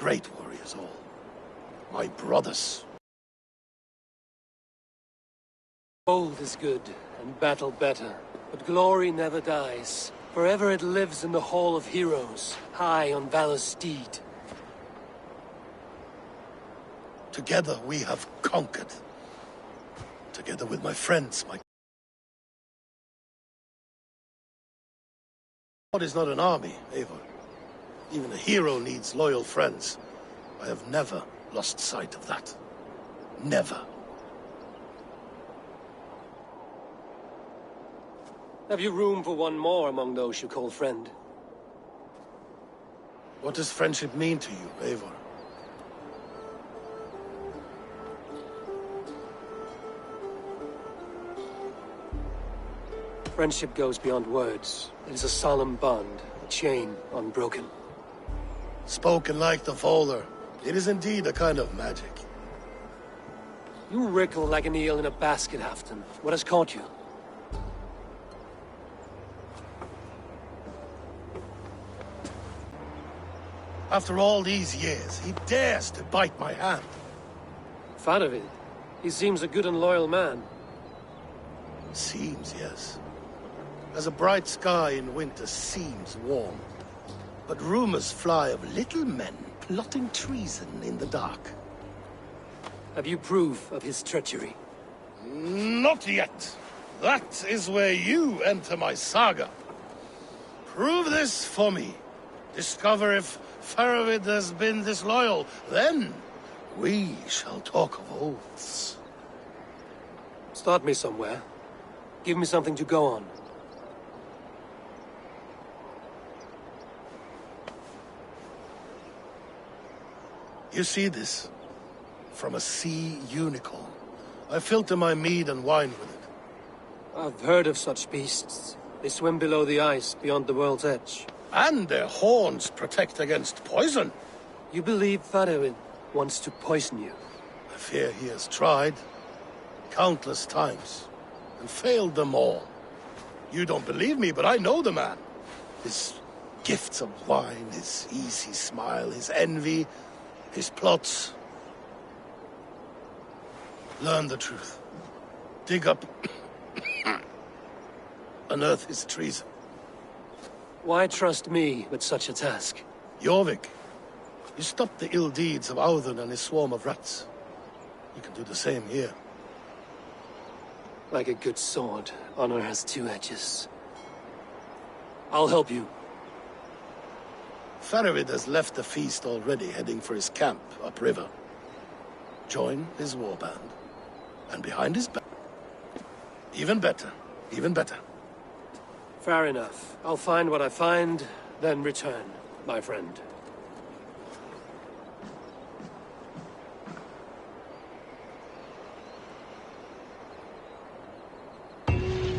great warriors all. My brothers. Gold is good, and battle better, but glory never dies. Forever it lives in the Hall of Heroes, high on valor's steed. Together we have conquered. Together with my friends, my... God is not an army, Eivor. Even a hero needs loyal friends. I have never lost sight of that. Never. Have you room for one more among those you call friend? What does friendship mean to you, Eivor? Friendship goes beyond words. It is a solemn bond, a chain unbroken. Spoken like the Folder. It is indeed a kind of magic. You wriggle like an eel in a basket, Halfdan. What has caught you? After all these years, he dares to bite my hand. Faravid. He seems a good and loyal man. Seems, yes. As a bright sky in winter seems warm. But rumors fly of little men plotting treason in the dark. Have you proof of his treachery? Not yet. That is where you enter my saga. Prove this for me. Discover if Faravid has been disloyal. Then we shall talk of oaths. Start me somewhere. Give me something to go on. You see this? From a sea unicorn. I filter my mead and wine with it. I've heard of such beasts. They swim below the ice, beyond the world's edge. And their horns protect against poison. You believe Faravid wants to poison you? I fear he has tried. Countless times. And failed them all. You don't believe me, but I know the man. His gifts of wine, his easy smile, his envy, his plots. Learn the truth. Dig up... unearth his treason. Why trust me with such a task? Jorvik, you stopped the ill deeds of Audun and his swarm of rats. You can do the same here. Like a good sword, honor has two edges. I'll help you. Faravid has left the feast already, heading for his camp upriver. Join his warband. And behind his back... Even better. Even better. Fair enough. I'll find what I find, then return, my friend.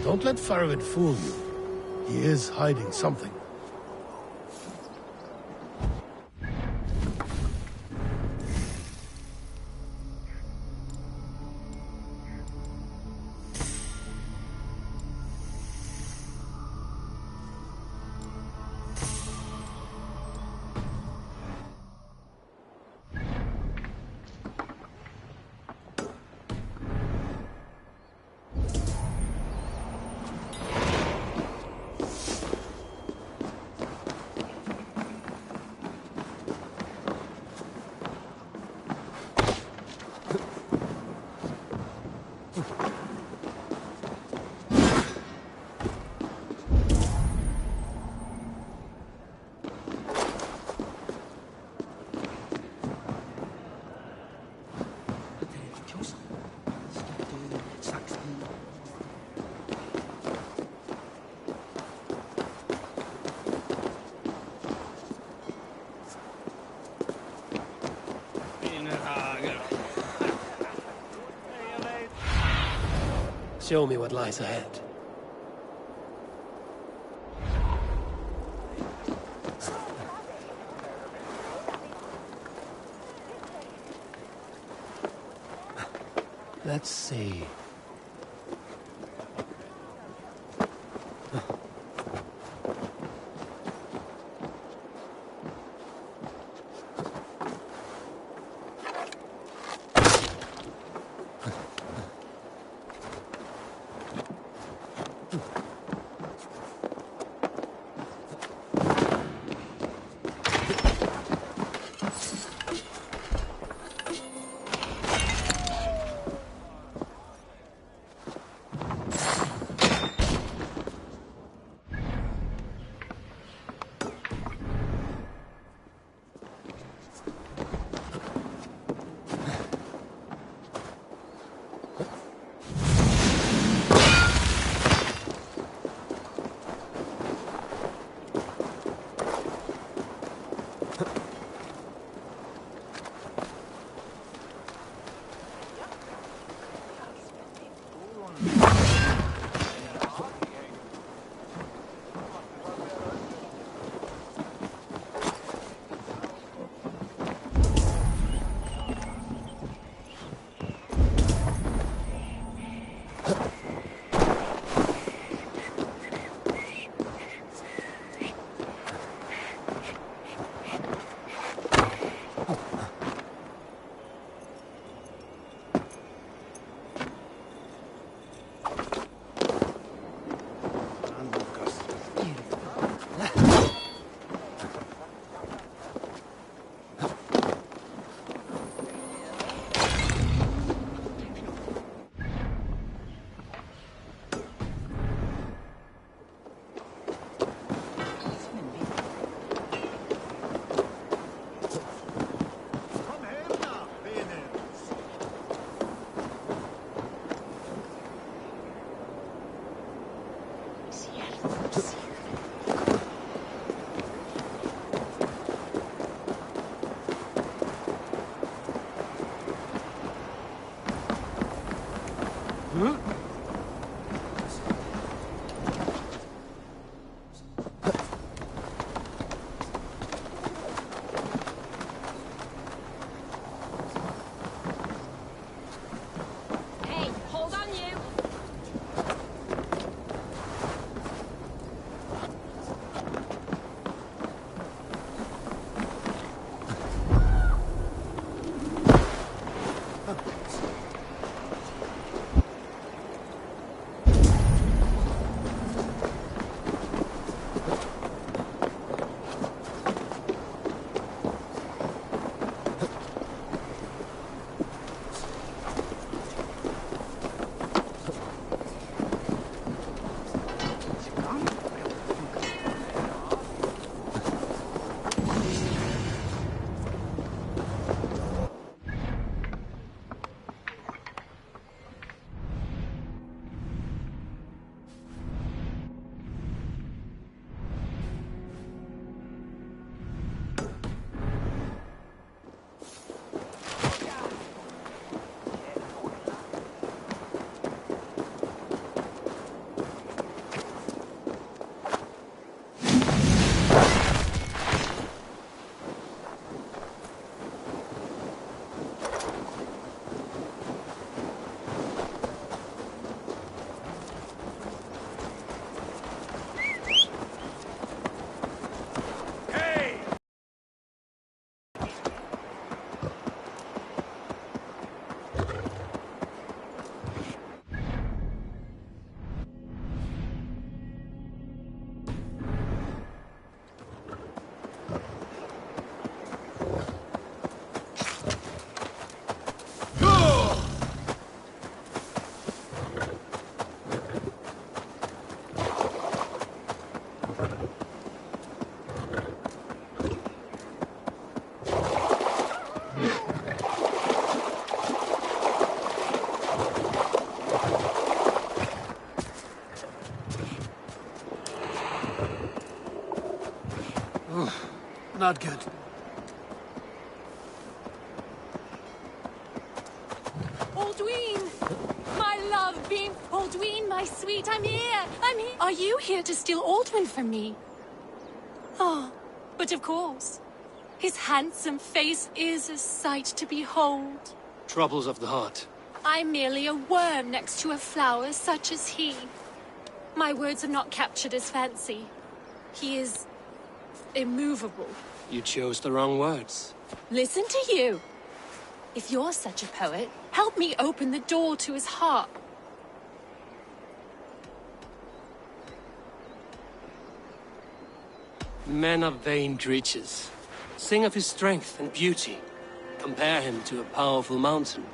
Don't let Faravid fool you. He is hiding something. Show me what lies ahead. Let's see. Hey, hold on you! Not good. Aldwine! My love, beam! Aldwine, my sweet, I'm here! I'm here! Are you here to steal Aldwin from me? Oh, but of course. His handsome face is a sight to behold. Troubles of the heart. I'm merely a worm next to a flower such as he. My words have not captured his fancy. He is immovable. You chose the wrong words. Listen to you. If you're such a poet, help me open the door to his heart. Men are vain creatures. Sing of his strength and beauty. Compare him to a powerful mountain.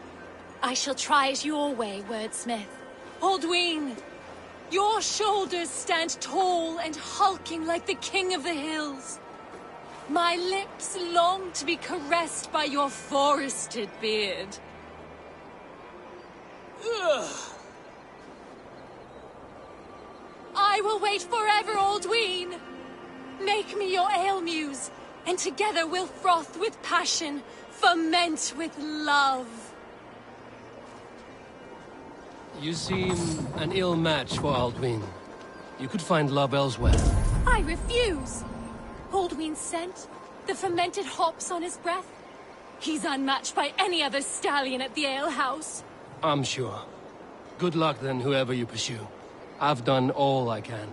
I shall try it your way, wordsmith. Aldwine, your shoulders stand tall and hulking like the king of the hills. My lips long to be caressed by your forested beard. Ugh. I will wait forever, Aldwine. Make me your ale muse, and together we'll froth with passion, ferment with love. You seem an ill match for Aldwin. You could find love elsewhere. I refuse. Aldwine's scent, the fermented hops on his breath. He's unmatched by any other stallion at the alehouse. I'm sure. Good luck then, whoever you pursue. I've done all I can.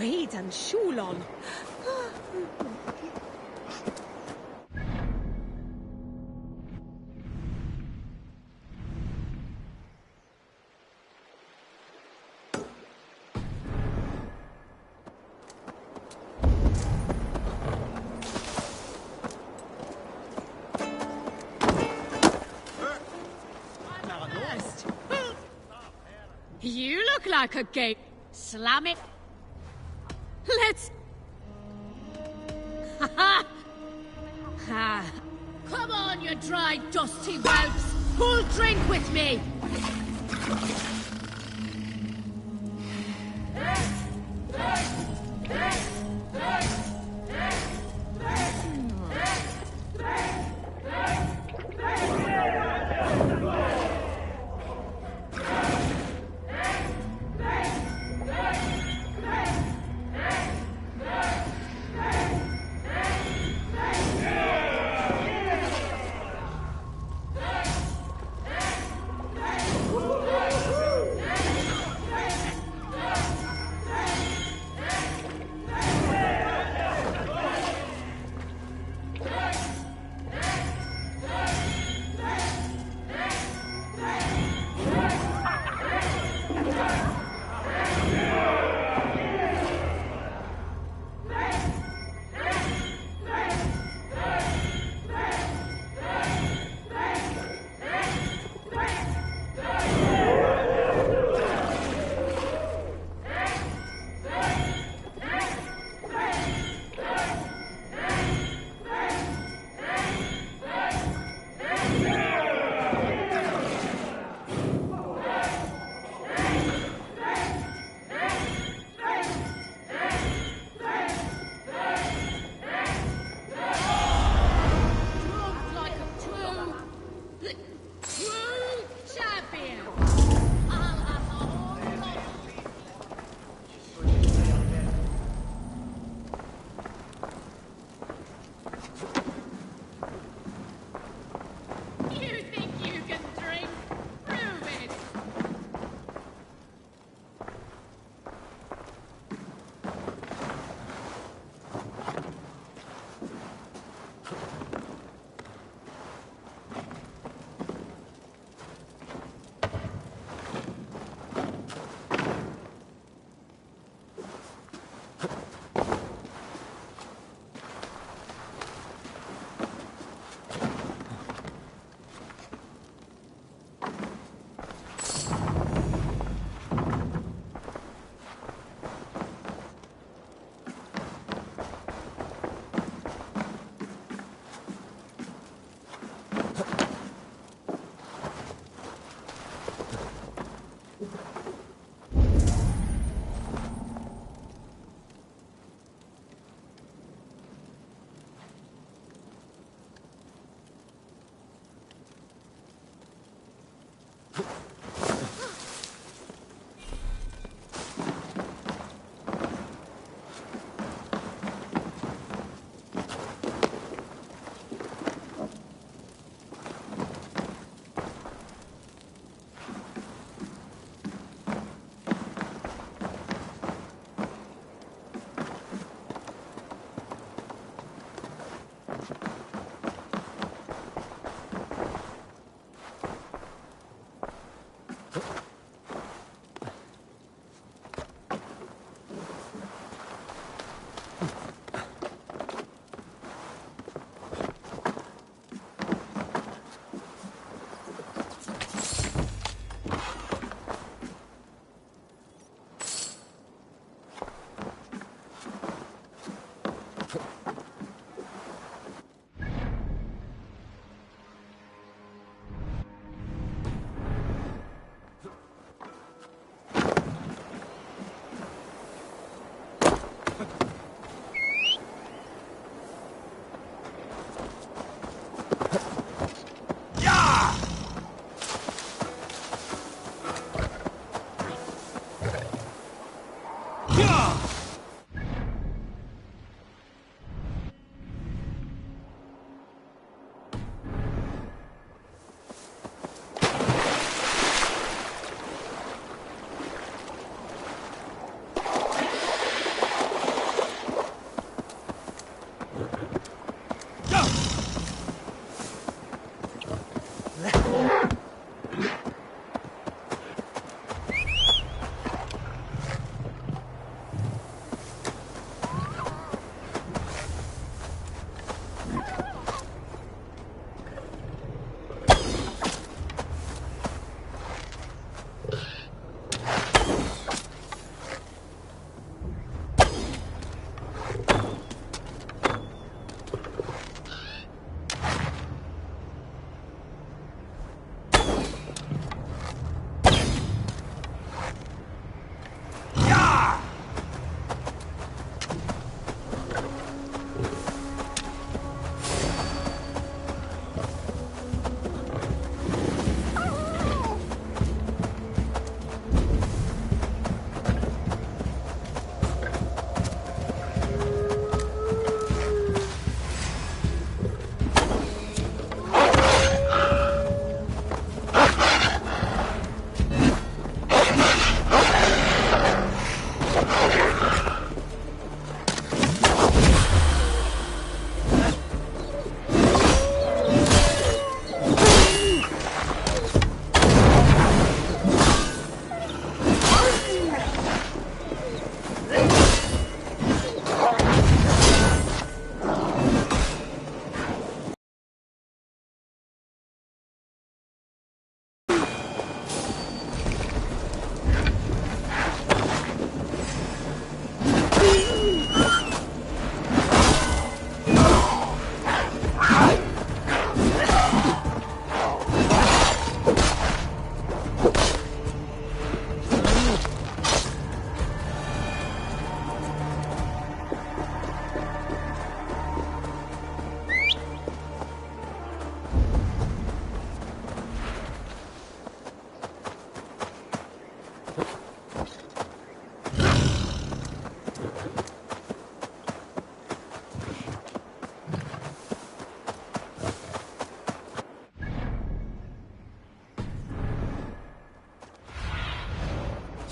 Wade and Shulon. You look like a gate. Slam it. Let's... Ha ha! Come on, you dry, dusty whelps! Who'll drink with me?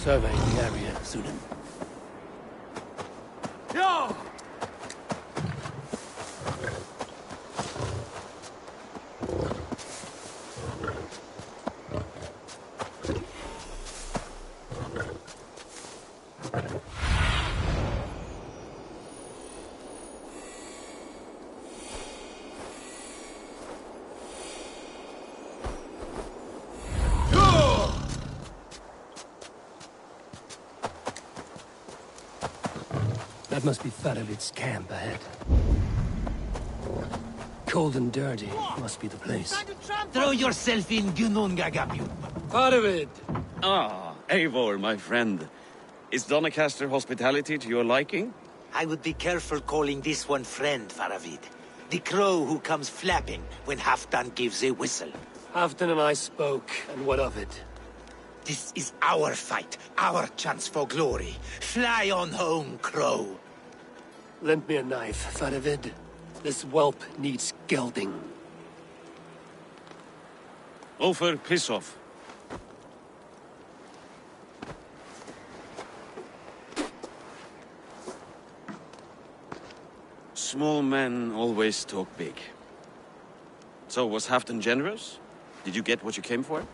Surveying the area, Sunan. Yo! That must be Faravid's camp ahead. Cold and dirty must be the place. Throw yourself in, Gunungagabu. Faravid! Ah, Eivor, my friend. Is Doncaster hospitality to your liking? I would be careful calling this one friend, Faravid. The crow who comes flapping when Halfdan gives a whistle. Halfdan and I spoke, and what of it? This is our fight, our chance for glory. Fly on home, crow. Lend me a knife, Faravid. This whelp needs gelding. Ofer, piss off. Small men always talk big. So, was Halfdan generous? Did you get what you came for?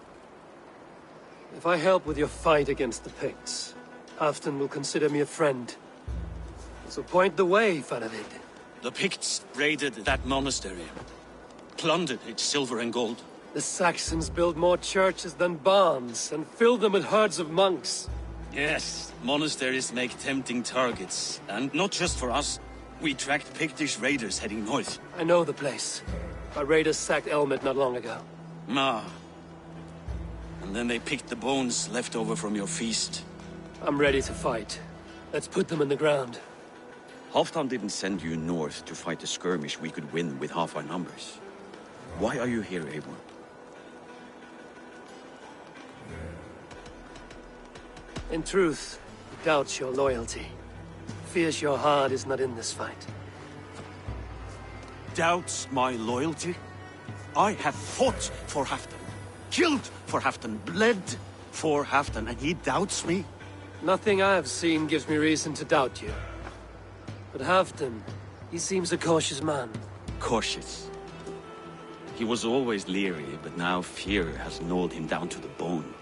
If I help with your fight against the Picts, Halfdan will consider me a friend. So point the way, Faravid. The Picts raided that monastery. Plundered its silver and gold. The Saxons built more churches than barns, and filled them with herds of monks. Yes, monasteries make tempting targets. And not just for us. We tracked Pictish raiders heading north. I know the place. Our raiders sacked Elmet not long ago. Ah. And then they picked the bones left over from your feast. I'm ready to fight. Let's put them in the ground. Halfdan didn't send you north to fight a skirmish we could win with half our numbers. Why are you here, Eivor? In truth, he doubts your loyalty. Fears your heart is not in this fight. Doubts my loyalty? I have fought for Halfdan, killed for Halfdan, bled for Halfdan, and he doubts me? Nothing I have seen gives me reason to doubt you. But Halfdan, he seems a cautious man. Cautious. He was always leery, but now fear has gnawed him down to the bone.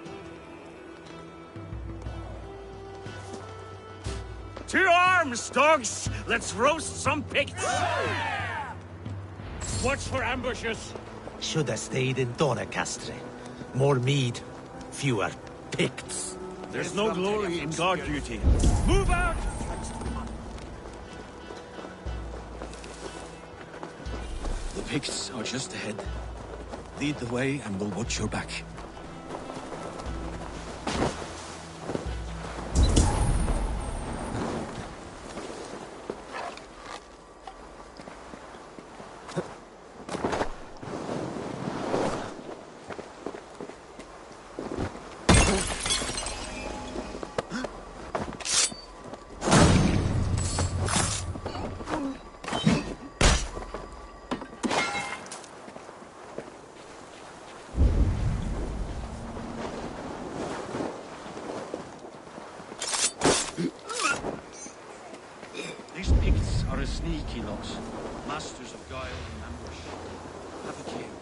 To arms, dogs! Let's roast some Picts! Watch for ambushes! Should have stayed in Doncaster. More mead, fewer Picts. There's no glory in guard duty. Move out! The Picts are just ahead. Lead the way and we'll watch your back. These Picts are a sneaky lot. Masters of guile and ambush. Have a care.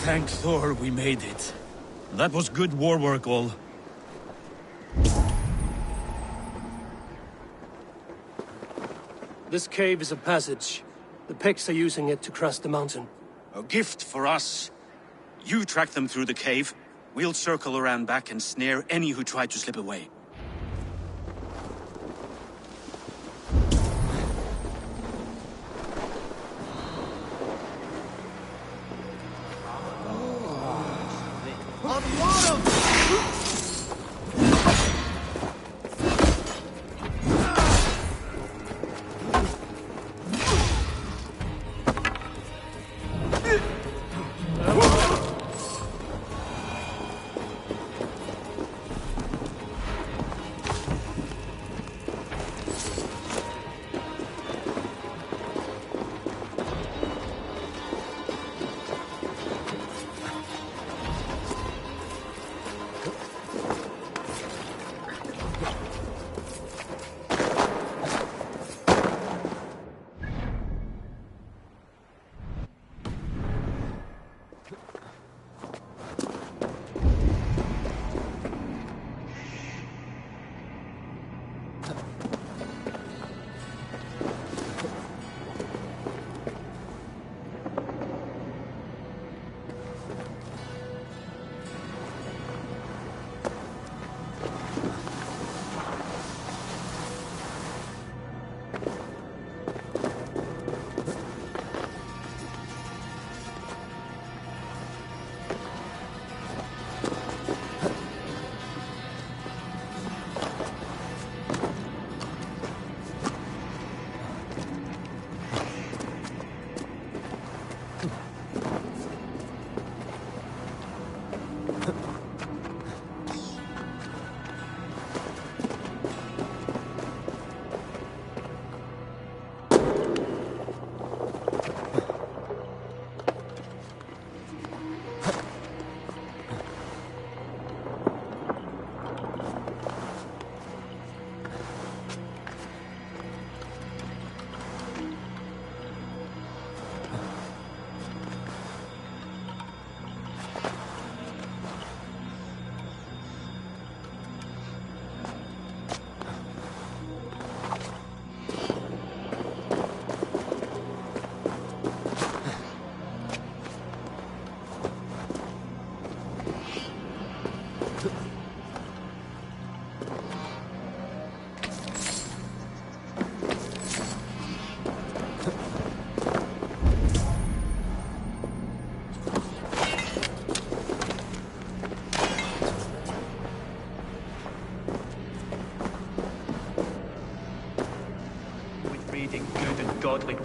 Thank Thor we made it. That was good war work, all. This cave is a passage. The Picts are using it to cross the mountain. A gift for us. You track them through the cave. We'll circle around back and snare any who try to slip away.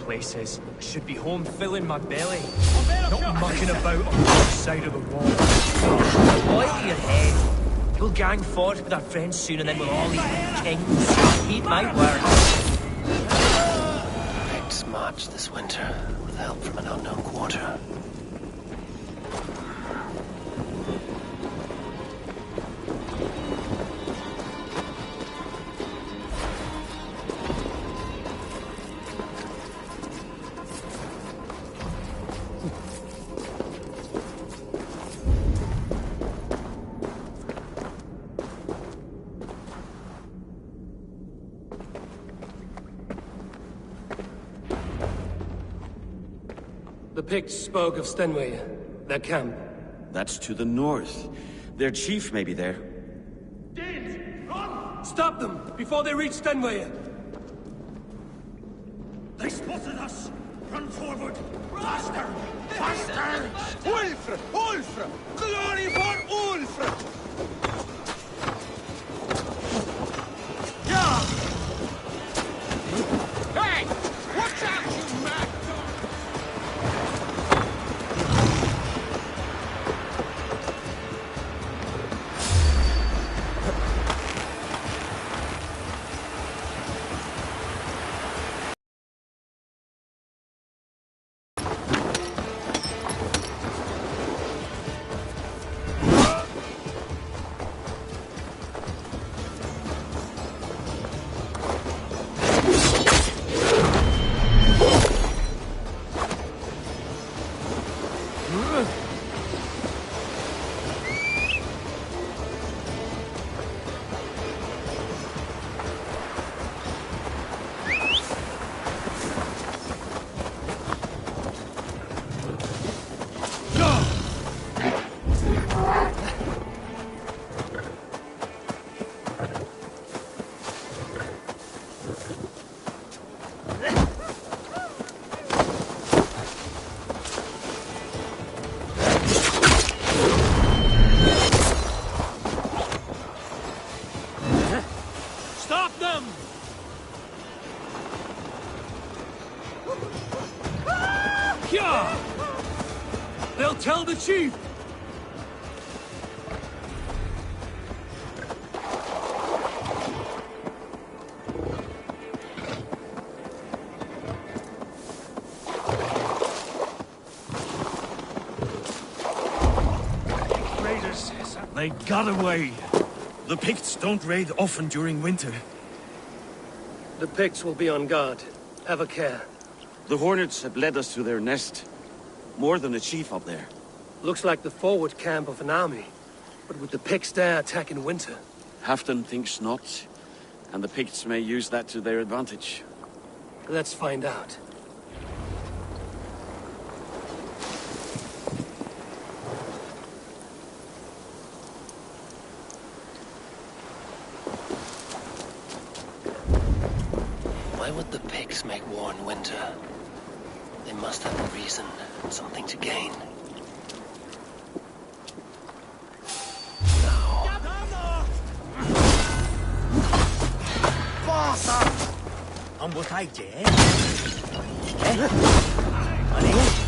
places. I should be home filling my belly, not mucking about on the other side of the wall. Oil your head. We'll gang forth with our friends soon, and then we'll all eat kings. Heed my word. Picts march this winter with help from an unknown quarter. The Picts spoke of Stenway, their camp. That's to the north. Their chief may be there. Danes, run! Stop them before they reach Stenway! They spotted us! Run forward! Faster! Faster! Ulfr! Ulfr! Glory for Ulfr! Yeah! Hey! Watch out, you mad dog! Stop them! Kya! They'll tell the chief! Raiders! They got away! The Picts don't raid often during winter. The Picts will be on guard. Have a care. The Hornets have led us to their nest. More than a chief up there. Looks like the forward camp of an army. But would the Picts dare attack in winter? Halfdan thinks not. And the Picts may use that to their advantage. Let's find out. Why would the Picts make war in winter? They must have a reason, something to gain. On what I did? Money?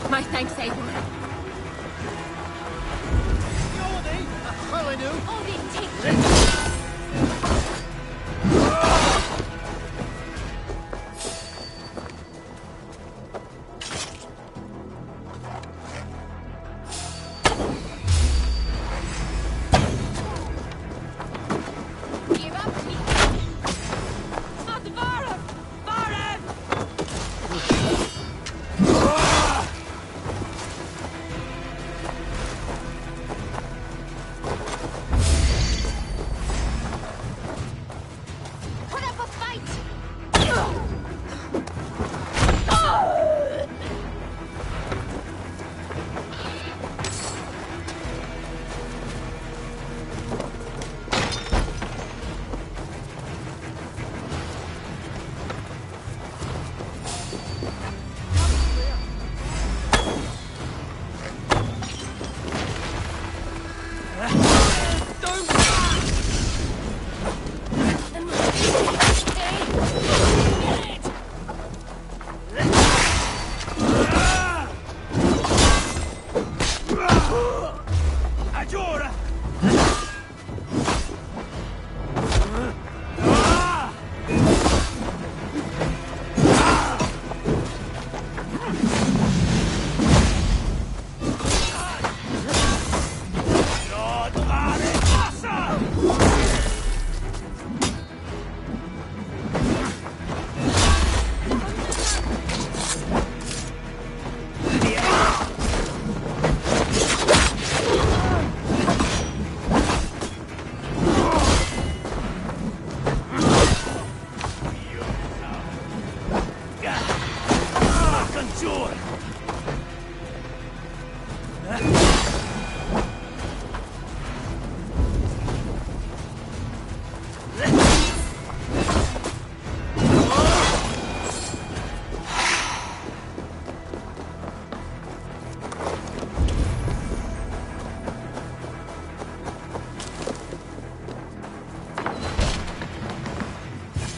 My thanks, Eivor. Odin, take this! Give up, me! Not Varag! Varag! Put up a fight!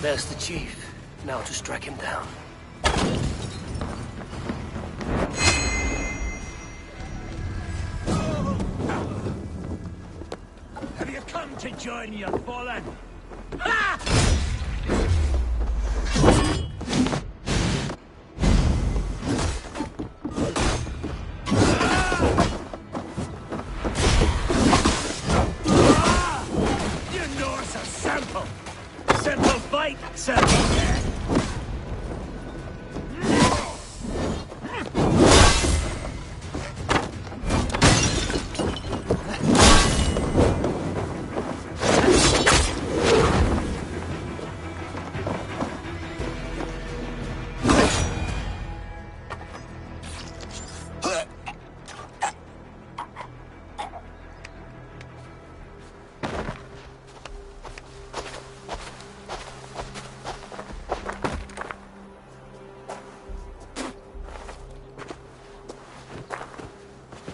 There's the chief. Now to strike him down. Have you come to join your fallen? You know it's a sample. Simple fight, simple death.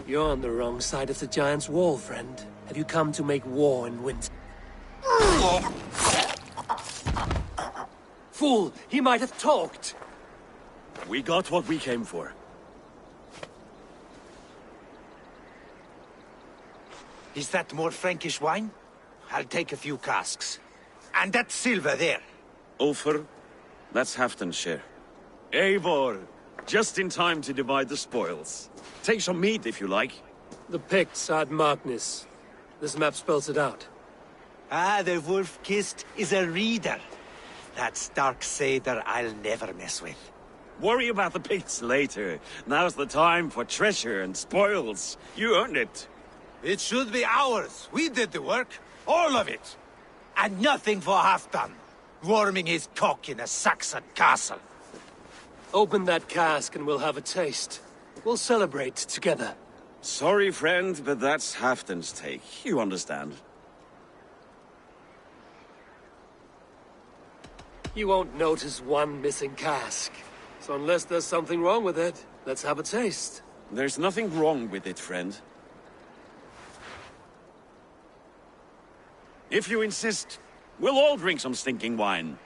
You're on the wrong side of the giant's wall, friend. Have you come to make war in winter? Fool! He might have talked! We got what we came for. Is that more Frankish wine? I'll take a few casks. And that silver there. Ulfr, let's Halfdan share. Eivor, just in time to divide the spoils. Take some meat if you like. The Picts had Magnus. This map spells it out. Ah, the wolf-kissed is a reader. That stark satyr I'll never mess with. Worry about the Picts later. Now's the time for treasure and spoils. You earned it. It should be ours. We did the work. All of it. And nothing for Halfdan, warming his cock in a Saxon castle. Open that cask and we'll have a taste. We'll celebrate together. Sorry, friend, but that's Halfdan's take. You understand. You won't notice one missing cask. So unless there's something wrong with it, let's have a taste. There's nothing wrong with it, friend. If you insist, we'll all drink some stinking wine.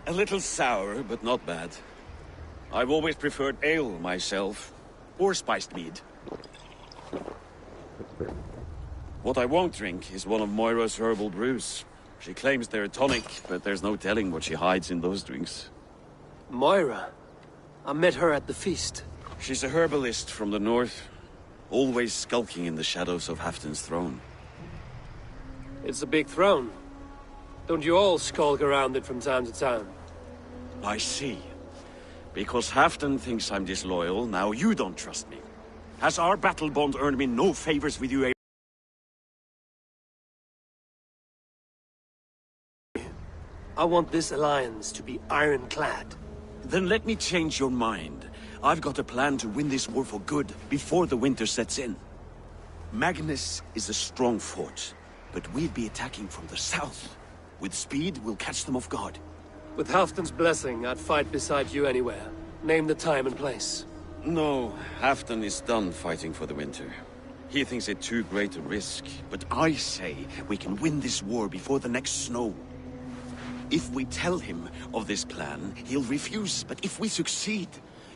A little sour, but not bad. I've always preferred ale myself, or spiced mead. What I won't drink is one of Moira's herbal brews. She claims they're a tonic, but there's no telling what she hides in those drinks. Moira? I met her at the feast. She's a herbalist from the north, always skulking in the shadows of Halfdan's throne. It's a big throne. Don't you all skulk around it from time to time? I see. Because Halfdan thinks I'm disloyal, now you don't trust me. Has our battle bond earned me no favors with you? I want this alliance to be ironclad. Then let me change your mind. I've got a plan to win this war for good, before the winter sets in. Magnus is a strong fort, but we'd be attacking from the south. With speed, we'll catch them off guard. With Halfdan's blessing, I'd fight beside you anywhere. Name the time and place. No, Halfdan is done fighting for the winter. He thinks it too great a risk, but I say we can win this war before the next snow. If we tell him of this plan, he'll refuse, but if we succeed,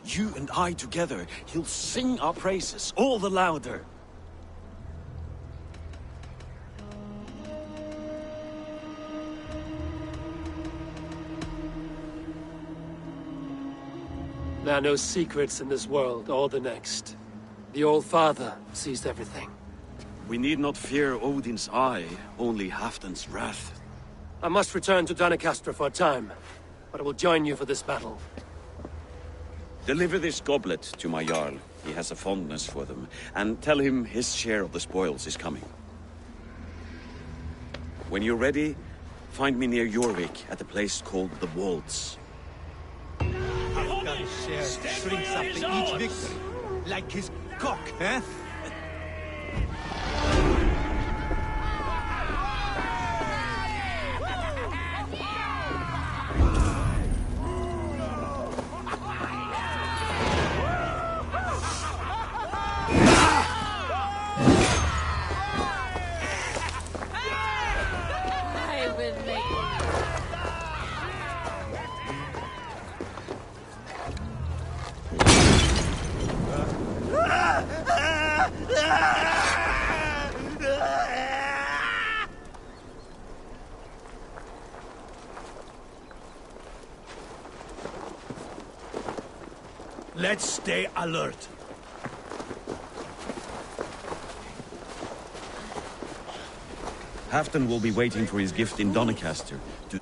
you and I together, he'll sing our praises all the louder. There are no secrets in this world or the next. The Old Father sees everything. We need not fear Odin's eye, only Halfdan's wrath. I must return to Doncaster for a time, but I will join you for this battle. Deliver this goblet to my Jarl. He has a fondness for them. And tell him his share of the spoils is coming. When you're ready, find me near Jorvik at a place called the Waltz. Halfdan's share shrinks after each victory. Like his cock, eh? Let's stay alert. Halfdan will be waiting for his gift in Doncaster to...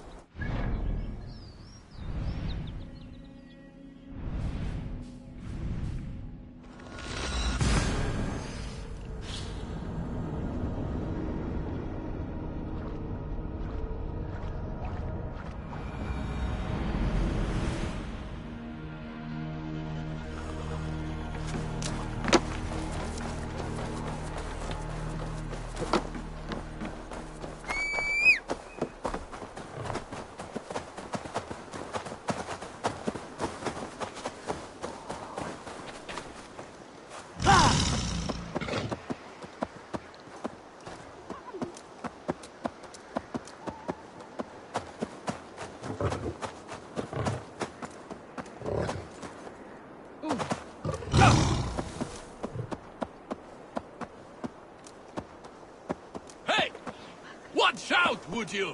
would you?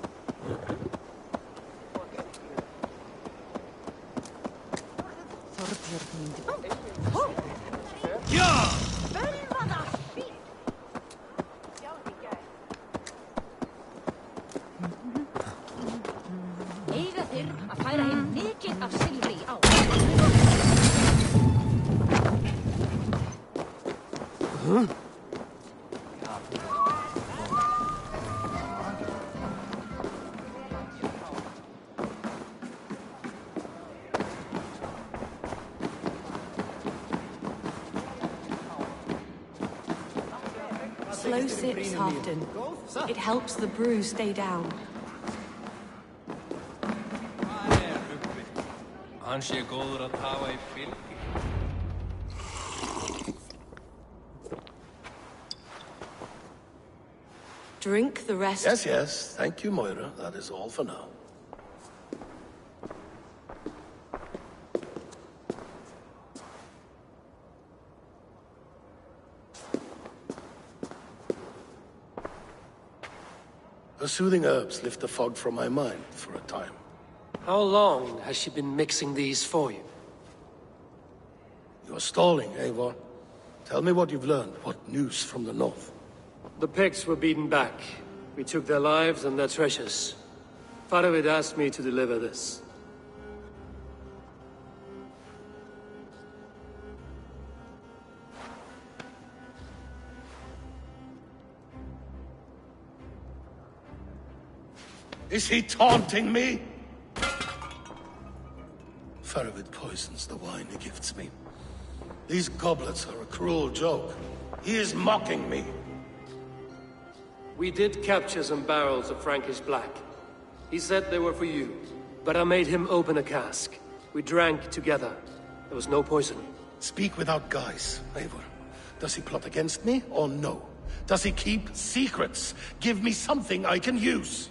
Yeah! Eiga þeir að færa inn mikið af silfri á. Slow sips, Halfdan. It helps the brew stay down. Hann sé góður að tafa í fylgi. Drink the rest. Yes, yes. Thank you, Moira. That is all for now. Her soothing herbs lift the fog from my mind for a time. How long has she been mixing these for you? You're stalling, Eivor. Tell me what you've learned. What news from the north? The Picts were beaten back. We took their lives and their treasures. Faravid asked me to deliver this. Is he taunting me? Faravid poisons the wine he gifts me. These goblets are a cruel joke. He is mocking me. We did capture some barrels of Frankish Black. He said they were for you, but I made him open a cask. We drank together. There was no poison. Speak without guise, Eivor. Does he plot against me or no? Does he keep secrets? Give me something I can use.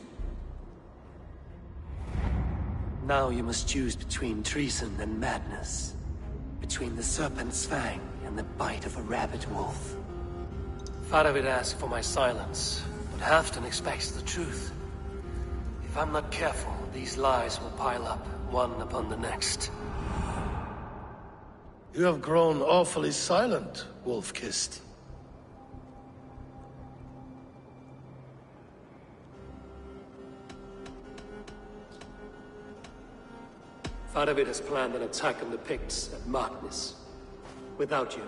Now you must choose between treason and madness. Between the serpent's fang and the bite of a rabid wolf. Faravid asked for my silence, but Halfdan expects the truth. If I'm not careful, these lies will pile up, one upon the next. You have grown awfully silent, Wolf-Kissed. Faravid has planned an attack on the Picts at Magnus. Without you.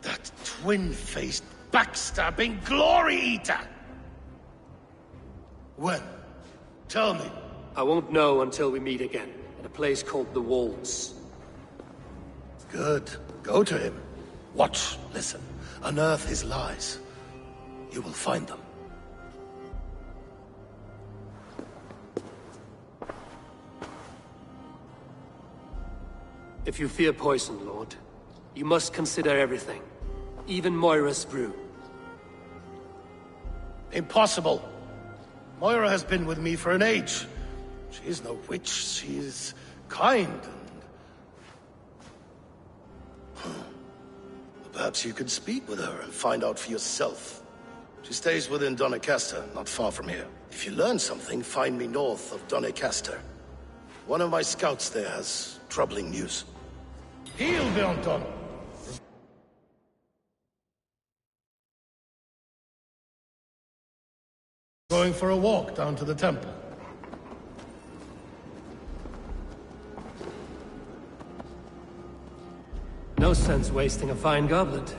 That twin-faced, backstabbing glory eater! When? Tell me. I won't know until we meet again, at a place called the Walls. Good. Go to him. Watch, listen. Unearth his lies. You will find them. If you fear poison, Lord, you must consider everything. Even Moira's brew. Impossible. Moira has been with me for an age. She is no witch. She is kind and... Perhaps you could speak with her and find out for yourself. She stays within Doncaster, not far from here. If you learn something, find me north of Doncaster. One of my scouts there has troubling news. He'll be on done. Going for a walk down to the temple. No sense wasting a fine goblet.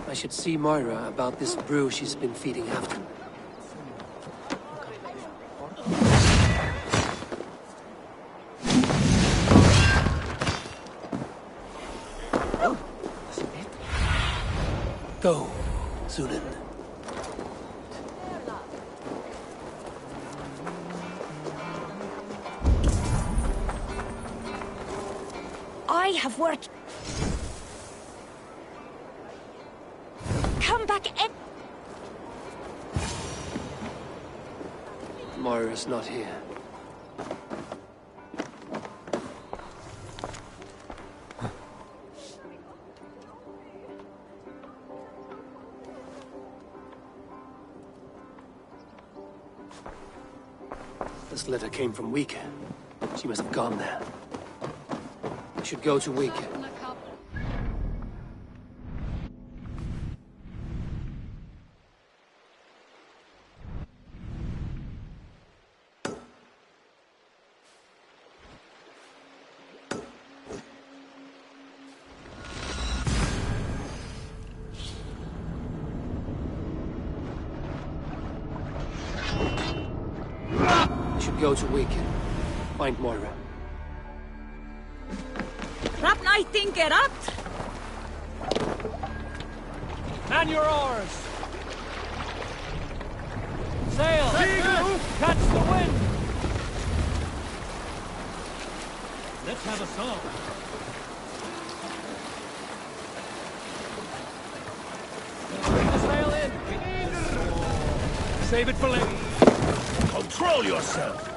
I should see Moira about this brew she's been feeding after. Go, Zulin. I have worked. Come back in. Moira's not here. This letter came from Wika. She must have gone there. We should go to Wika. Go to Wiki. Find Moira. Rap I think it up. Man your oars! Sail! Catch the wind! Let's have a song. Bring the sail in! Save it for later. Control yourself!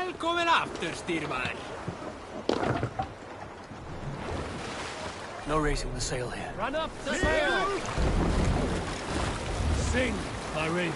Välkommen after, styrman. No raising the sail here. Run up the sail! Sing, my ravens.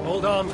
Hold on.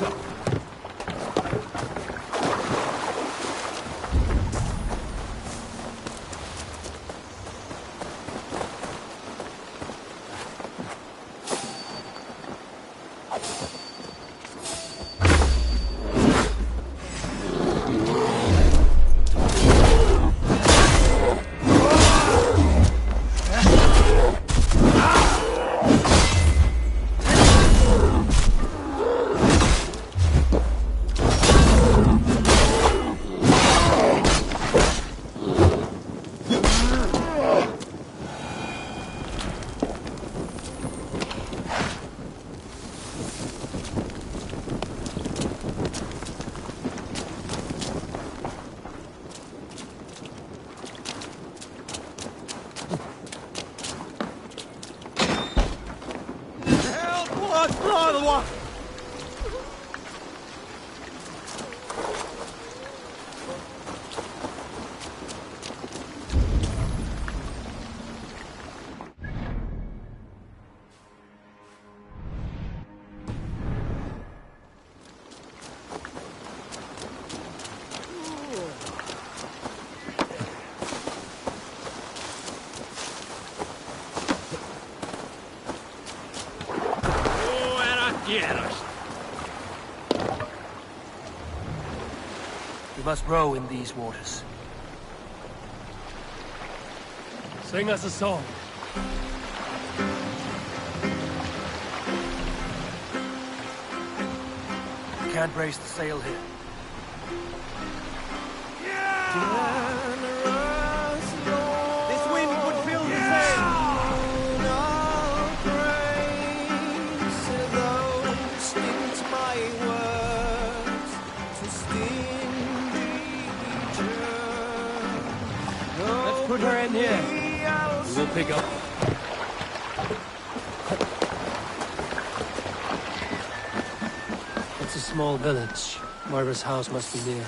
We must row in these waters. Sing us a song. We can't raise the sail here. This wind would fill the sail. Let's put her in here. We will pick up. It's a small village. Moira's house must be near.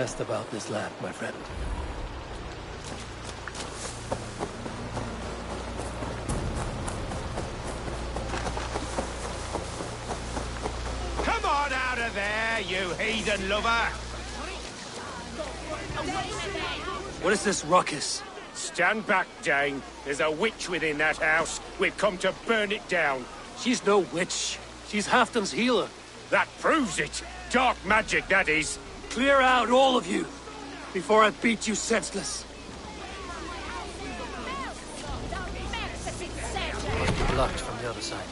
asked about this land, my friend. Come on out of there, you heathen lover! What is this ruckus? Stand back, Dane. There's a witch within that house. We've come to burn it down. She's no witch. She's Halfdan's healer. That proves it. Dark magic, that is. Clear out, all of you, before I beat you senseless. Locked from the other side.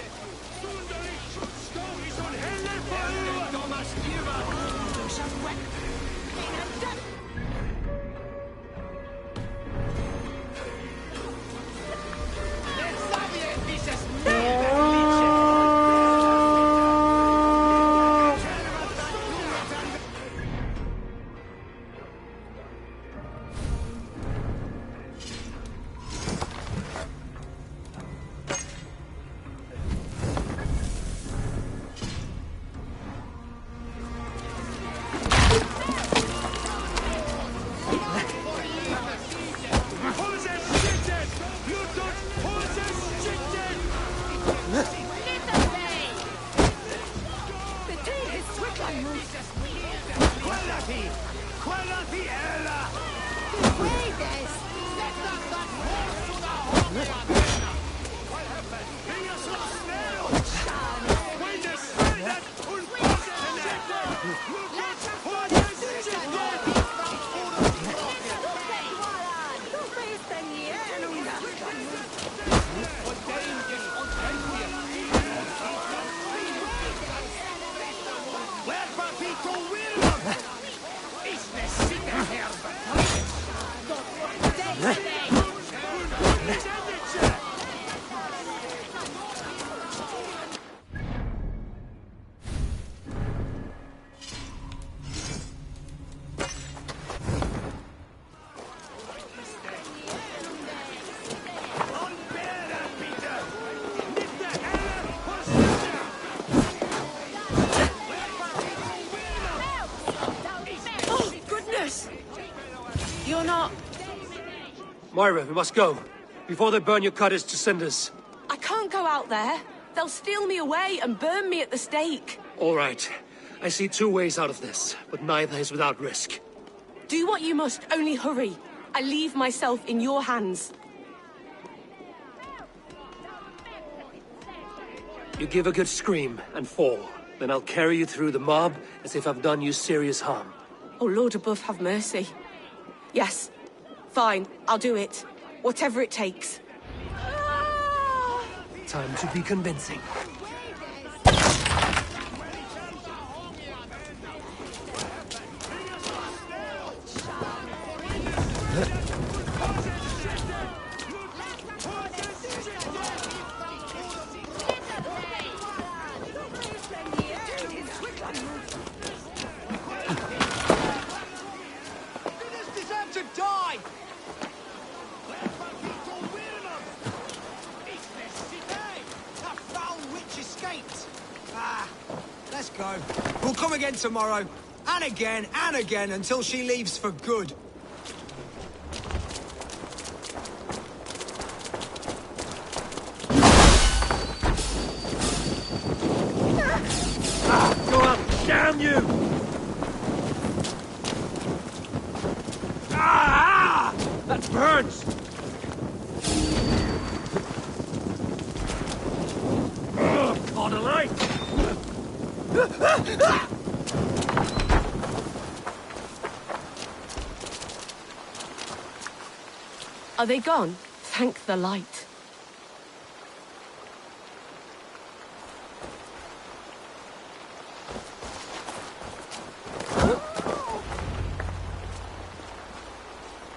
You're not... Moira, we must go, before they burn your cottage to cinders. I can't go out there. They'll steal me away and burn me at the stake. All right. I see two ways out of this, but neither is without risk. Do what you must, only hurry. I leave myself in your hands. You give a good scream and fall. Then I'll carry you through the mob as if I've done you serious harm. Oh, Lord above, have mercy. Yes. Fine, I'll do it. Whatever it takes. Time to be convincing. We'll come again tomorrow, and again, until she leaves for good. Go up, damn you! That burns! Caught a light! Are they gone? Thank the light.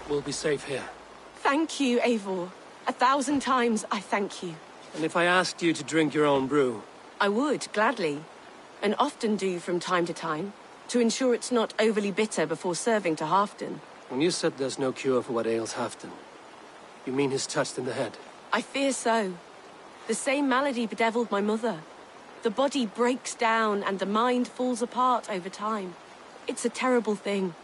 We'll be safe here. Thank you, Eivor. 1,000 times I thank you. And if I asked you to drink your own brew? I would, gladly. And often do from time to time, to ensure it's not overly bitter before serving to Halfdan. When you said there's no cure for what ails Halfdan, you mean he's touched in the head? I fear so. The same malady bedeviled my mother. The body breaks down and the mind falls apart over time. It's a terrible thing.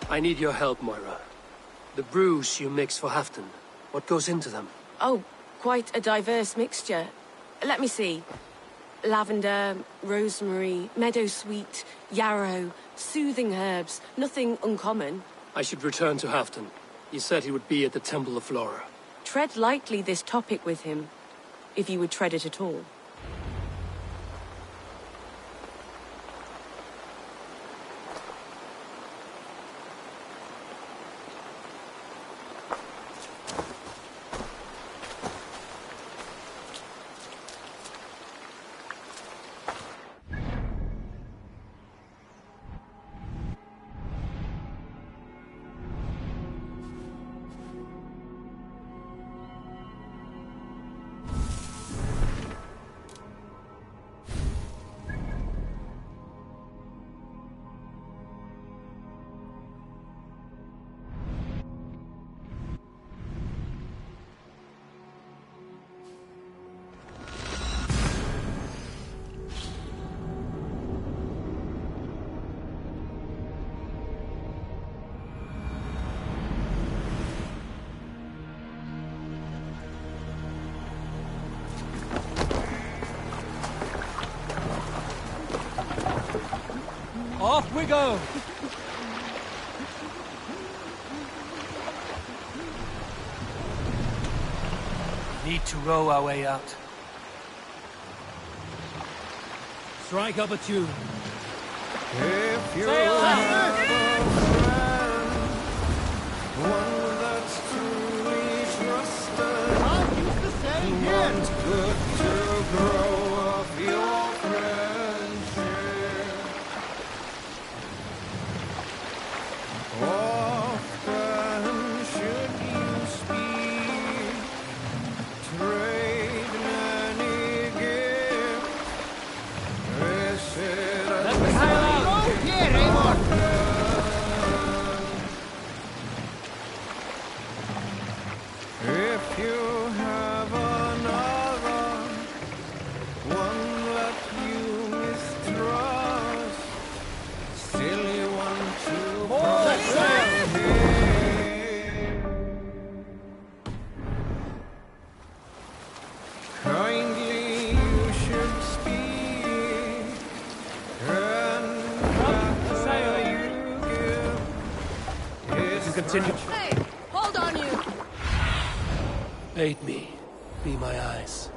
I need your help, Moira. The brews you mix for Halfdan, what goes into them? Oh, quite a diverse mixture. Let me see. Lavender, rosemary, meadowsweet, yarrow, soothing herbs. Nothing uncommon. I should return to Halfdan. He said he would be at the Temple of Flora. Tread lightly this topic with him, if you would tread it at all. Off we go! Need to row our way out. Strike up a tune. If you Sail have a friend, one that's truly trusted, one's good to grow up your friendship. Often should you speak, trade many gifts. This is Let me sail out! here, Raymond. If you have another, one that you mistrust, still you want to protect him. Kindly you should speak, and after you give, is Continue. Hey, hold on you! Aid me. Be my eyes.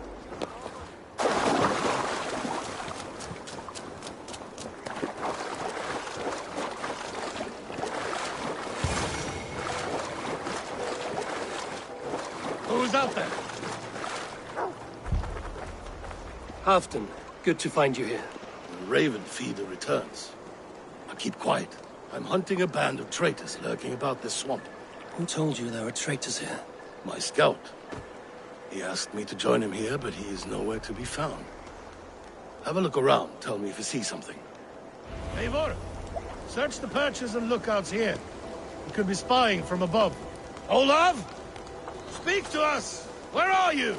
Who's out there? Halfdan, good to find you here. The Raven feeder returns. Now keep quiet. I'm hunting a band of traitors lurking about this swamp. Who told you there were traitors here? My scout. He asked me to join him here, but he is nowhere to be found. Have a look around. Tell me if you see something. Eivor, search the perches and lookouts here. We could be spying from above. Olav! Speak to us! Where are you?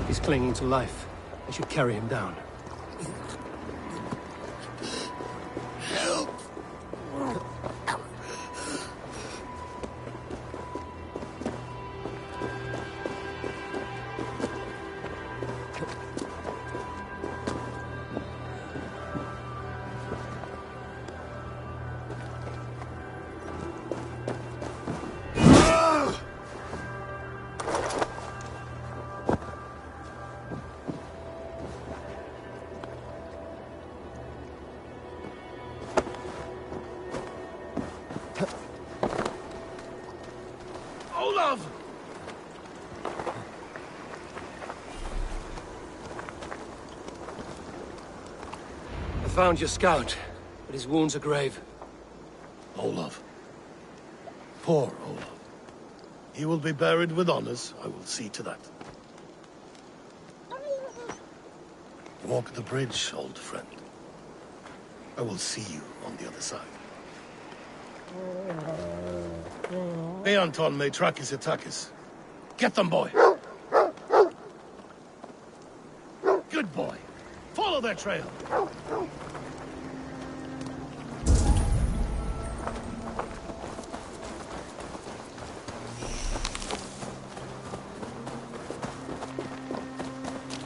He's clinging to life. I should carry him down. found your scout, but his wounds are grave. Olaf. Poor Olaf. He will be buried with honors. I will see to that. Walk the bridge, old friend. I will see you on the other side. Beanton may track his attackers. Get them, boy! Good boy. Follow their trail.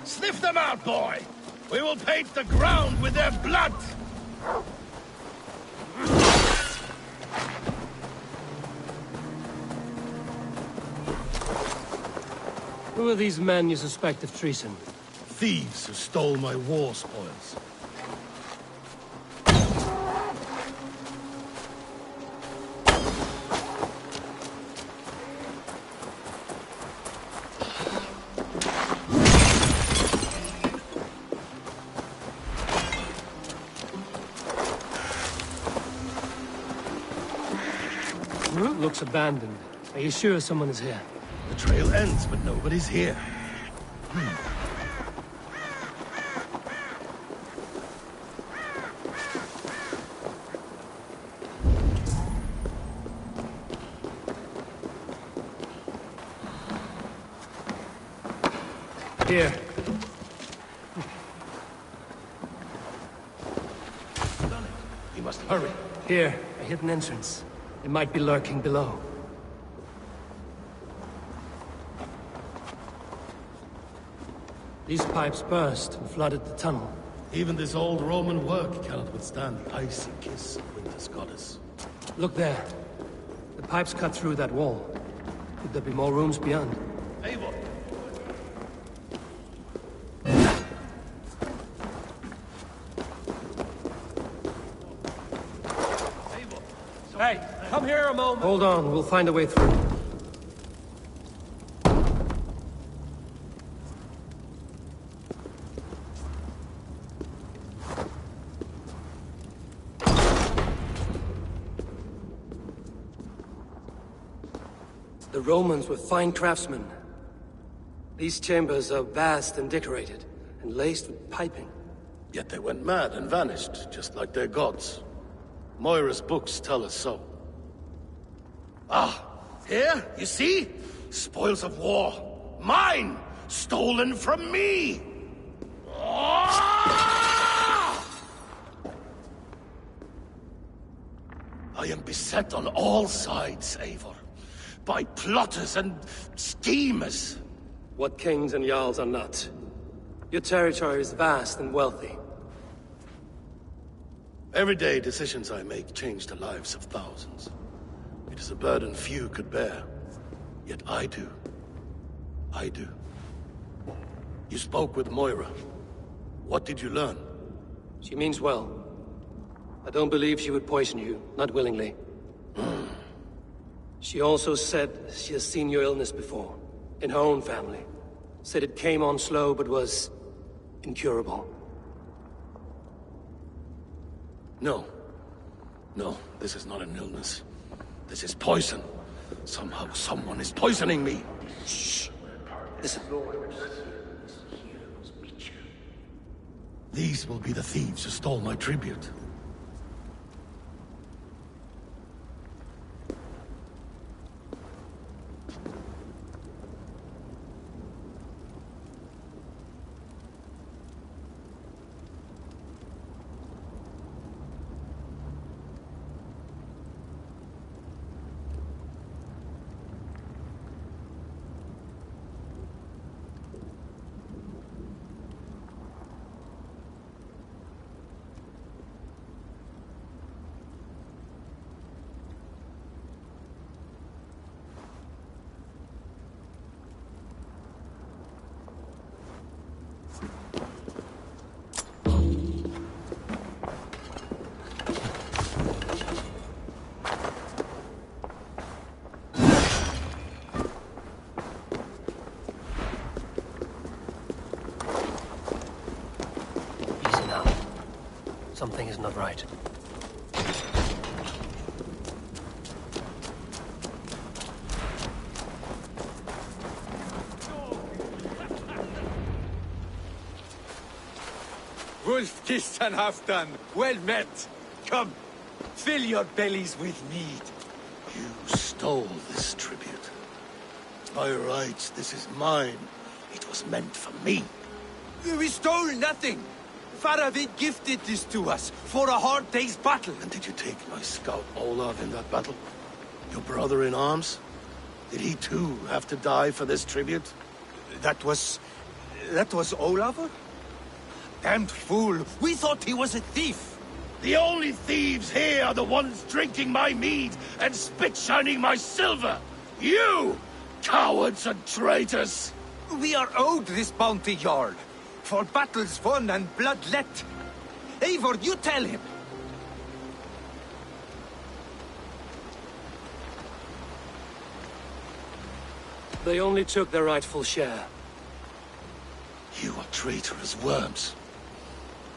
Sniff them out, boy! We will paint the ground with their blood! Who are these men you suspect of treason? Thieves who stole my war spoils. Looks abandoned. Are you sure someone is here? The trail ends, but nobody's here. Here. We must hurry. Here, a hidden entrance. It might be lurking below. These pipes burst and flooded the tunnel. Even this old Roman work cannot withstand the icy kiss of winter's goddess. Look there. The pipes cut through that wall. Could there be more rooms beyond? Eivor! Hey, come here a moment. Hold on, we'll find a way through. The Romans were fine craftsmen. These chambers are vast and decorated, and laced with piping. Yet they went mad and vanished, just like their gods. Moira's books tell us so. Ah, here, you see? Spoils of war. Mine! Stolen from me! Ah! I am beset on all sides, Eivor. By plotters and schemers. What kings and jarls are not. Your territory is vast and wealthy. Everyday decisions I make change the lives of thousands. It is a burden few could bear. Yet I do. I do. You spoke with Moira. What did you learn? She means well. I don't believe she would poison you, not willingly. She also said she has seen your illness before, in her own family. Said it came on slow, but was incurable. No. No, this is not an illness. This is poison. Somehow someone is poisoning me. Shh. Listen. These will be the thieves who stole my tribute. Something is not right. Wolf kissed and half done. Well met. Come, fill your bellies with mead. You stole this tribute. By rights, this is mine. It was meant for me. We stole nothing. Faravid gifted this to us for a hard day's battle. And did you take my scout Olav in that battle? Your brother in arms? Did he too have to die for this tribute? That was Olav? Damned fool! We thought he was a thief! The only thieves here are the ones drinking my mead and spit-shining my silver! You! Cowards and traitors! We are owed this bounty, Jarl. For battles won and blood let. Eivor, you tell him! They only took their rightful share. You are traitorous worms.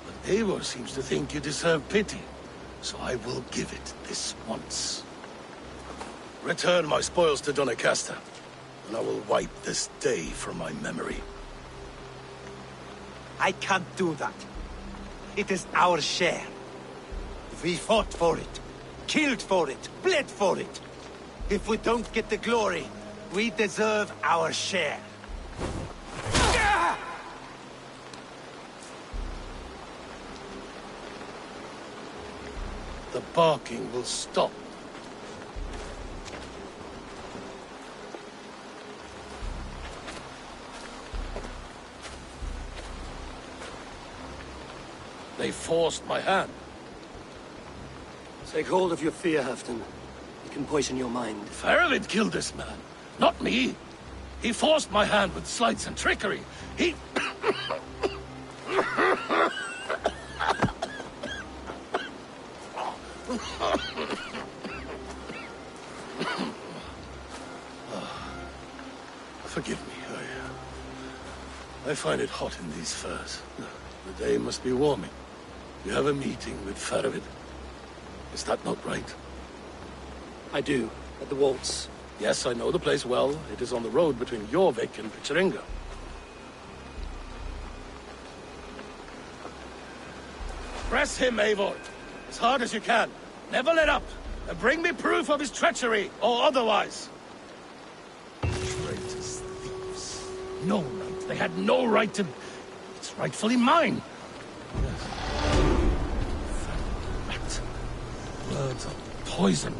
But Eivor seems to think you deserve pity, so I will give it this once. Return my spoils to Doncaster, and I will wipe this day from my memory. I can't do that. It is our share. We fought for it, killed for it, bled for it. If we don't get the glory, we deserve our share. The barking will stop. They forced my hand. Take hold of your fear, Halfdan. It can poison your mind. Faravid killed this man, not me. He forced my hand with sleights and trickery. He... Forgive me, I find it hot in these furs. The day must be warming. You have a meeting with Faravid. Is that not right? I do, at the waltz. Yes, I know the place well. It is on the road between Jorvik and Picheringa. Press him, Eivor, as hard as you can. Never let up. And bring me proof of his treachery, or otherwise. Traitors, thieves. No right. They had no right to... It's rightfully mine. Yes. That words are poison.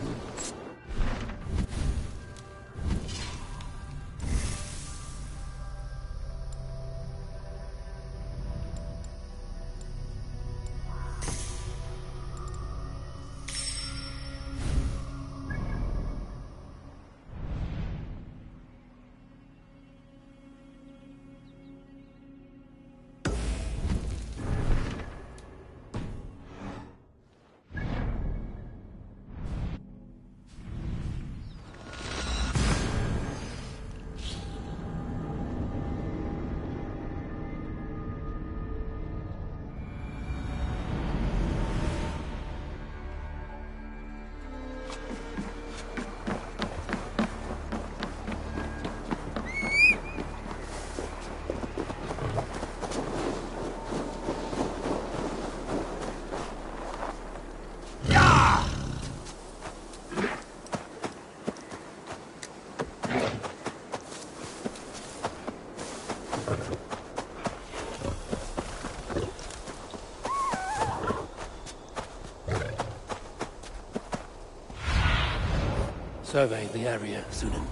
Survey the area, Sunan.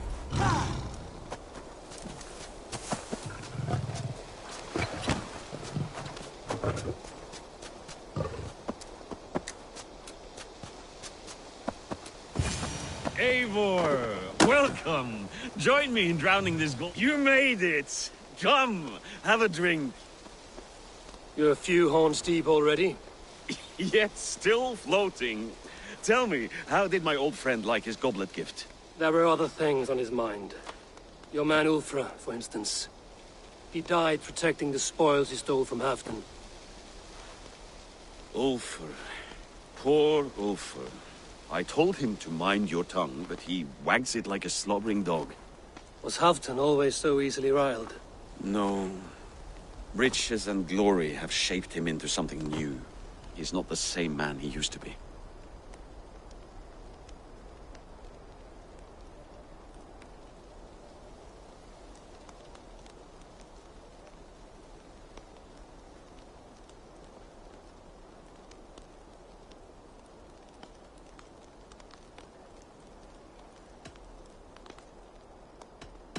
Eivor, welcome. Join me in drowning this gold. You made it. Come, have a drink. You're a few horns deep already? Yet still floating. Tell me, how did my old friend like his goblet gift? There were other things on his mind. Your man Ulfra, for instance. He died protecting the spoils he stole from Halfdan. Ulfr. Poor Ulfr. I told him to mind your tongue, but he wags it like a slobbering dog. Was Halfdan always so easily riled? No. Riches and glory have shaped him into something new. He's not the same man he used to be.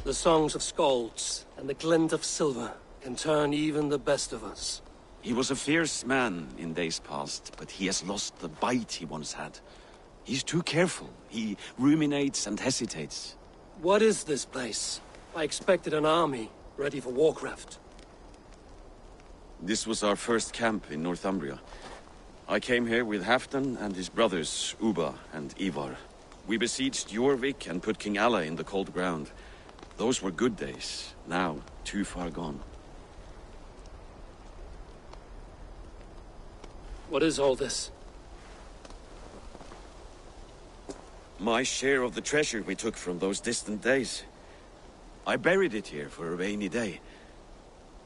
The songs of skalds and the glint of silver can turn even the best of us. He was a fierce man in days past, but he has lost the bite he once had. He's too careful. He ruminates and hesitates. What is this place? I expected an army, ready for warcraft. This was our first camp in Northumbria. I came here with Halfdan and his brothers, Ubba and Ivar. We besieged Jorvik and put King Alla in the cold ground. Those were good days, now too far gone. What is all this? My share of the treasure we took from those distant days. I buried it here for a rainy day.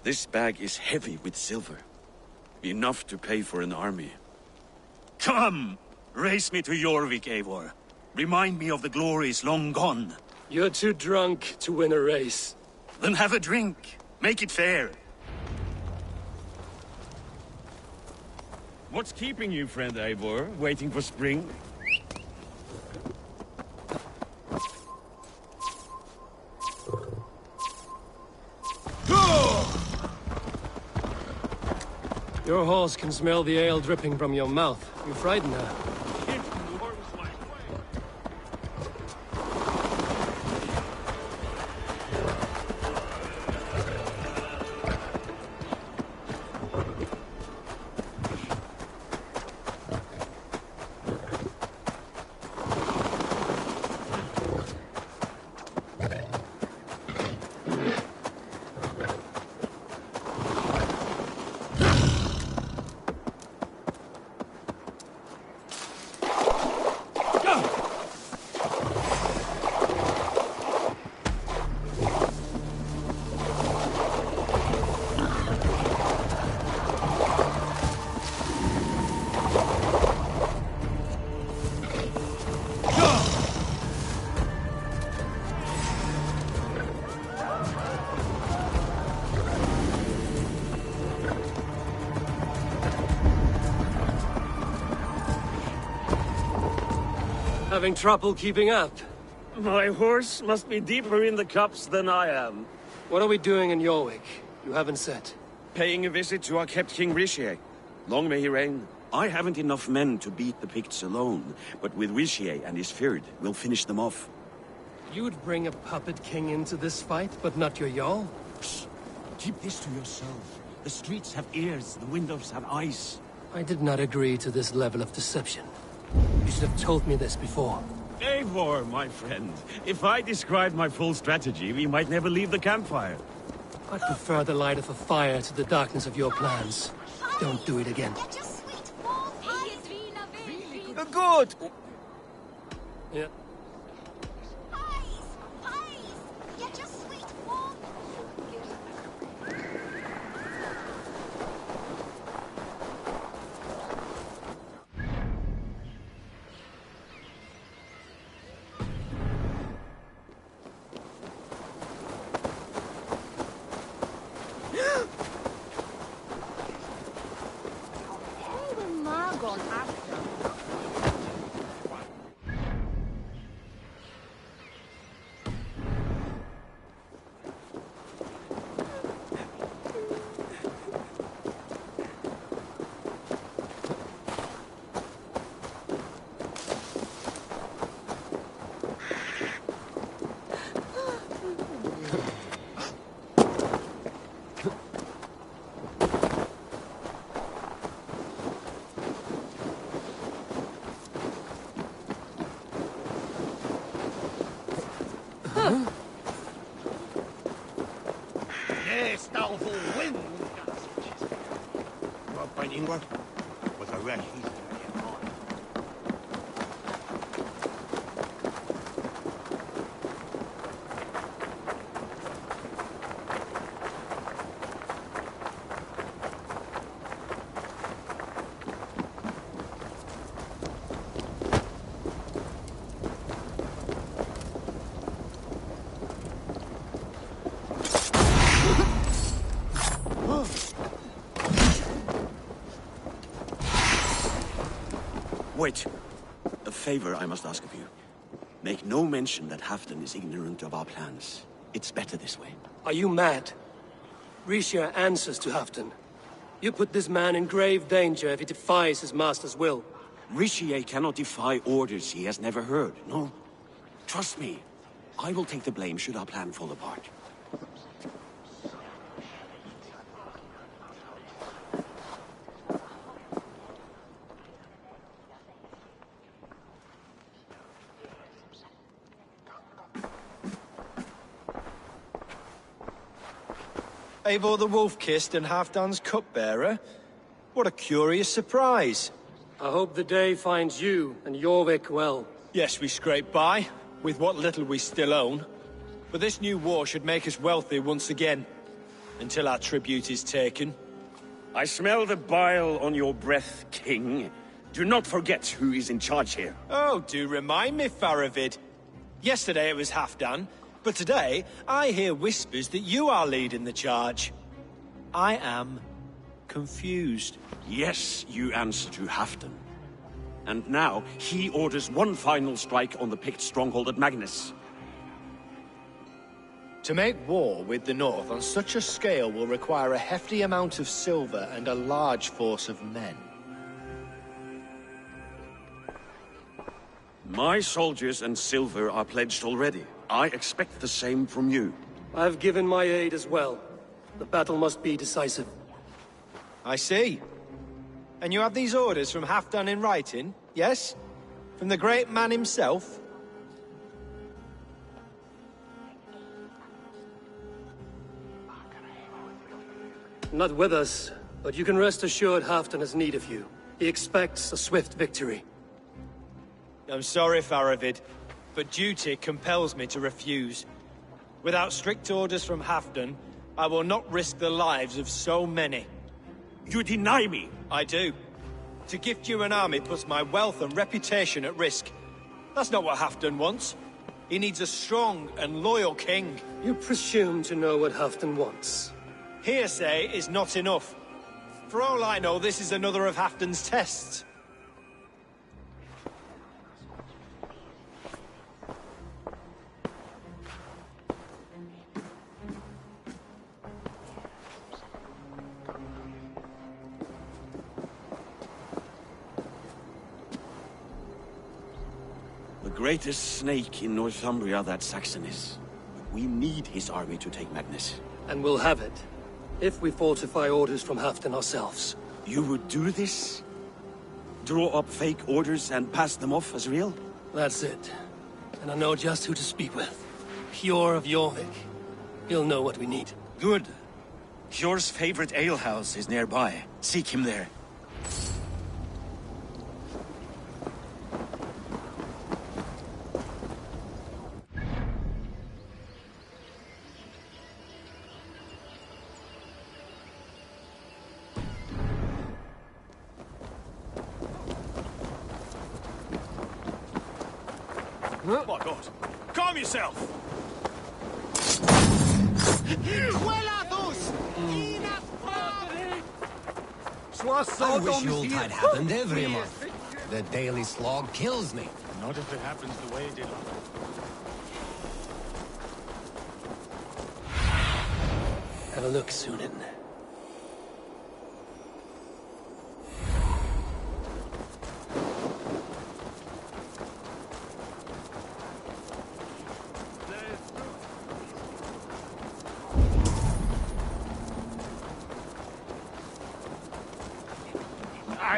This bag is heavy with silver. Enough to pay for an army. Come! Race me to Jorvik, Eivor. Remind me of the glories long gone. You're too drunk to win a race. Then have a drink. Make it fair. What's keeping you, friend Eivor? Waiting for spring? Your horse can smell the ale dripping from your mouth. You frighten her. Having trouble keeping up? My horse must be deeper in the cups than I am. What are we doing in Jorvik? You haven't said. Paying a visit to our kept King Rishi. Long may he reign. I haven't enough men to beat the Picts alone, but with Rishi and his Fyrd, we'll finish them off. You would bring a puppet king into this fight, but not your Jarl? Shh. Keep this to yourself. The streets have ears, the windows have eyes. I did not agree to this level of deception. You should have told me this before. Eivor, my friend. If I described my full strategy, we might never leave the campfire. I prefer the light of a fire to the darkness of your plans. Don't do it again. Good! Yeah. wreck. Wait. A favor I must ask of you. Make no mention that Halfdan is ignorant of our plans. It's better this way. Are you mad? Rishia answers to Halfdan. You put this man in grave danger if he defies his master's will. Rishia cannot defy orders he has never heard, no. Trust me. I will take the blame should our plan fall apart. Eivor the Wolf-Kissed and Halfdan's cupbearer? What a curious surprise. I hope the day finds you and Jorvik well. Yes, we scrape by, with what little we still own. But this new war should make us wealthy once again. Until our tribute is taken. I smell the bile on your breath, King. Do not forget who is in charge here. Oh, do remind me, Faravid. Yesterday it was Halfdan, but today I hear whispers that you are leading the charge. I am confused. Yes, you answer to Halfdan. And now he orders one final strike on the Pict stronghold at Magnus. To make war with the North on such a scale will require a hefty amount of silver and a large force of men. My soldiers and silver are pledged already. I expect the same from you. I've given my aid as well. The battle must be decisive. I see. And you have these orders from Halfdan in writing, yes? From the great man himself? Not with us, but you can rest assured Halfdan has need of you. He expects a swift victory. I'm sorry, Faravid, but duty compels me to refuse. Without strict orders from Halfdan, I will not risk the lives of so many. You deny me? I do. To gift you an army puts my wealth and reputation at risk. That's not what Halfdan wants. He needs a strong and loyal king. You presume to know what Halfdan wants. Hearsay is not enough. For all I know, this is another of Halfdan's tests. The greatest snake in Northumbria that Saxon is. We need his army to take Magnus. And we'll have it. If we falsify orders from Halfdan ourselves. You would do this? Draw up fake orders and pass them off as real? That's it. And I know just who to speak with. Hjor of Jorvik. He'll know what we need. Good. Hjor's favorite alehouse is nearby. Seek him there. My God! Calm yourself! I wish Yuletide happened every month. The daily slog kills me. Not if it happens the way it did. Have a look, Sunan.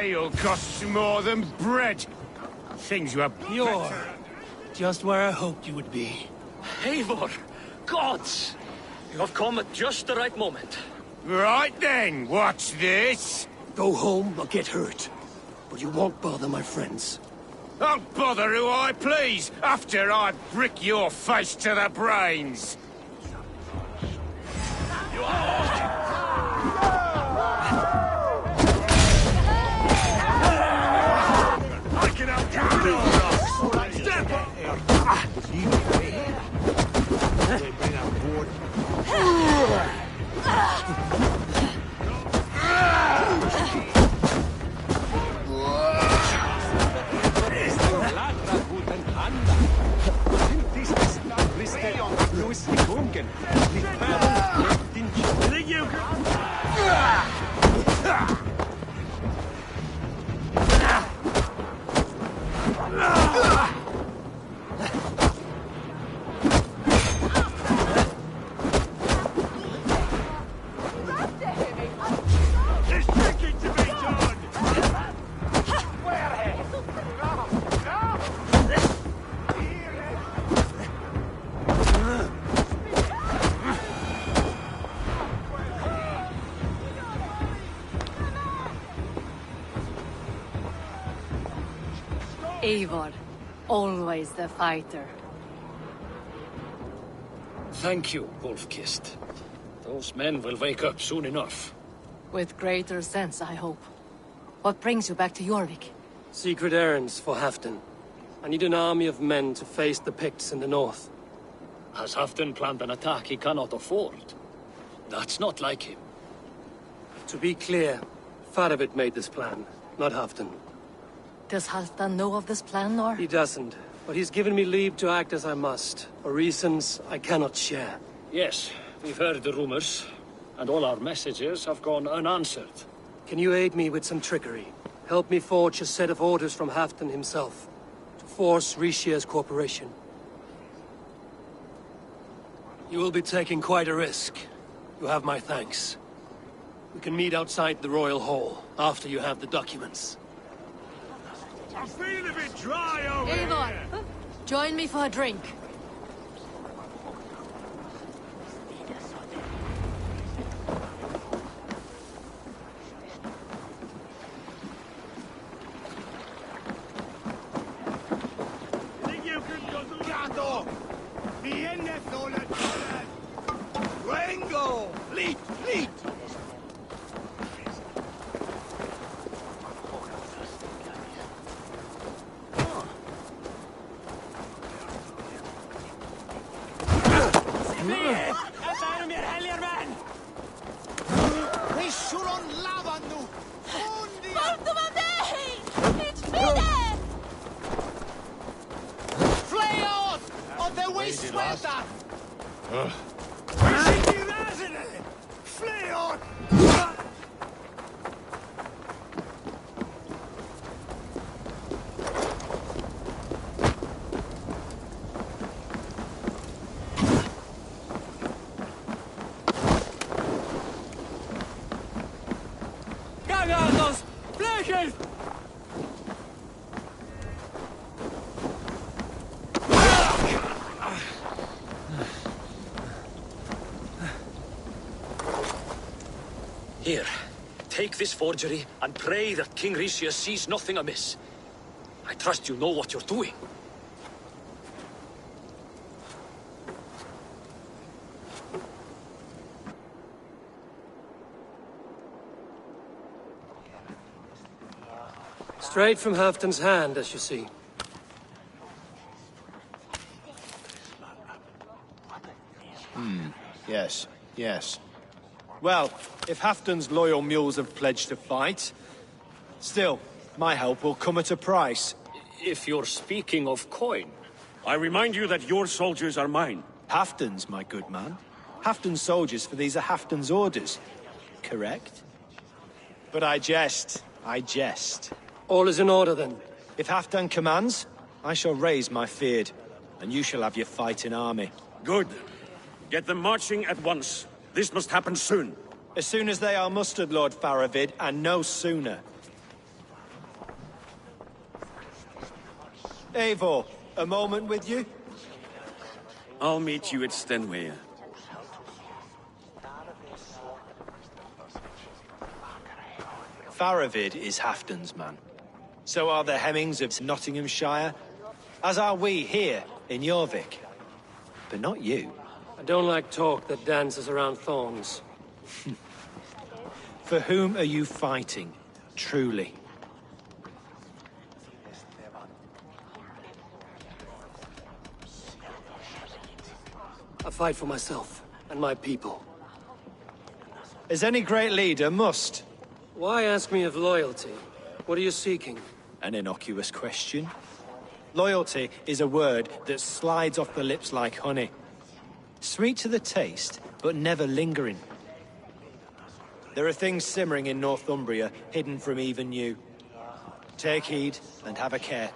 Ale costs more than bread. Things were You're just where I hoped you would be. Eivor! Gods! You have come at just the right moment. Right then, what's this? Go home or get hurt. but you won't bother my friends. I'll bother who I please, after I brick your face to the brains! I can outdo you, rocks! Step up! Eivor, always the fighter. Thank you, Wolf-Kissed. Those men will wake up soon enough. With greater sense, I hope. What brings you back to Jorvik? Secret errands for Halfdan. I need an army of men to face the Picts in the north. Has Halfdan planned an attack he cannot afford? That's not like him. To be clear, Faravid made this plan, not Halfdan. Does Halfdan know of this plan, or? He doesn't, but he's given me leave to act as I must, for reasons I cannot share. Yes, we've heard the rumors, and all our messages have gone unanswered. Can you aid me with some trickery? Help me forge a set of orders from Halfdan himself, to force Rishia's cooperation. You will be taking quite a risk. You have my thanks. We can meet outside the Royal Hall, after you have the documents. I'm feeling a bit dry over Eivor, here. join me for a drink. Think you can go to Gato? Viene sola. Vengo! Lead! Lead! Here, take this forgery and pray that King Rishia sees nothing amiss. I trust you know what you're doing. Straight from Halfdan's hand, as you see. Yes, yes. Well, if Halfdan's loyal mules have pledged to fight, still, my help will come at a price. If you're speaking of coin... I remind you that your soldiers are mine. Halfdan's, my good man. Halfdan's soldiers, for these are Halfdan's orders. Correct? But I jest. I jest. All is in order, then. If Halfdan commands, I shall raise my feared, and you shall have your fighting army. Good. Get them marching at once. This must happen soon. As soon as they are mustered, Lord Faravid, and no sooner. Eivor, a moment with you? I'll meet you at Stenway. Faravid is Halfdan's man. So are the Hemmings of Nottinghamshire, as are we here in Jorvik. But not you. I don't like talk that dances around thorns. For whom are you fighting, truly? I fight for myself and my people. As any great leader must. Why ask me of loyalty? What are you seeking? An innocuous question. Loyalty is a word that slides off the lips like honey. Sweet to the taste, but never lingering. There are things simmering in Northumbria, hidden from even you. Take heed, and have a care.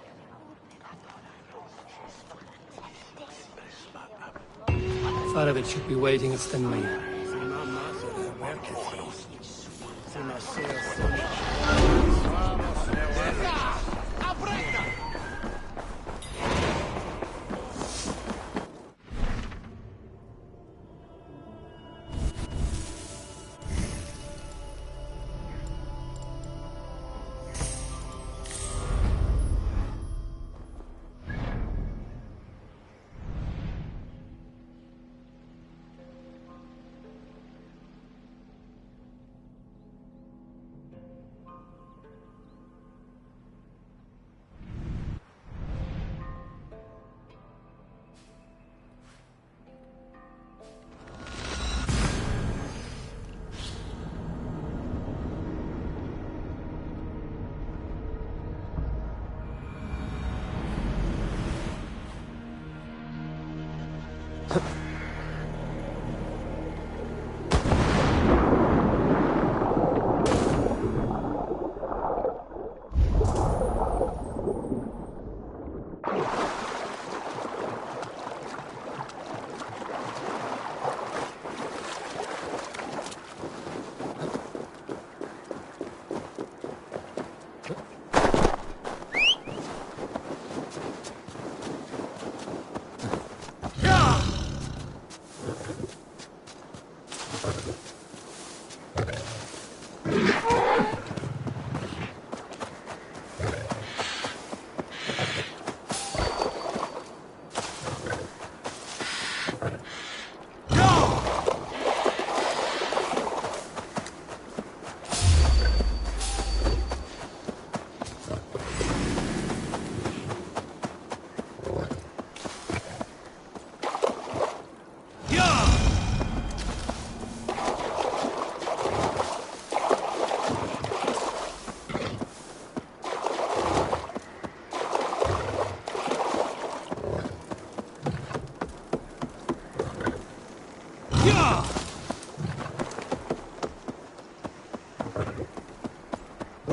Faravit should be waiting at Stenley.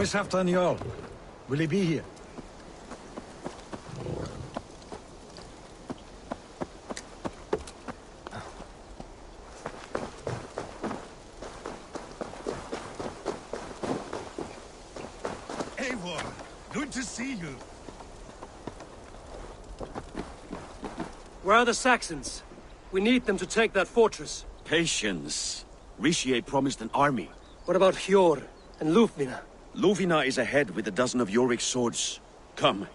Where's Halfdan Jarl? Will he be here? Eivor, good to see you. Where are the Saxons? We need them to take that fortress. Patience. Richier promised an army. What about Hjor and Lufvina? Lufvina is ahead with a dozen of Jorvik's swords. Come.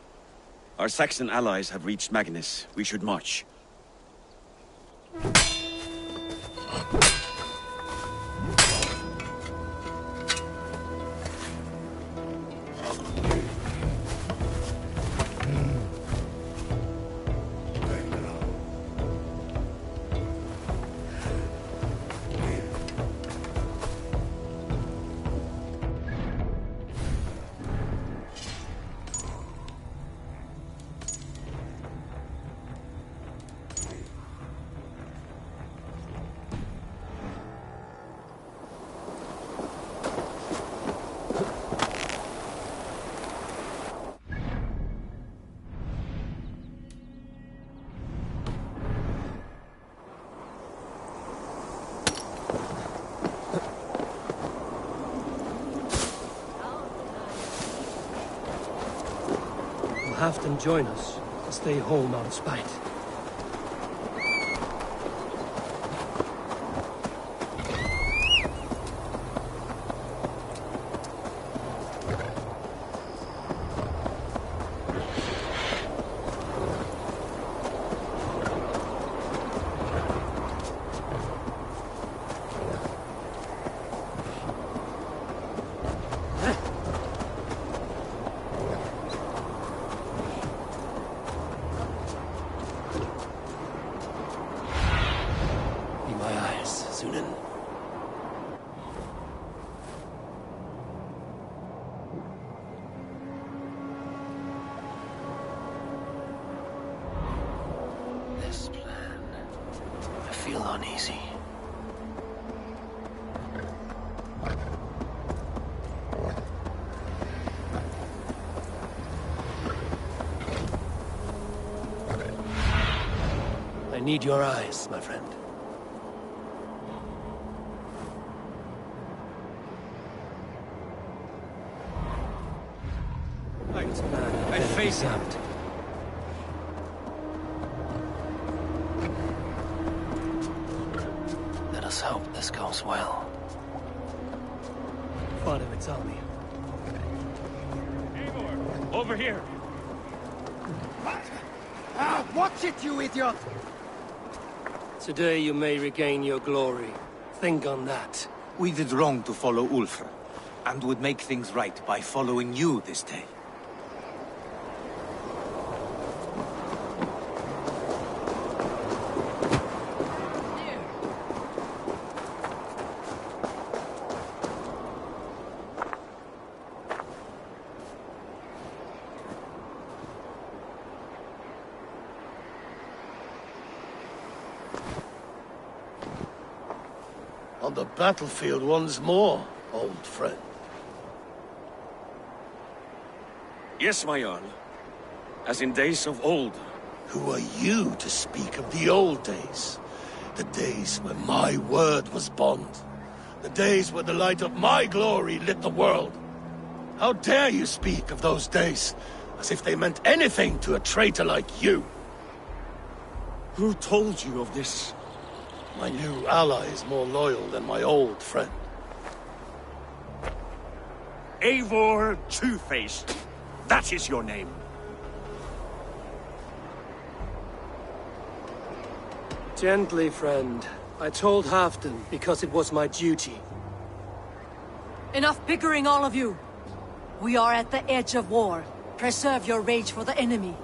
Our Saxon allies have reached Magnus. We should march. Halfdan join us to stay home out of spite. feel uneasy. I need your eyes, my friend. I face out. Let us hope this goes well. Father would tell me. Eivor, over here. Watch it, you idiot! Today you may regain your glory. Think on that. We did wrong to follow Ulfr, and would make things right by following you this day. On the battlefield once more, old friend. Yes, my Jarl. As in days of old. Who are you to speak of the old days? The days when my word was bond. The days when the light of my glory lit the world. How dare you speak of those days, as if they meant anything to a traitor like you? Who told you of this? My new ally is more loyal than my old friend. Eivor Two-Faced. That is your name. Gently, friend. I told Halfdan because it was my duty. Enough bickering, all of you. We are at the edge of war. Preserve your rage for the enemy.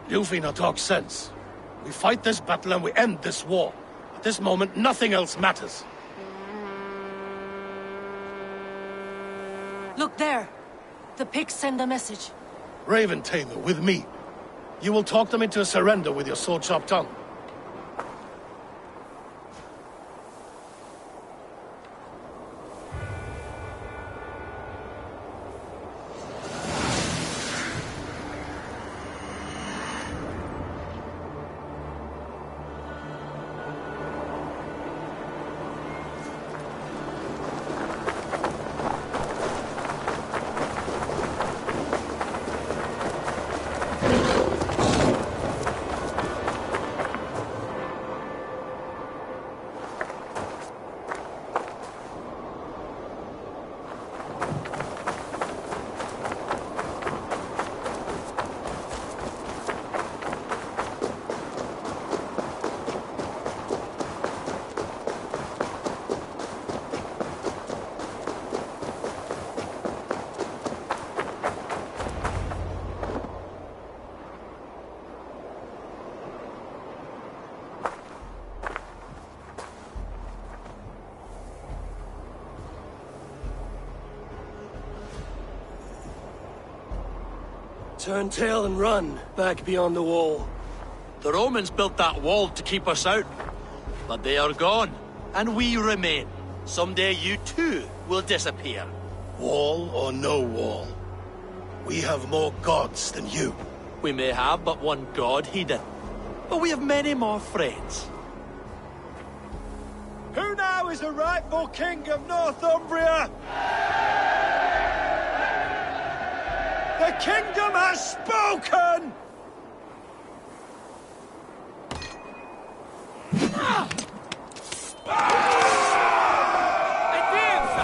Ljufina talks sense. We fight this battle and we end this war. At this moment, nothing else matters. Look there. The pigs send a message. Raven Tamer, with me. You will talk them into a surrender with your sword-sharp tongue. Turn tail and run, back beyond the wall. The Romans built that wall to keep us out. But they are gone, and we remain. Someday you too will disappear. Wall or no wall, we have more gods than you. We may have but one god, Hedon. But we have many more friends. Who now is the rightful king of Northumbria? The kingdom has spoken!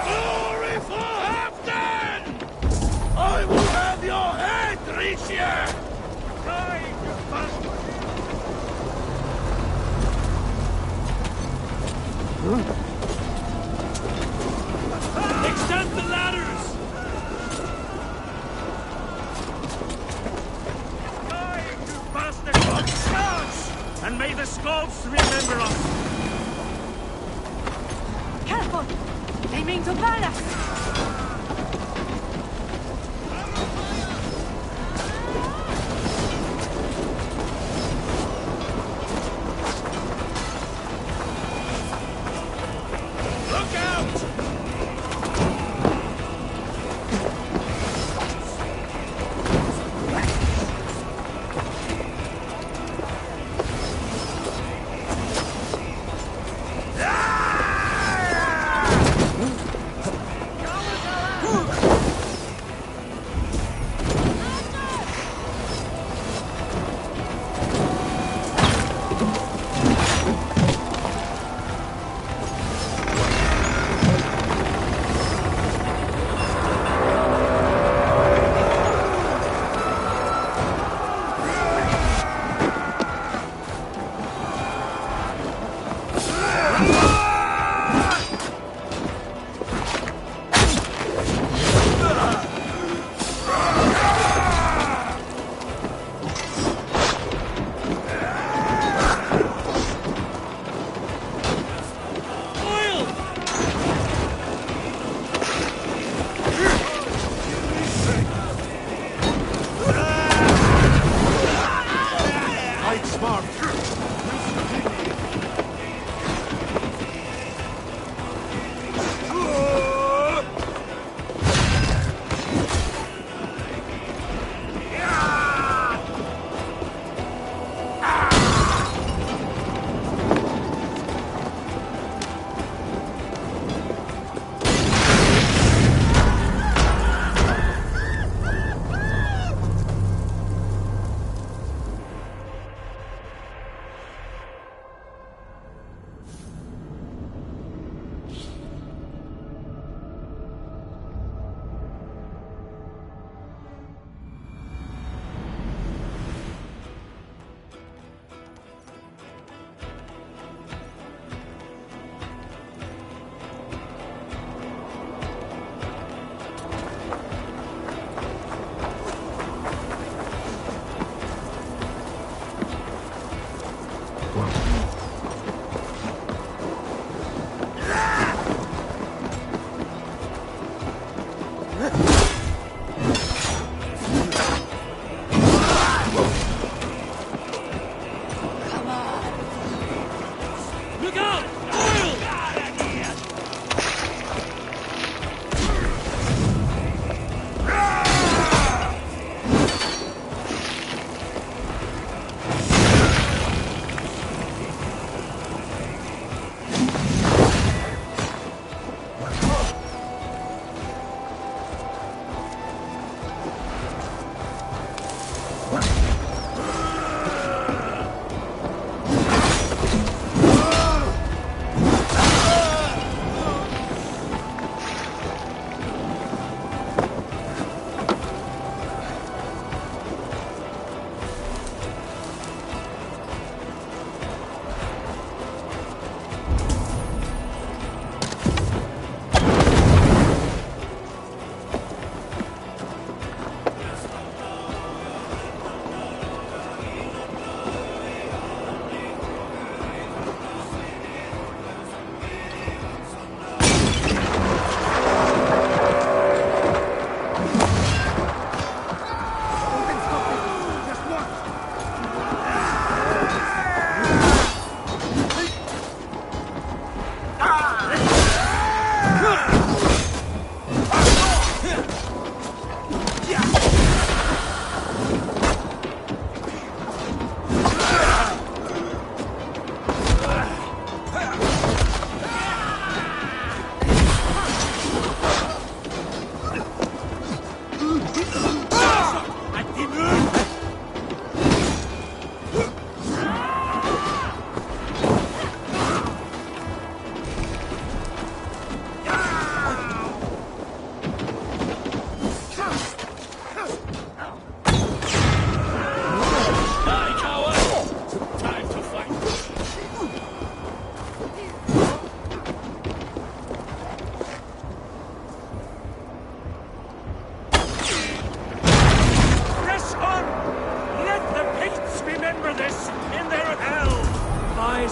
Glory for Halfdan! I will have your head, Ricia! Extend the ladders! And may the Skalds remember us! Careful! They mean to burn us!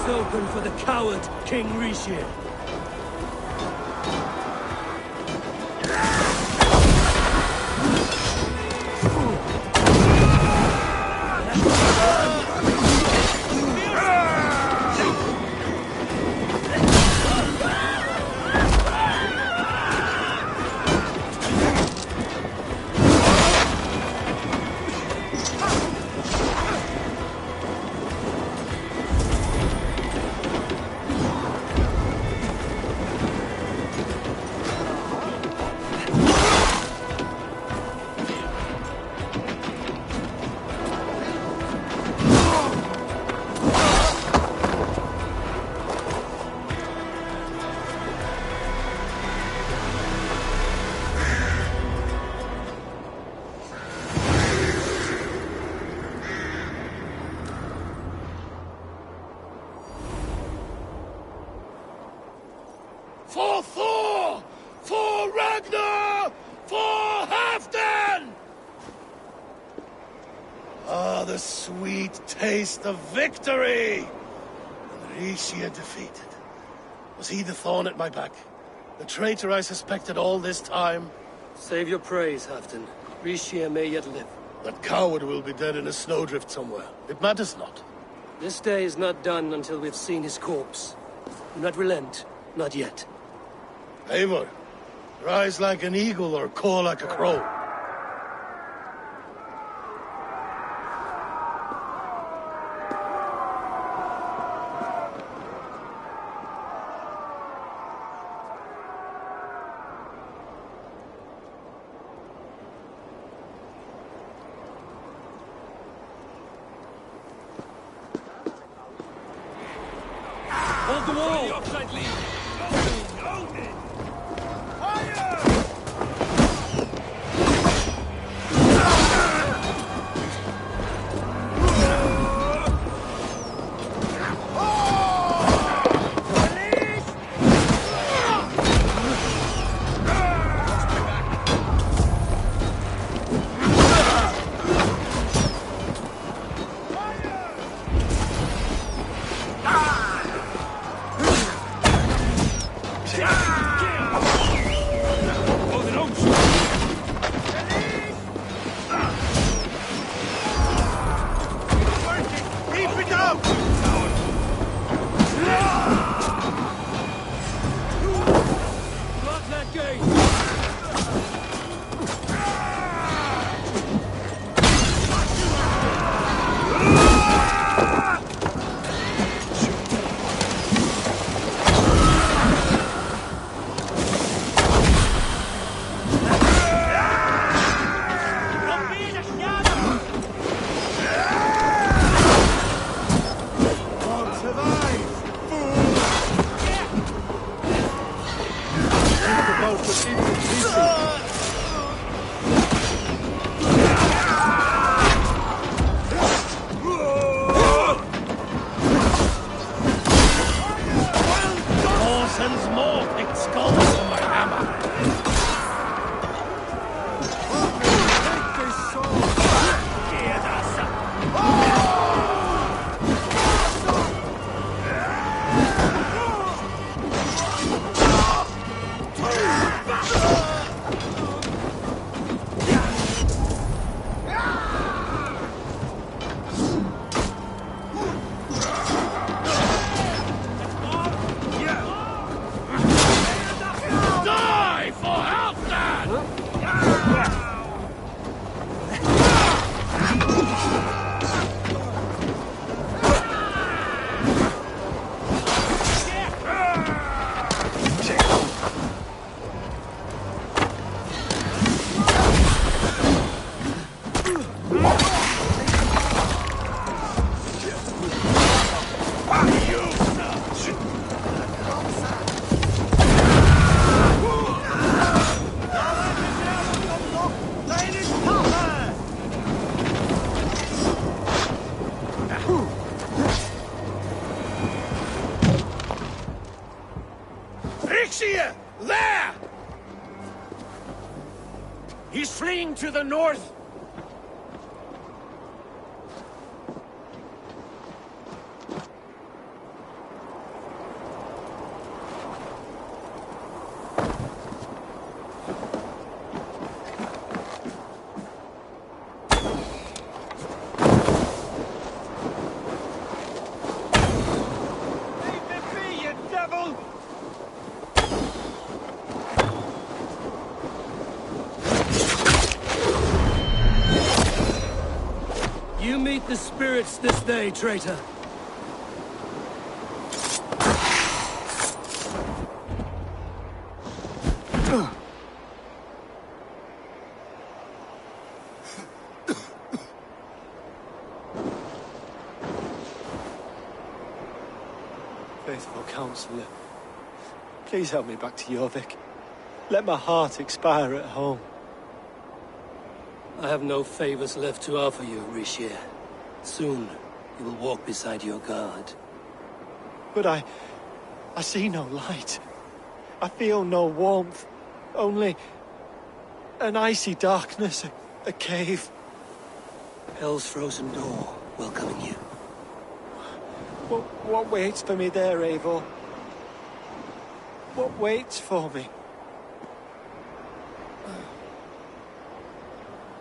token for the coward, King Euvivscire. For Thor! For Ragnar! For Halfdan! Ah, the sweet taste of victory! And Euvivscire defeated. Was he the thorn at my back? The traitor I suspected all this time? Save your praise, Halfdan. Euvivscire may yet live. That coward will be dead in a snowdrift somewhere. It matters not. This day is not done until we've seen his corpse. Do not relent. Not yet. Eivor, rise like an eagle or caw like a crow. Hold the wall! Euvivscire! There! He's fleeing to the north! meet the spirits this day, traitor. Faithful counselor, please help me back to Jorvik. Let my heart expire at home. I have no favors left to offer you, Euvivscire. Soon, you will walk beside your guard. But I see no light. I feel no warmth. Only an icy darkness, a cave. Hell's frozen door welcoming you. What waits for me there, Eivor? What waits for me?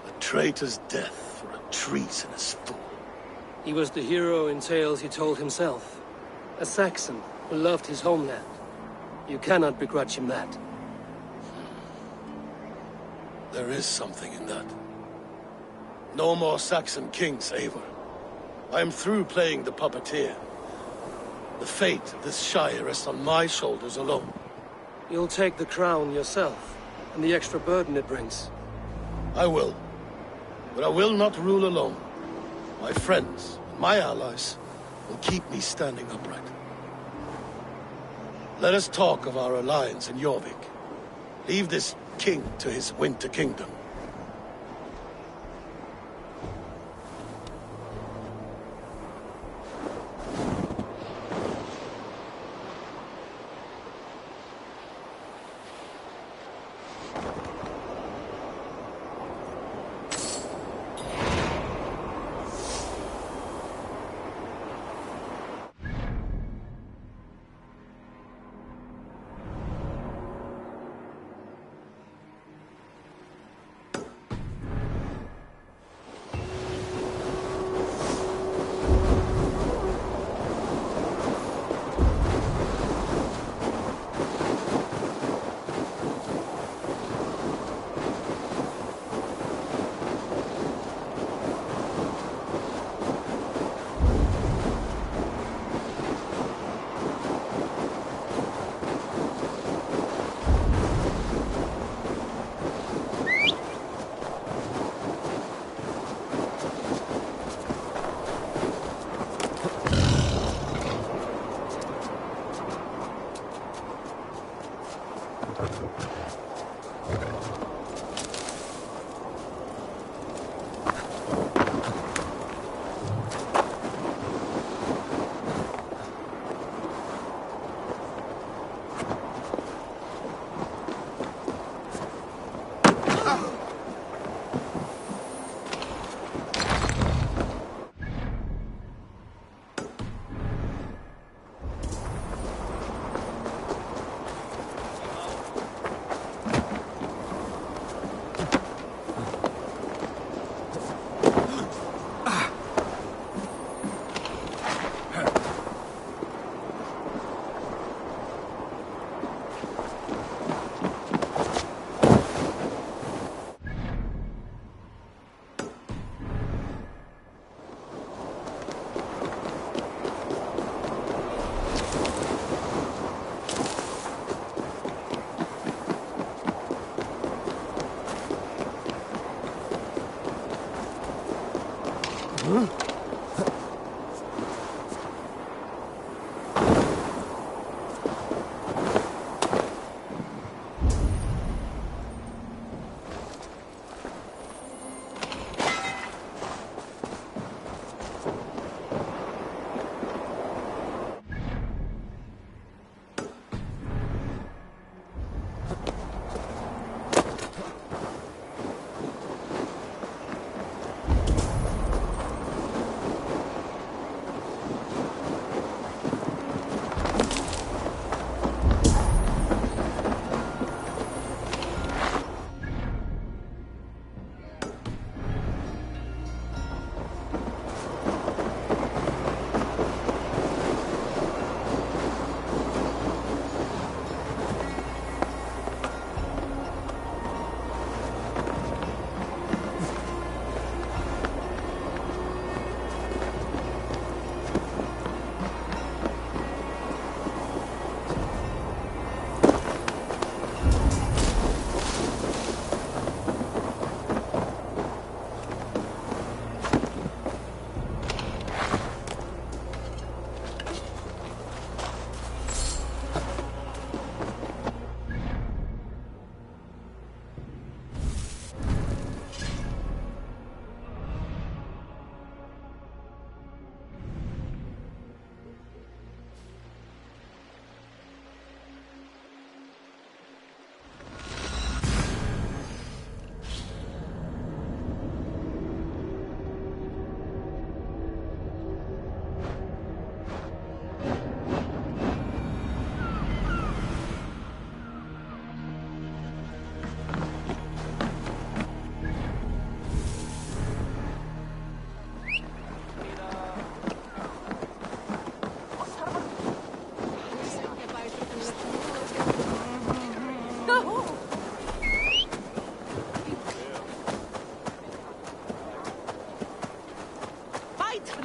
A traitor's death for a treasonous fool. He was the hero in tales he told himself. A Saxon who loved his homeland. You cannot begrudge him that. There is something in that. No more Saxon kings, Eivor. I am through playing the puppeteer. The fate of this Shire rests on my shoulders alone. You'll take the crown yourself, and the extra burden it brings. I will. But I will not rule alone. My friends, and my allies, will keep me standing upright. Let us talk of our alliance in Jorvik. Leave this king to his winter kingdom.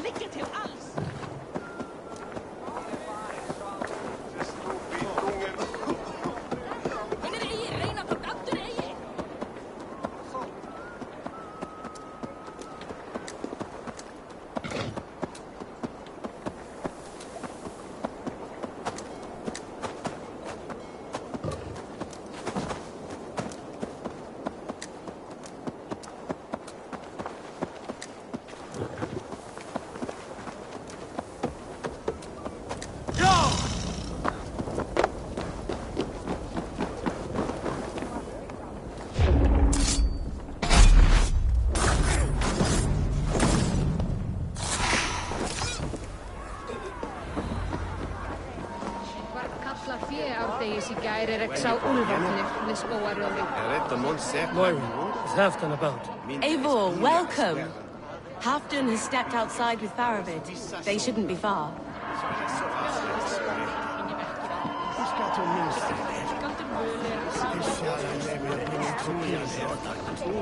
Lycka till alls! Moira, is Halfdan about? Eivor, welcome! Halfdan has stepped outside with Faravid. They shouldn't be far.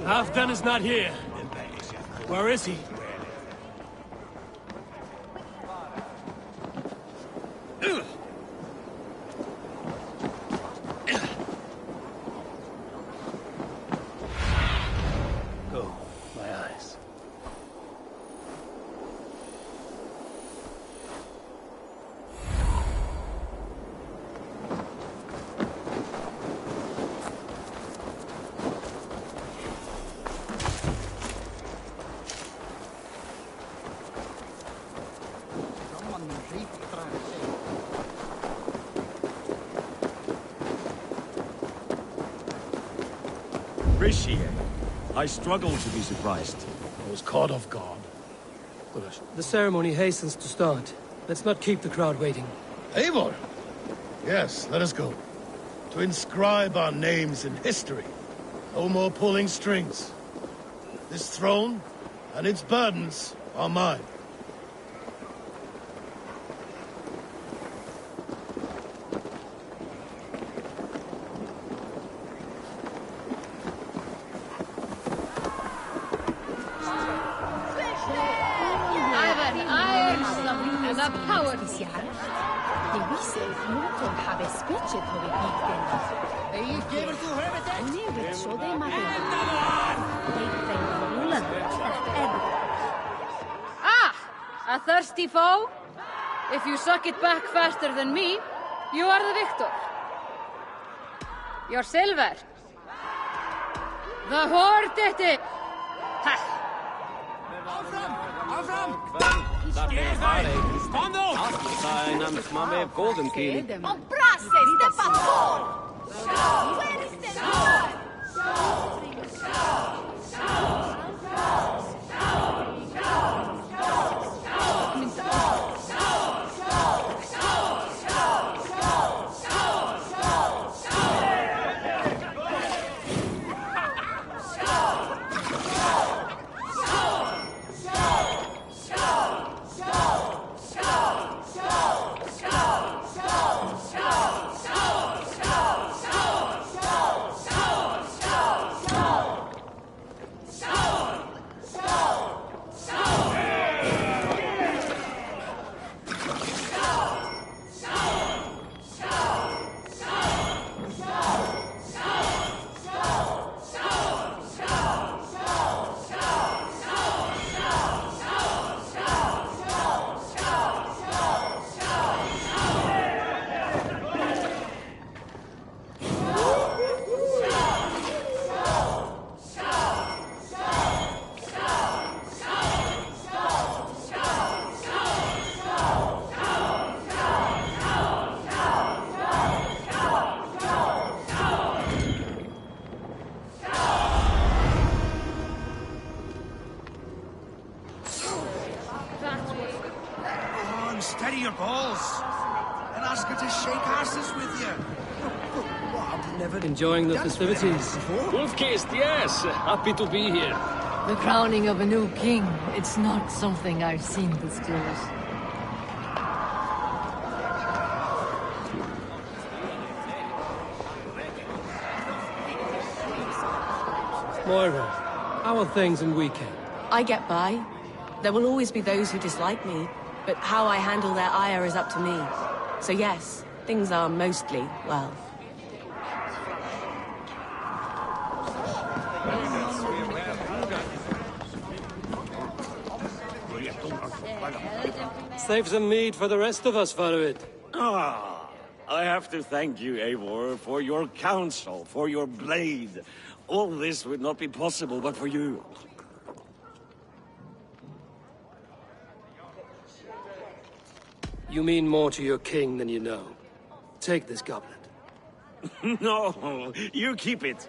Halfdan is not here. Where is he? I struggle to be surprised. I was caught off guard. The ceremony hastens to start. Let's not keep the crowd waiting. Eivor! Yes, let us go. To inscribe our names in history. No more pulling strings. This throne and its burdens are mine. A thirsty foe? If you suck it back faster than me, you are the victor. Your silver. The horde it! Where is the Lord? Steady your balls. And ask her to shake asses with you. Never enjoying the festivities. Wolf-kissed, yes. Happy to be here. The crowning of a new king. It's not something I've seen the stills. Moira, how are things in weekend? I get by. There will always be those who dislike me, but how I handle their ire is up to me. So yes, things are mostly well. Save some mead for the rest of us, Farid. Ah, I have to thank you, Eivor, for your counsel, for your blade. All this would not be possible but for you. You mean more to your king than you know. Take this goblet. No, you keep it.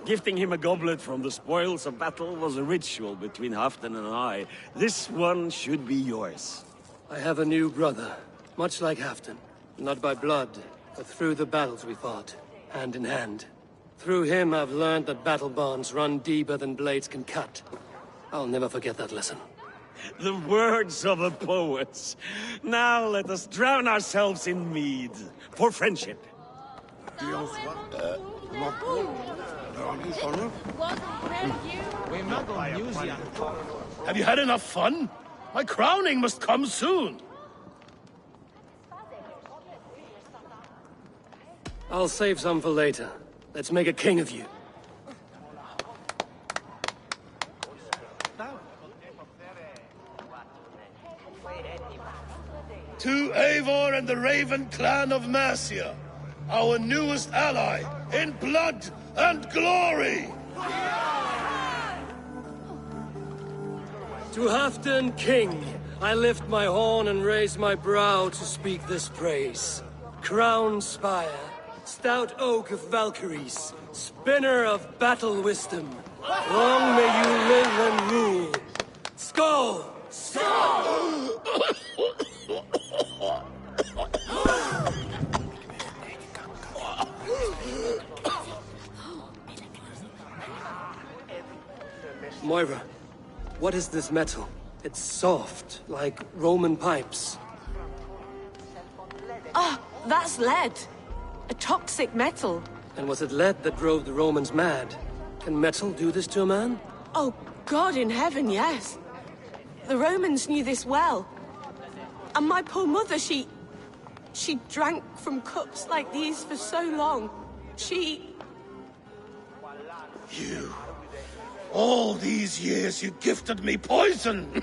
Gifting him a goblet from the spoils of battle was a ritual between Halfdan and I. This one should be yours. I have a new brother, much like Halfdan. Not by blood, but through the battles we fought, hand in hand. Through him I've learned that battle bonds run deeper than blades can cut. I'll never forget that lesson. The words of a poet. Now let us drown ourselves in mead, for friendship. Have you had enough fun? My crowning must come soon. I'll save some for later. Let's make a king of you. To Eivor and the Raven clan of Mercia, our newest ally in blood and glory! To Halfdan, king, I lift my horn and raise my brow to speak this praise. Crown spire, stout oak of Valkyries, spinner of battle wisdom. Long may you live and rule. Skål! Skål! Moira, what is this metal? It's soft, like Roman pipes. Ah, that's lead. A toxic metal. And was it lead that drove the Romans mad? Can metal do this to a man? Oh, God in heaven, yes. The Romans knew this well. And my poor mother, she drank from cups like these for so long. You... All these years you gifted me poison!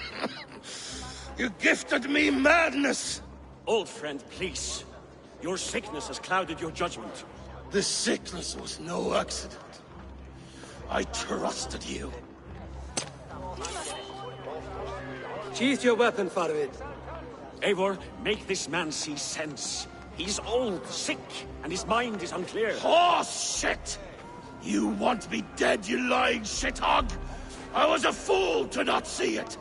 You gifted me madness! Old friend, please. Your sickness has clouded your judgment. This sickness was no accident. I trusted you. Sheath your weapon, Farid. Eivor, make this man see sense. He's old, sick, and his mind is unclear. Horse shit! You want me dead, you lying shithog? I was a fool to not see it!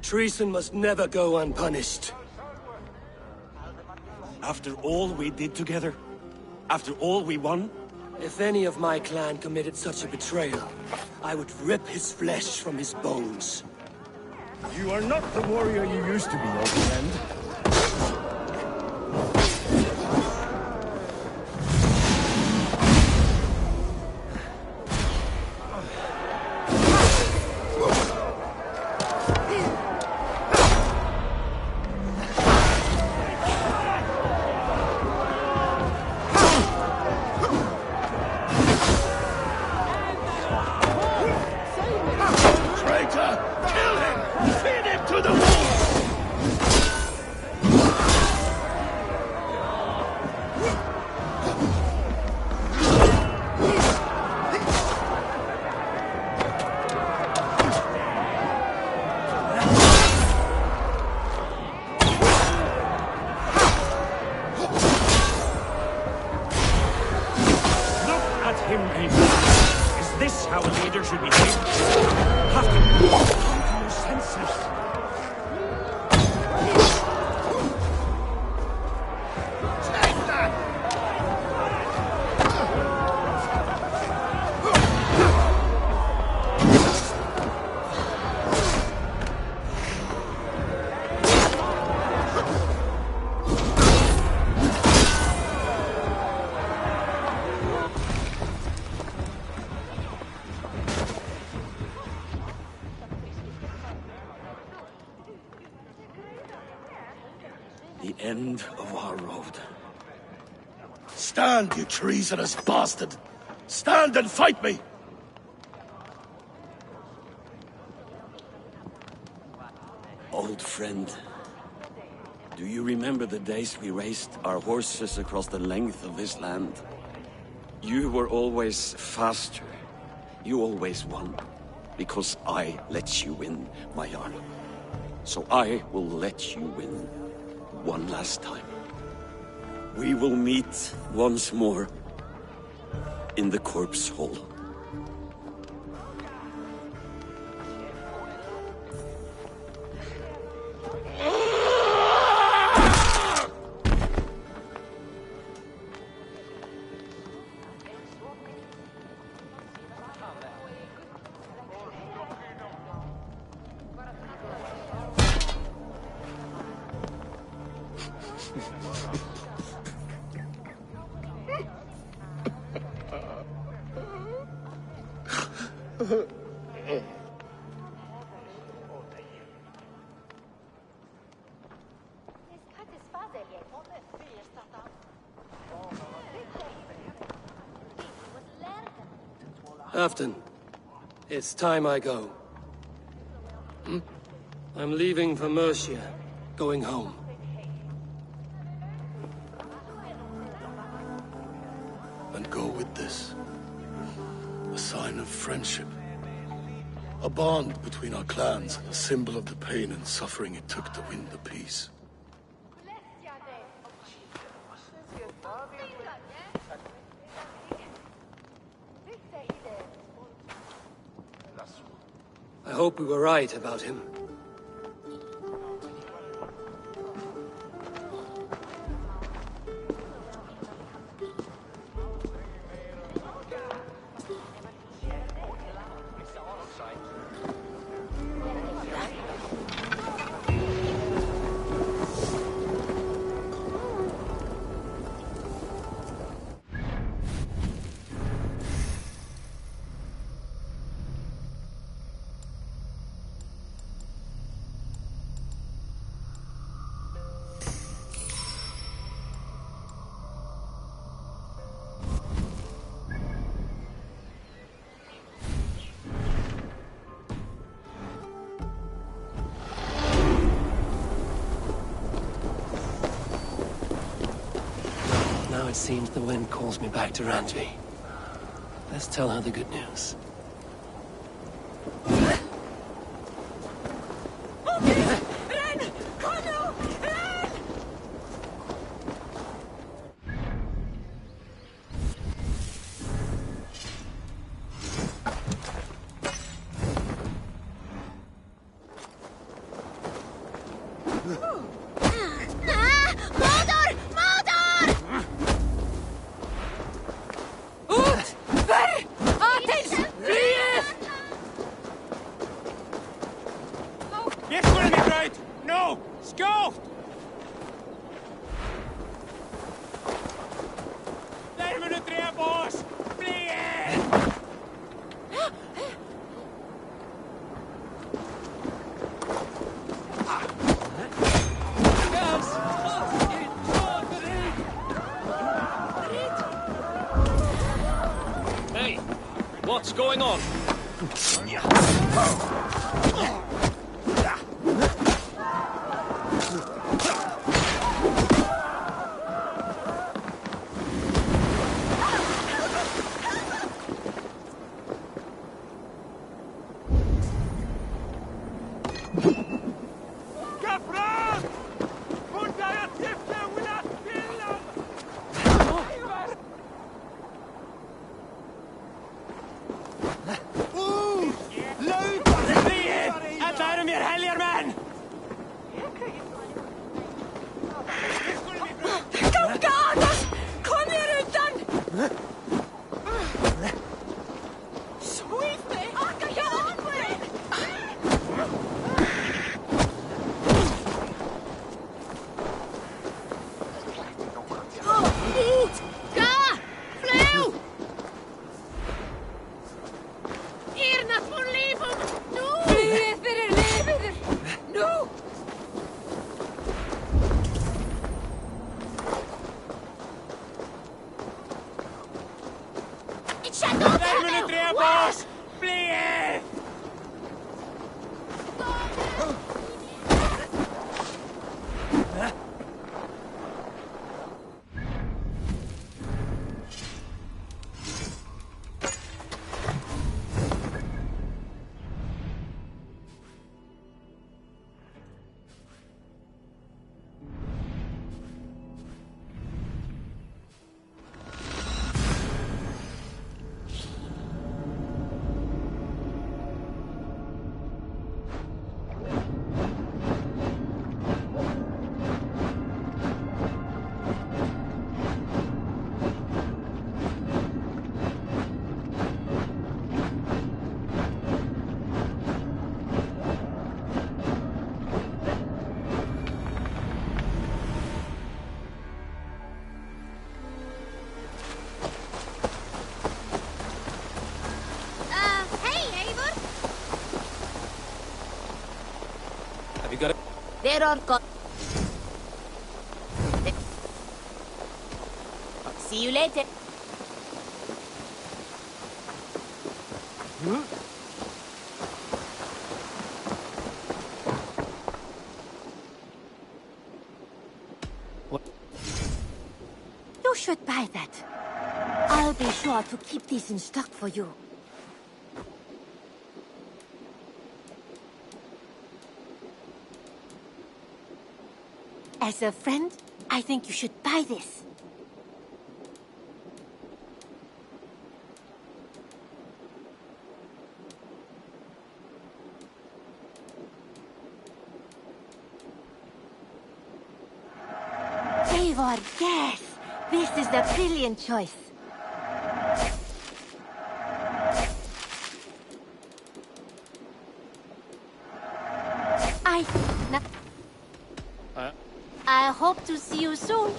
Treason must never go unpunished. After all we did together? After all we won? If any of my clan committed such a betrayal, I would rip his flesh from his bones. You are not the warrior you used to be, old friend. the end of our road. Stand, you treasonous bastard! Stand and fight me! Old friend, do you remember the days we raced our horses across the length of this land? You were always faster. You always won. Because I let you win, my Jarl. So I will let you win one last time. We will meet once more in the corpse hole. Afton, it's time I go. I'm leaving for Mercia, going home. And go with this. A sign of friendship. A bond between our clans, a symbol of the pain and suffering it took to win the peace. I hope we were right about him. Now it seems the wind calls me back to Randvi. Let's tell her the good news. What's going on? You got it? There are See you later. What? You should buy that. I'll be sure to keep these in stock for you. As a friend, I think you should buy this. Eivor, yes! This is the brilliant choice. I hope to see you soon.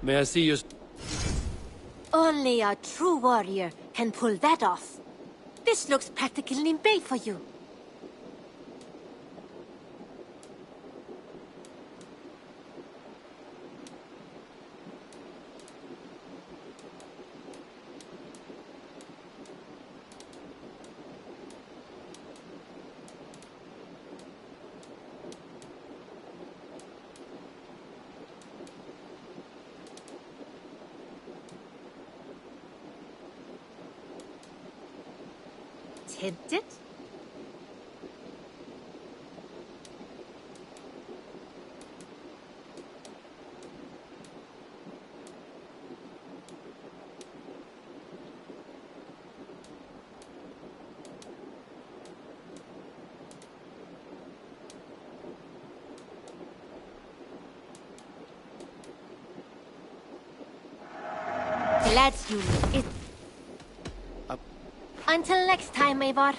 May I see your... Only a true warrior can pull that off. This looks practically made for you. Tempted? Glad you it. Until next time, Eivor.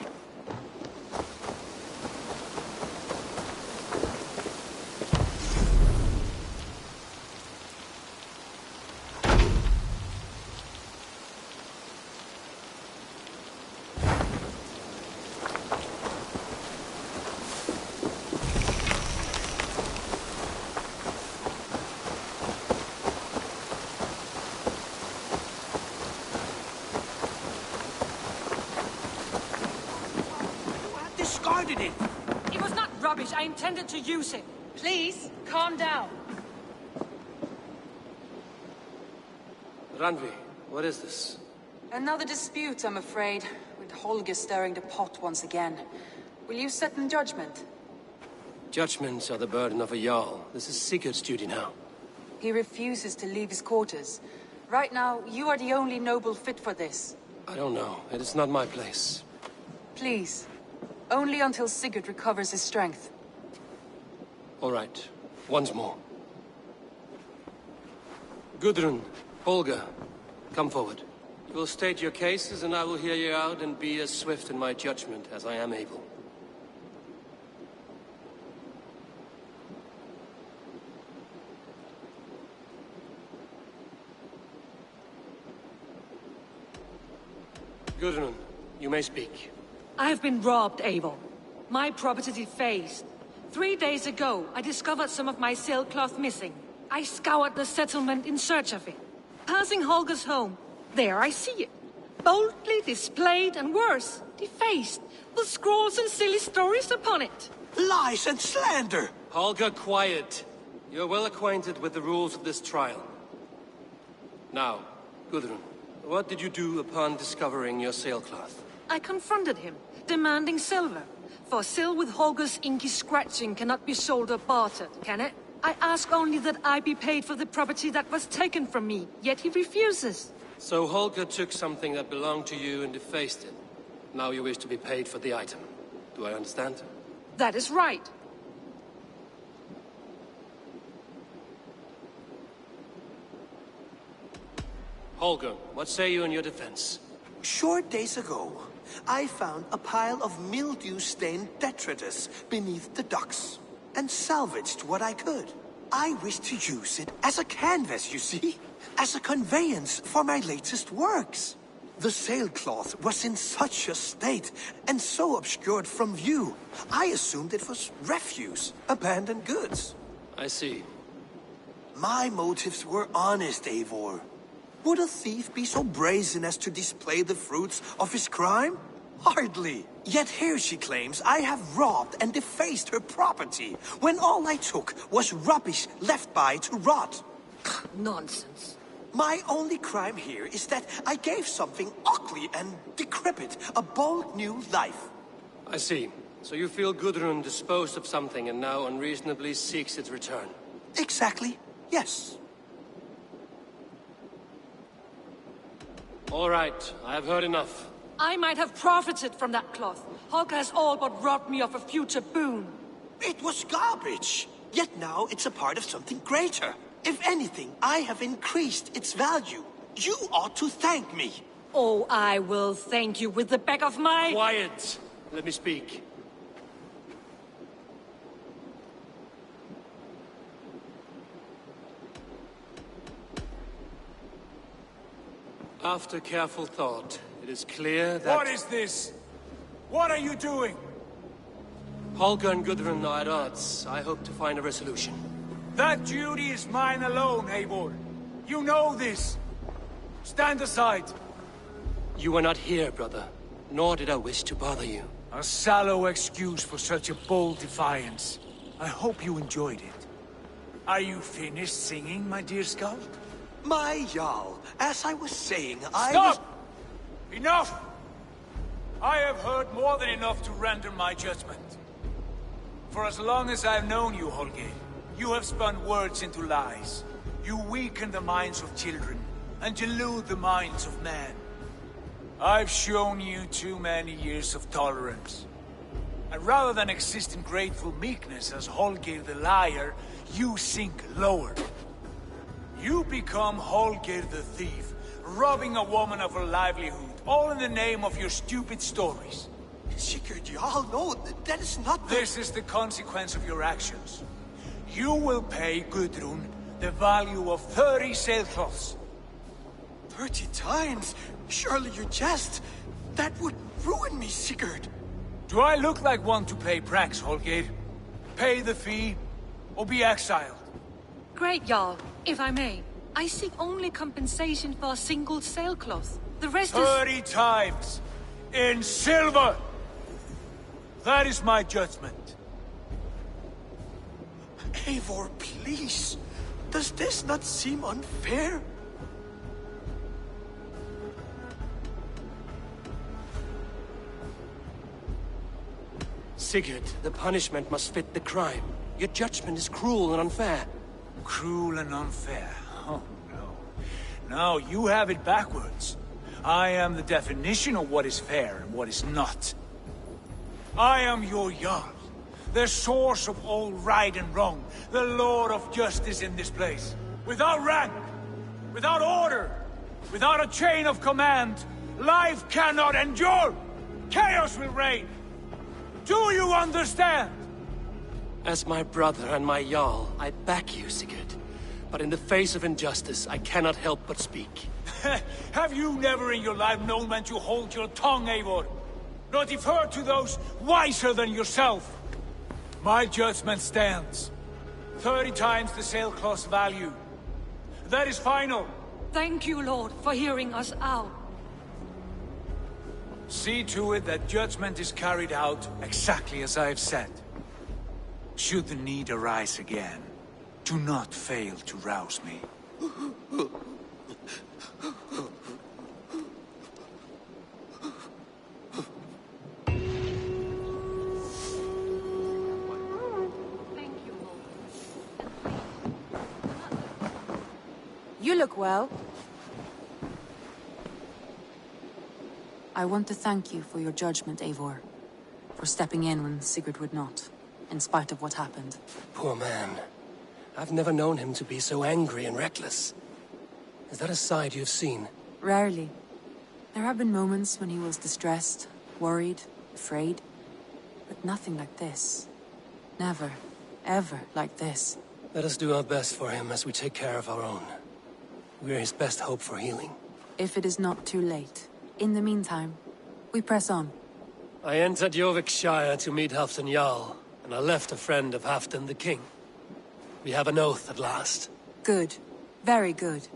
It was not rubbish. I intended to use it. Please, calm down. Randvi, what is this? Another dispute, I'm afraid, with Holger stirring the pot once again. Will you set in judgment? Judgments are the burden of a Jarl. This is Sigurd's duty now. He refuses to leave his quarters. Right now, you are the only noble fit for this. I don't know. It is not my place. Please. Only until Sigurd recovers his strength. All right. Once more. Gudrun, Holger, come forward. You will state your cases, and I will hear you out and be as swift in my judgment as I am able. Gudrun, you may speak. I have been robbed, Eivor. My property defaced. 3 days ago, I discovered some of my sailcloth missing. I scoured the settlement in search of it. Passing Holger's home, there I see it. Boldly displayed and worse, defaced, with scrolls and silly stories upon it. Lies and slander! Holger, quiet. You're well acquainted with the rules of this trial. Now, Gudrun, what did you do upon discovering your sailcloth? I confronted him, demanding silver. For sil with Holger's inky scratching cannot be sold or bartered, can it? I ask only that I be paid for the property that was taken from me, yet he refuses. So Holger took something that belonged to you and defaced it. Now you wish to be paid for the item. Do I understand? That is right. Holger, what say you in your defense? Short days ago, I found a pile of mildew-stained detritus beneath the docks, and salvaged what I could. I wish to use it as a canvas, you see? As a conveyance for my latest works. The sailcloth was in such a state, and so obscured from view, I assumed it was refuse, abandoned goods. I see. My motives were honest, Eivor. Would a thief be so brazen as to display the fruits of his crime? Hardly. Yet here she claims I have robbed and defaced her property, when all I took was rubbish left by to rot. Nonsense. My only crime here is that I gave something ugly and decrepit a bold new life. I see. So you feel Gudrun disposed of something and now unreasonably seeks its return? Exactly, yes. All right, I have heard enough. I might have profited from that cloth. Holger has all but robbed me of a future boon. It was garbage. Yet now it's a part of something greater. If anything, I have increased its value. You ought to thank me. Oh, I will thank you with the back of my... Quiet! Let me speak. After careful thought, it is clear that... What is this? What are you doing? Holger and Gudrun are at odds. I hope to find a resolution. That duty is mine alone, Eivor. You know this. Stand aside. You were not here, brother. Nor did I wish to bother you. A sallow excuse for such a bold defiance. I hope you enjoyed it. Are you finished singing, my dear Skald? My Jarl, as I was saying, Stop! Enough! I have heard more than enough to render my judgment. For as long as I've known you, Holger, you have spun words into lies. You weaken the minds of children, and delude the minds of men. I've shown you too many years of tolerance. And rather than exist in grateful meekness as Holger the liar, you sink lower. You become Holger the thief, robbing a woman of her livelihood, all in the name of your stupid stories. Sigurd, Jarl, no, that is not the... This is the consequence of your actions. You will pay Gudrun the value of 30 sailcloths. 30 times? Surely you jest. That would ruin me, Sigurd. Do I look like one to play pranks, Holger? Pay the fee, or be exiled. Great, Jarl. If I may, I seek only compensation for a single sailcloth. The rest 30 times! In silver! That is my judgment. Eivor, please. Does this not seem unfair? Sigurd, the punishment must fit the crime. Your judgment is cruel and unfair. Cruel and unfair? Oh, no. No, you have it backwards. I am the definition of what is fair and what is not. I am your Jarl, the source of all right and wrong, the Lord of justice in this place. Without rank, without order, without a chain of command, life cannot endure! Chaos will reign! Do you understand? As my brother and my Jarl, I back you, Sigurd. But in the face of injustice, I cannot help but speak. Have you never in your life known when to hold your tongue, Eivor? Nor defer to those wiser than yourself? My judgment stands. 30 times the sailcloth's value. That is final. Thank you, Lord, for hearing us out. See to it that judgment is carried out exactly as I have said. Should the need arise again, do not fail to rouse me. Thank you, Lord. You look well. I want to thank you for your judgment, Eivor. For stepping in when Sigurd would not, in spite of what happened. Poor man. I've never known him to be so angry and reckless. Is that a side you've seen? Rarely. There have been moments when he was distressed, worried, afraid. But nothing like this. Never, ever like this. Let us do our best for him as we take care of our own. We're his best hope for healing. If it is not too late. In the meantime, we press on. I entered Euvivscire to meet Halfdan Jarl, and I left a friend of Halfdan the King. We have an oath at last. Good. Very good.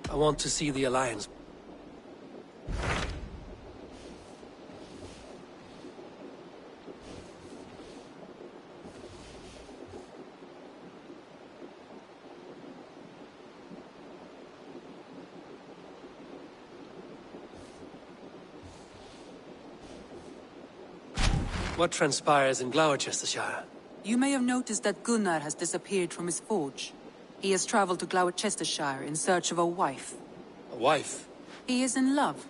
I want to see the Alliance. What transpires in Gloucestershire? You may have noticed that Gunnar has disappeared from his forge. He has traveled to Gloucestershire in search of a wife. A wife? He is in love.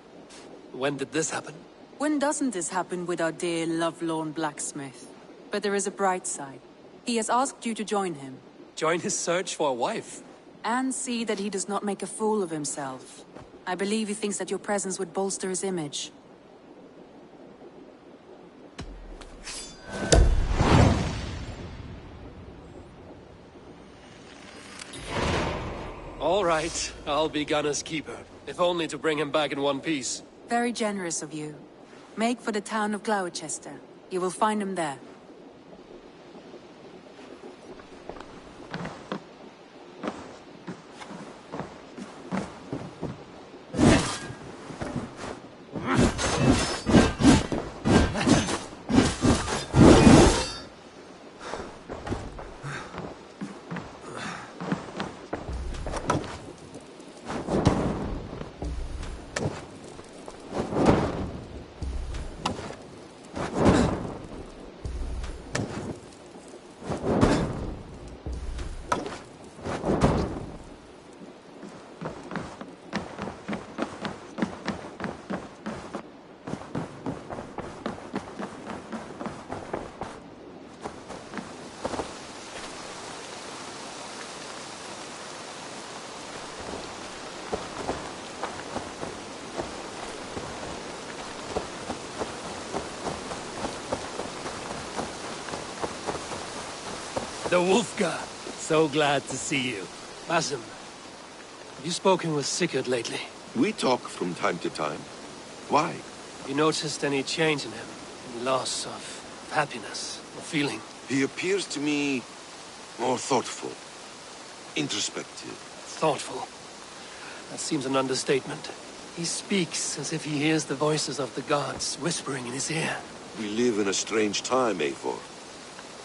When did this happen? When doesn't this happen with our dear lovelorn blacksmith? But there is a bright side. He has asked you to join him. Join his search for a wife? And see that he does not make a fool of himself. I believe he thinks that your presence would bolster his image. All right, I'll be Gunner's keeper, if only to bring him back in one piece. Very generous of you. Make for the town of Gloucester. You will find him there. The Wolfgar. So glad to see you. Basim, have you spoken with Sigurd lately? We talk from time to time. Why? Have you noticed any change in him? Any loss of happiness or feeling? He appears to me more thoughtful, introspective. Thoughtful? That seems an understatement. He speaks as if he hears the voices of the gods whispering in his ear. We live in a strange time, Eivor.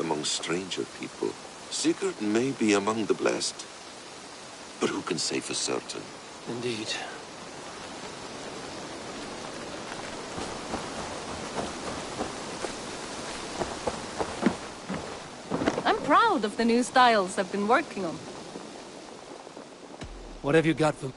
Among stranger people. Sigurd may be among the blessed. But who can say for certain? Indeed. I'm proud of the new styles I've been working on. What have you got for...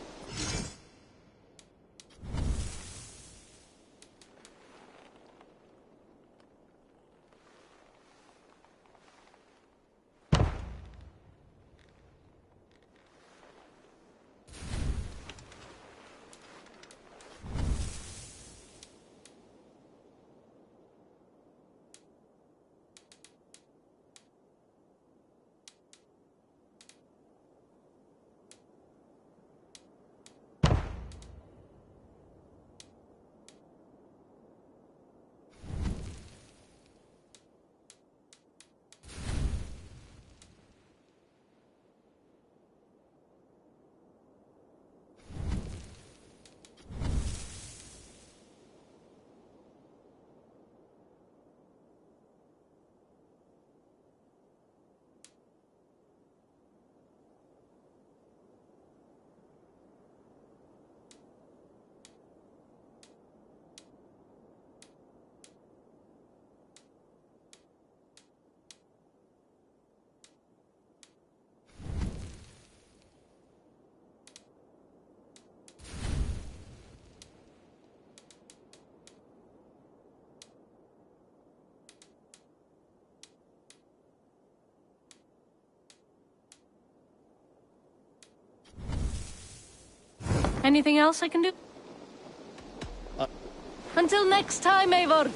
Anything else I can do? Until next time, Eivor!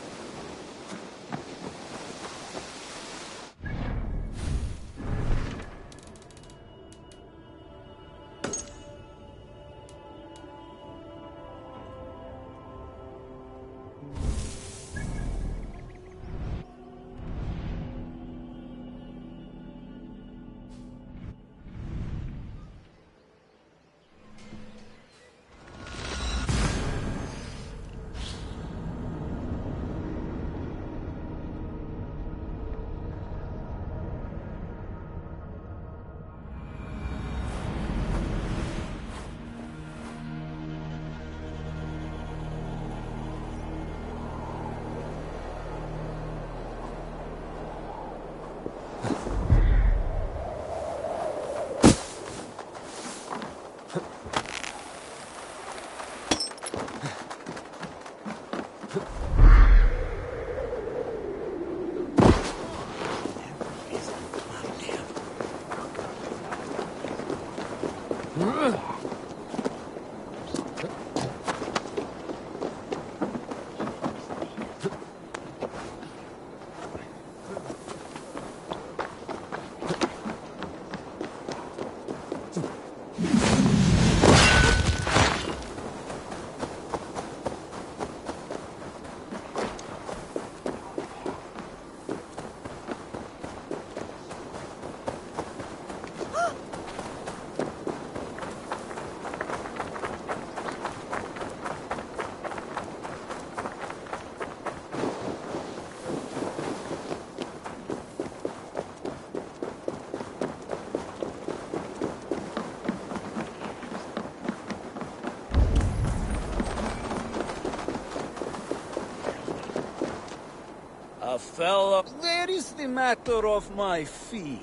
Fella, where is the matter of my fee?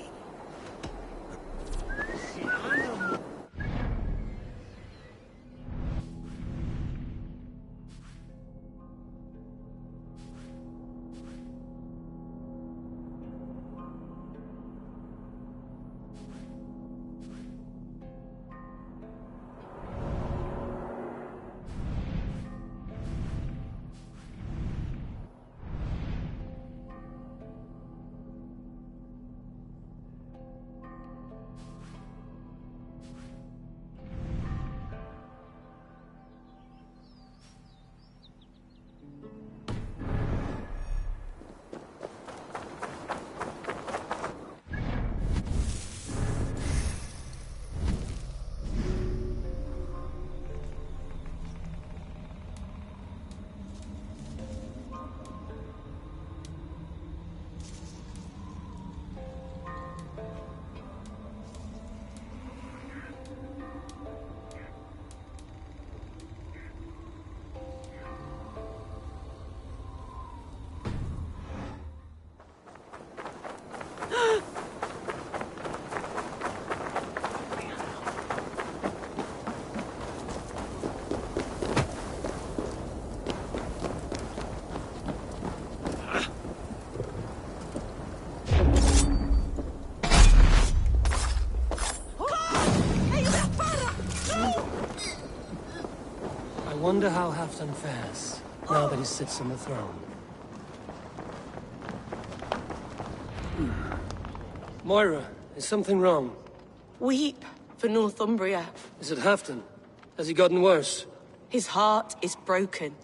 I wonder how Halfdan fares, now that he sits on the throne. Moira, is something wrong? Weep for Northumbria. Is it Halfdan? Has he gotten worse? His heart is broken.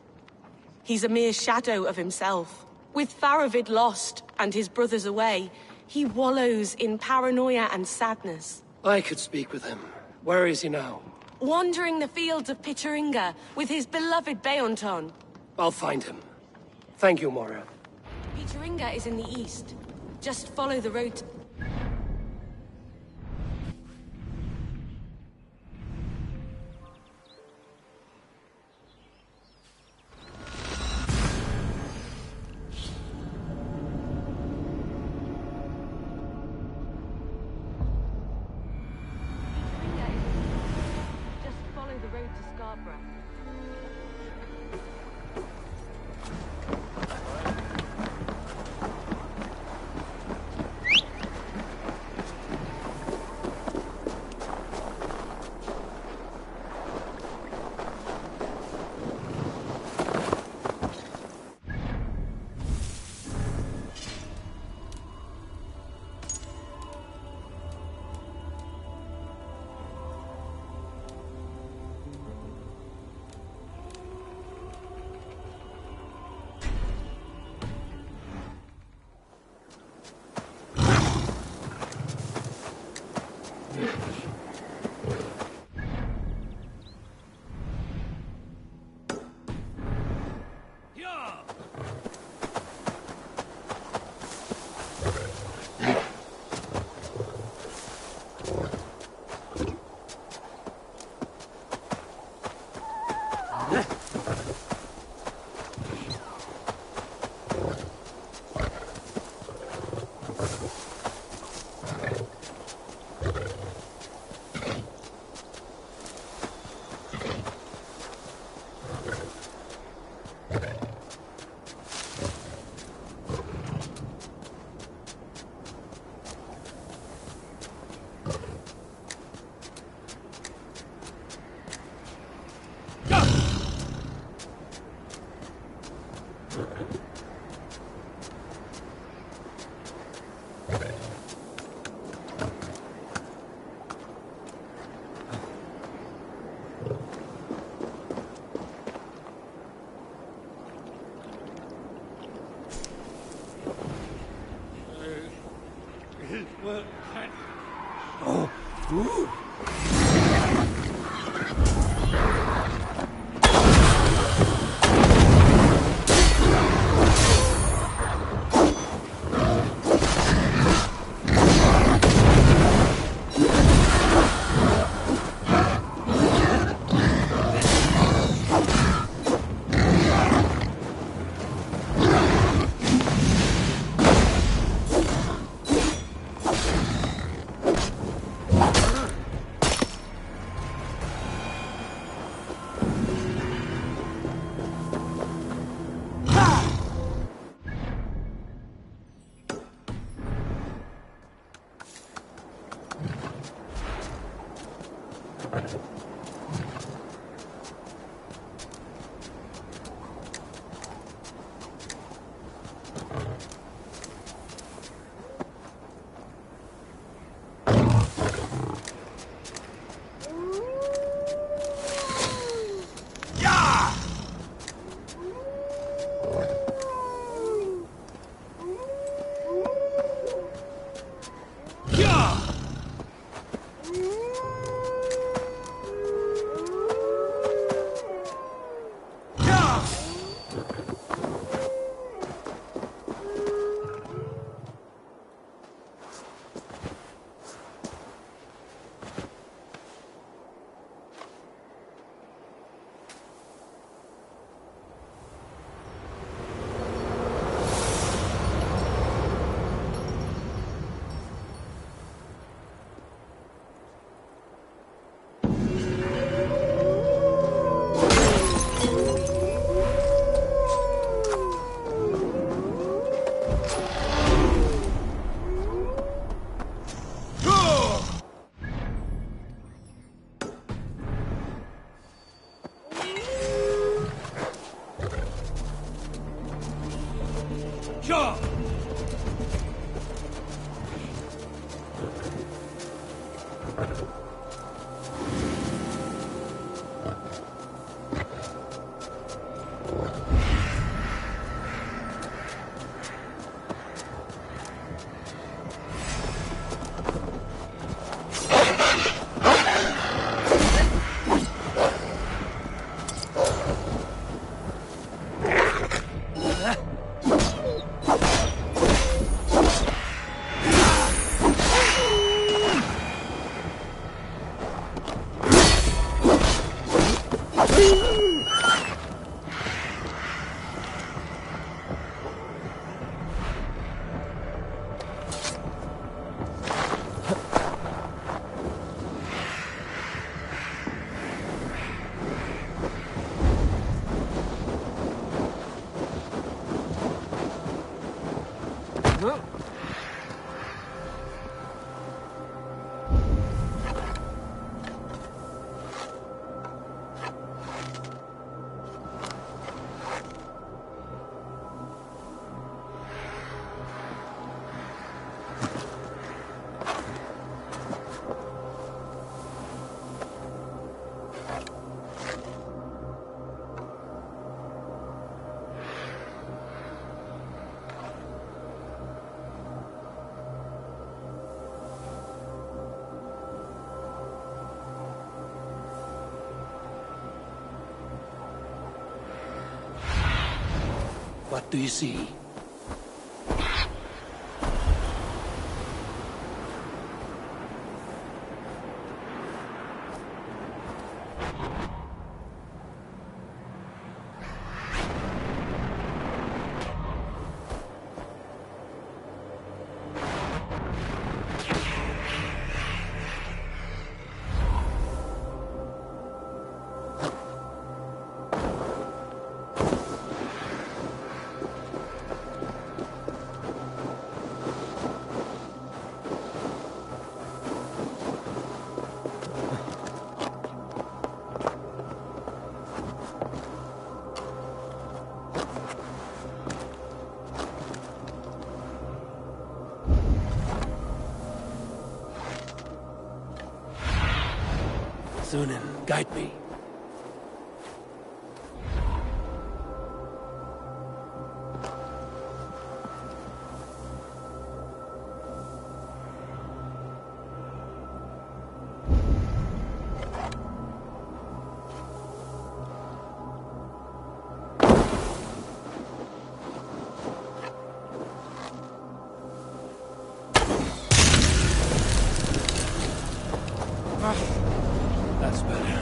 He's a mere shadow of himself. With Faravid lost and his brothers away, he wallows in paranoia and sadness. I could speak with him. Where is he now? Wandering the fields of Pittaringa with his beloved Beonton. I'll find him. Thank you, Moira. Pittaringa is in the east. Just follow the road to... Oh. Ooh. What do you see? Sunan, guide me. That's better.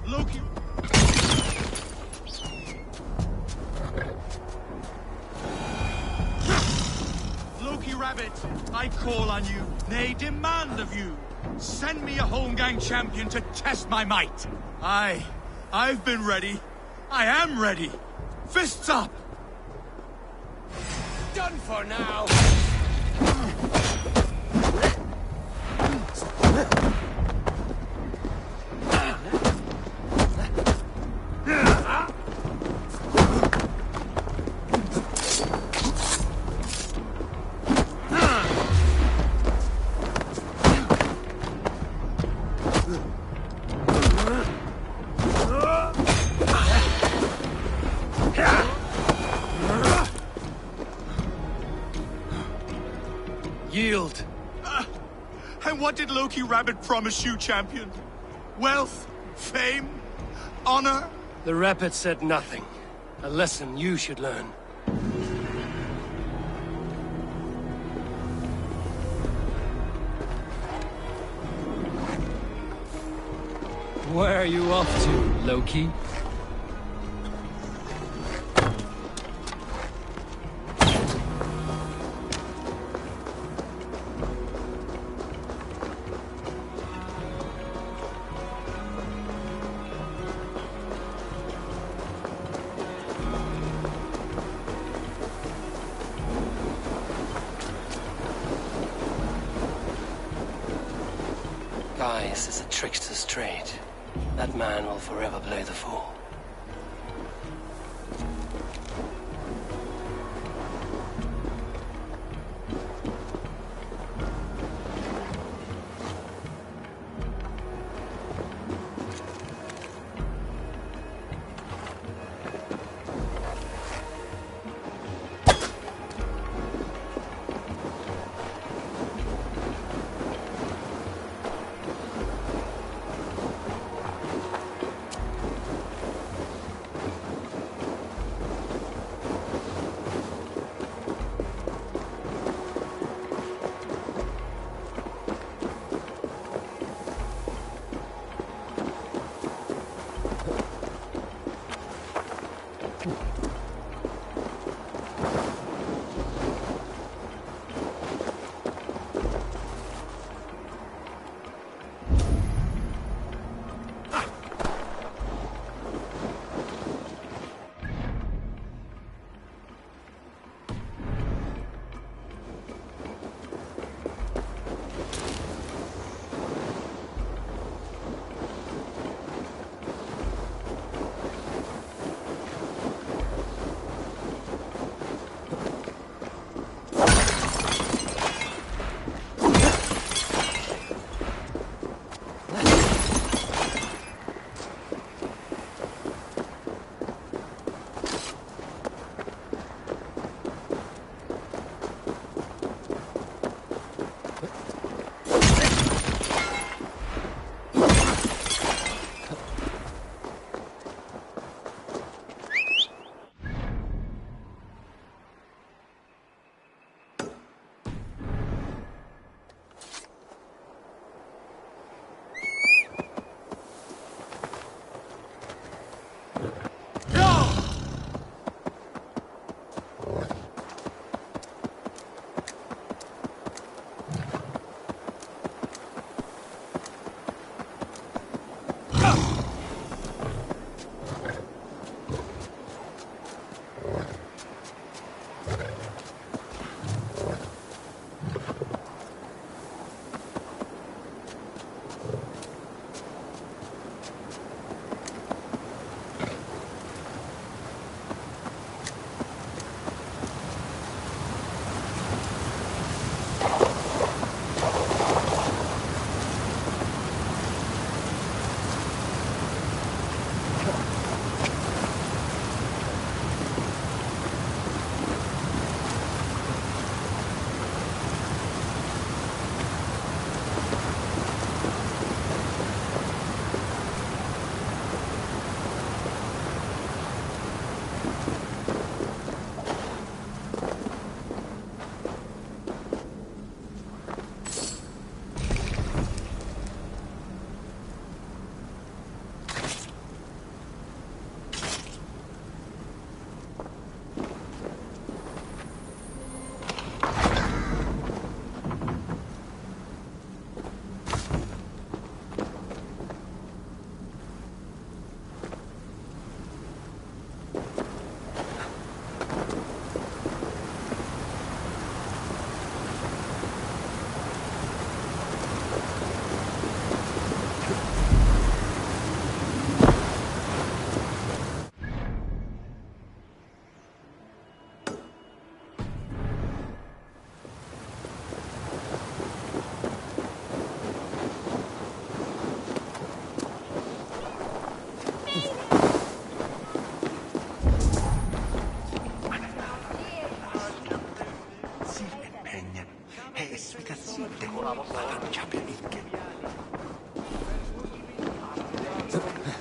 Loki! Loki Rabbit, I call on you, nay, demand of you. Send me a Holmgang champion to test my might. I've been ready. I am ready. Fists up! Done for now! Yield. And what did Loki Rabbit promise you, champion? Wealth? Fame? Honor? The Rabbit said nothing. A lesson you should learn. Where are you off to, Loki? Guise is a trickster's trade. That man will forever play the fool.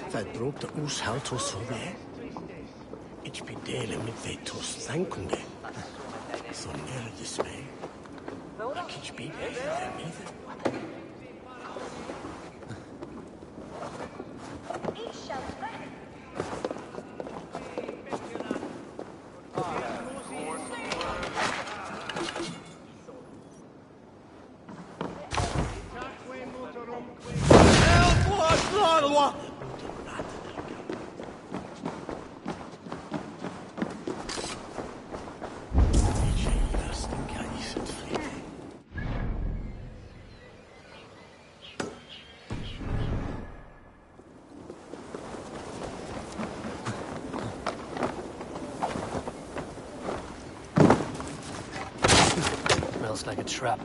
Verdroogde oeshoudt zo mee. Ik bedelen met de toestankunde. Zo nergens mee. Ik bedelen niet. Smells like a trap.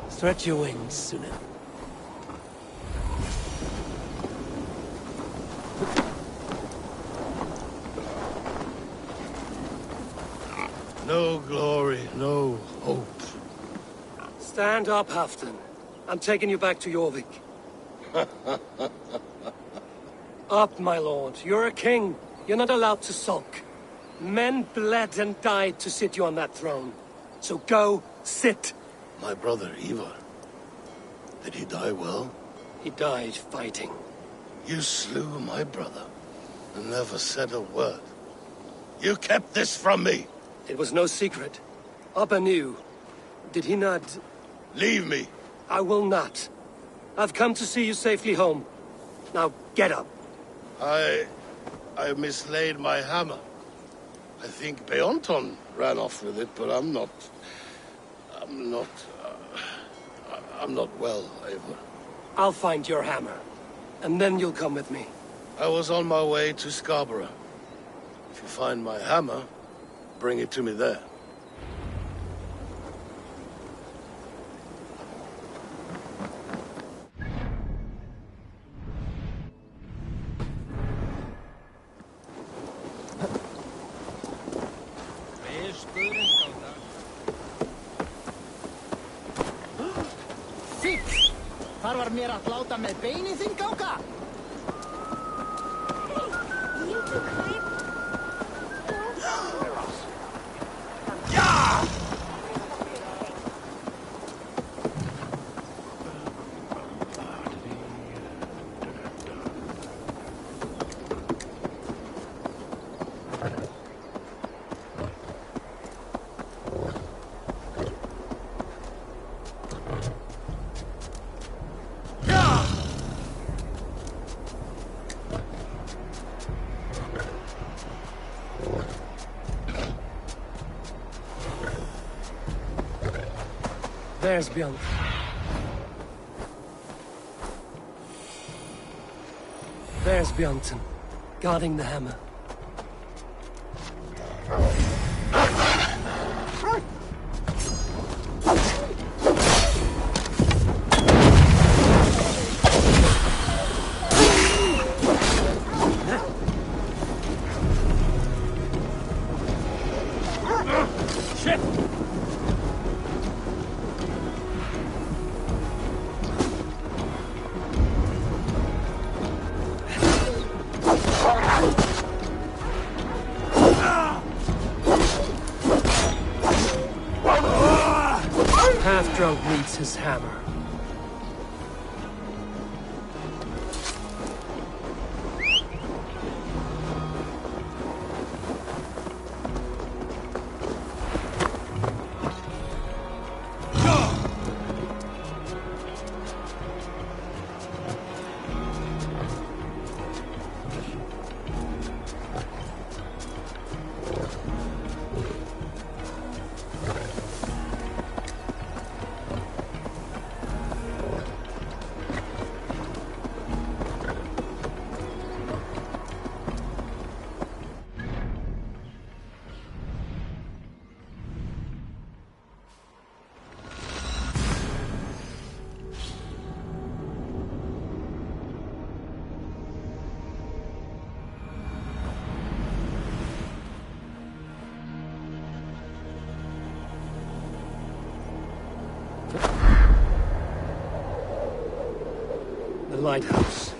Stretch your wings, Suna. No glory, no hope. Stand up, Halfdan. I'm taking you back to Jorvik. Up, my lord. You're a king. You're not allowed to sulk. Men bled and died to sit you on that throne. So go, sit. My brother, Ivar. Did he die well? He died fighting. You slew my brother and never said a word. You kept this from me. It was no secret. Abba knew. Did he not... Leave me. I will not. I've come to see you safely home. Now, get up. I mislaid my hammer. I think Beonton ran off with it, but I'm not well, Eivor. I'll find your hammer, and then you'll come with me. I was on my way to Scarborough. If you find my hammer, bring it to me there. Þar var mér að láta með beinið þinn ganga. There's Björn. There's Björnson, guarding the hammer. Half-drunk needs his hammer. The lighthouse.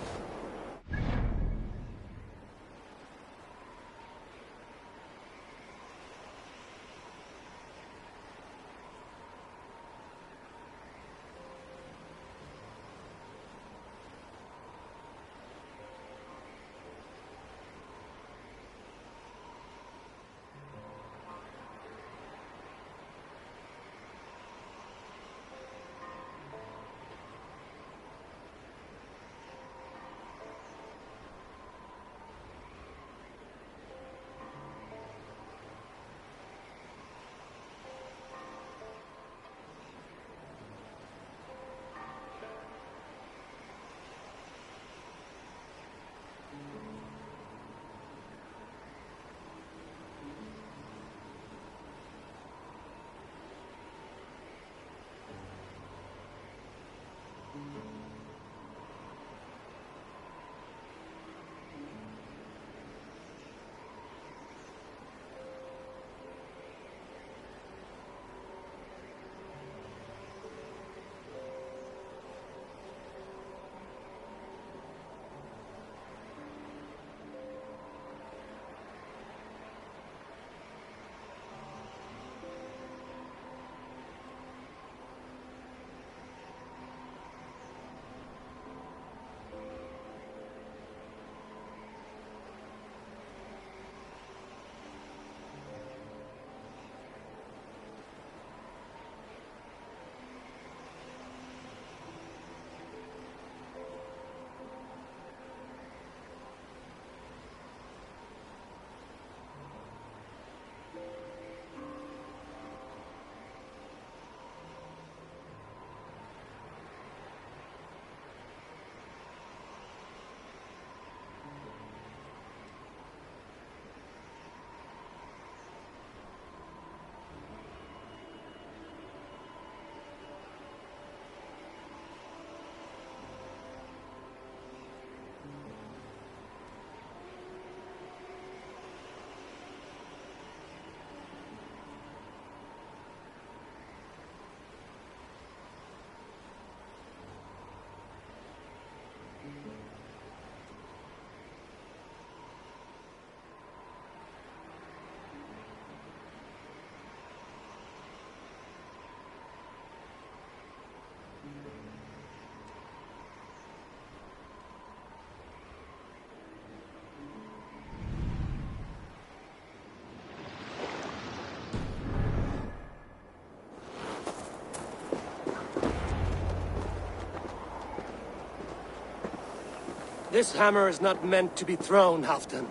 This hammer is not meant to be thrown, Halfdan.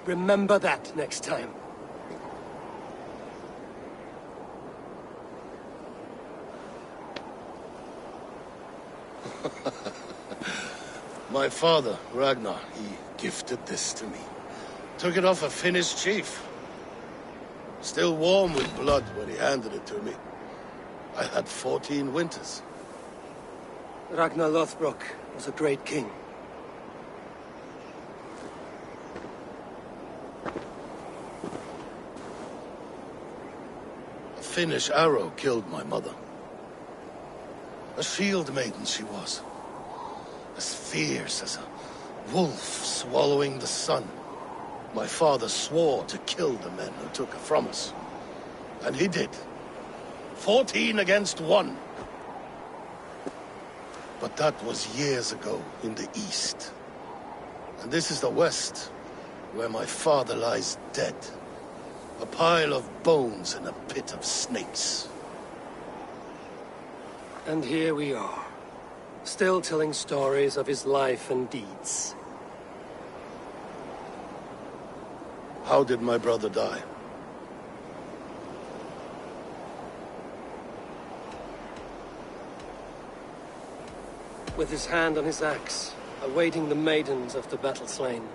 Remember that next time. My father, Ragnar, he gifted this to me. Took it off a Finnish chief. Still warm with blood when he handed it to me. I had 14 winters. Ragnar Lothbrok was a great king. A Finnish arrow killed my mother. A shield maiden she was. As fierce as a wolf swallowing the sun. My father swore to kill the men who took her from us. And he did. 14 against 1. But that was years ago in the east. And this is the west, where my father lies dead. A pile of bones in a pit of snakes. And here we are, still telling stories of his life and deeds. How did my brother die? With his hand on his axe, awaiting the maidens of the battle slain.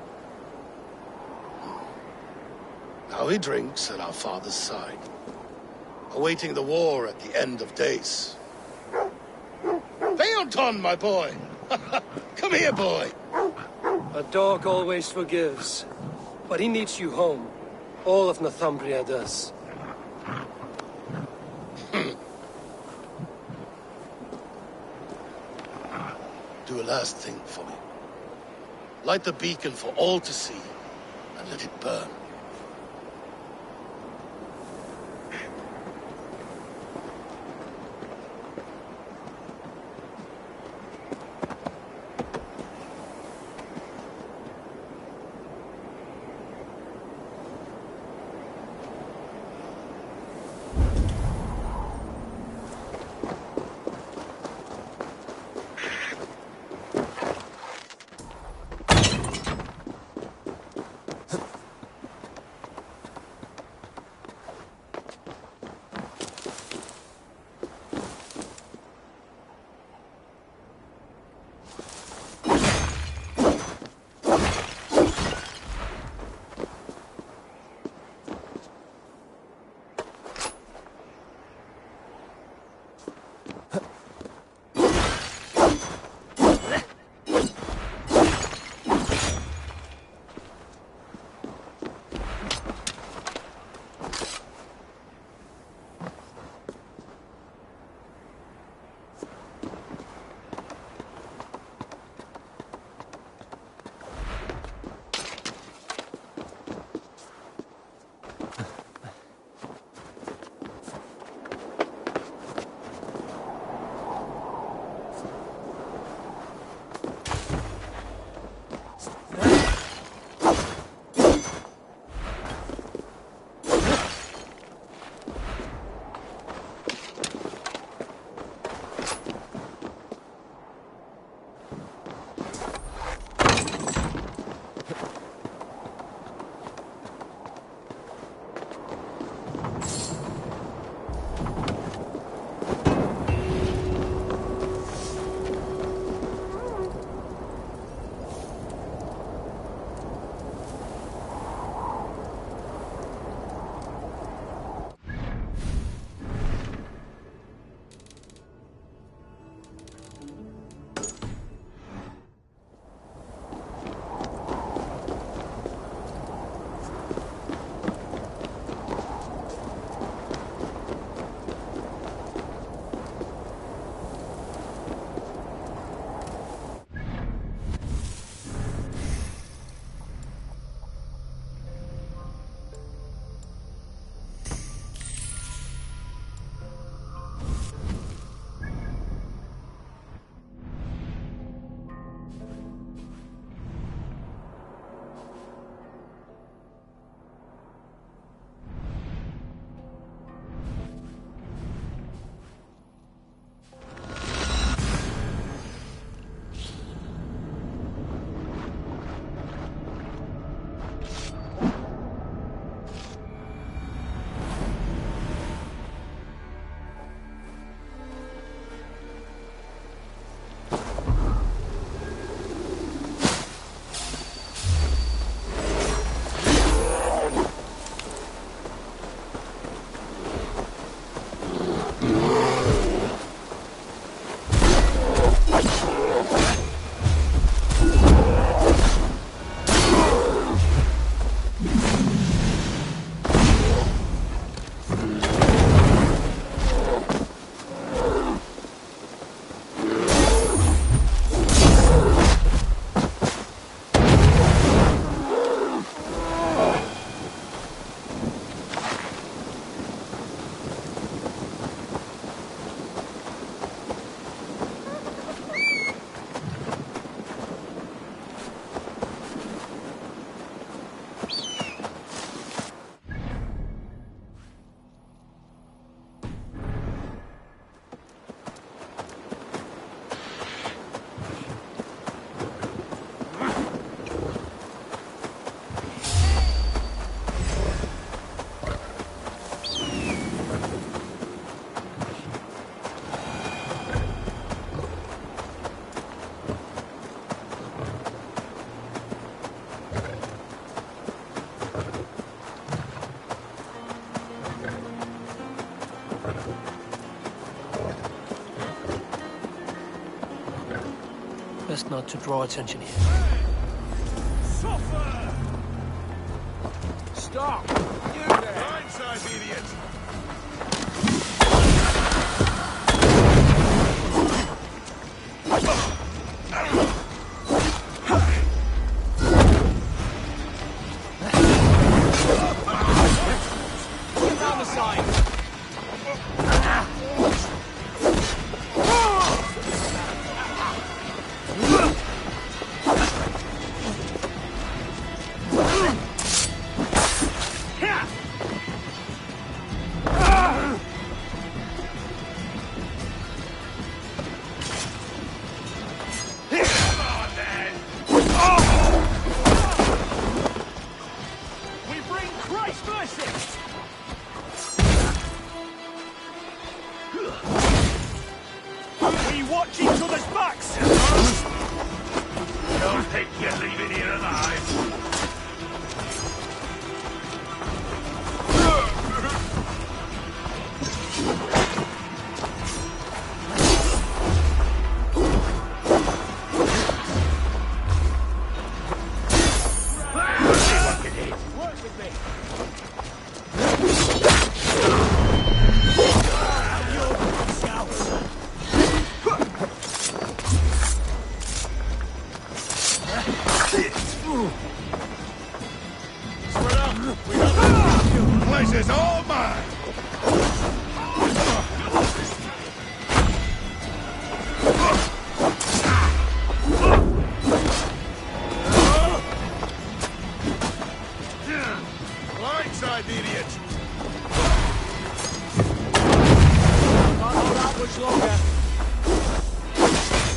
Now he drinks at our father's side, awaiting the war at the end of days. Theoton, my boy! Come here, boy! A dog always forgives, but he needs you home. All of Northumbria does. Do a last thing for me. Light the beacon for all to see, and let it burn. not to draw attention here. Suffer! Stop! You there! Blindside, idiot!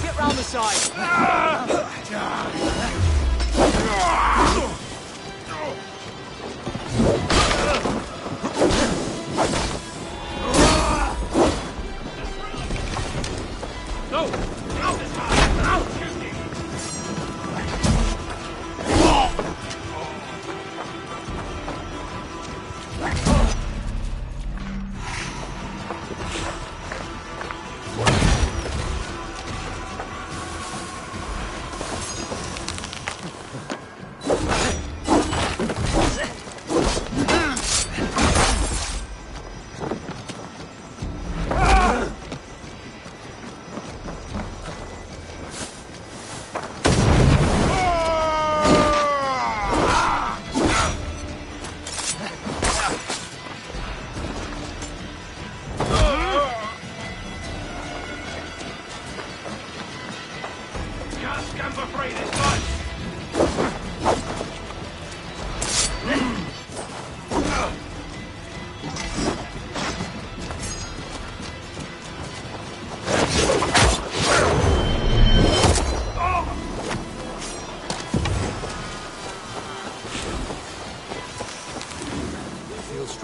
Get down the side!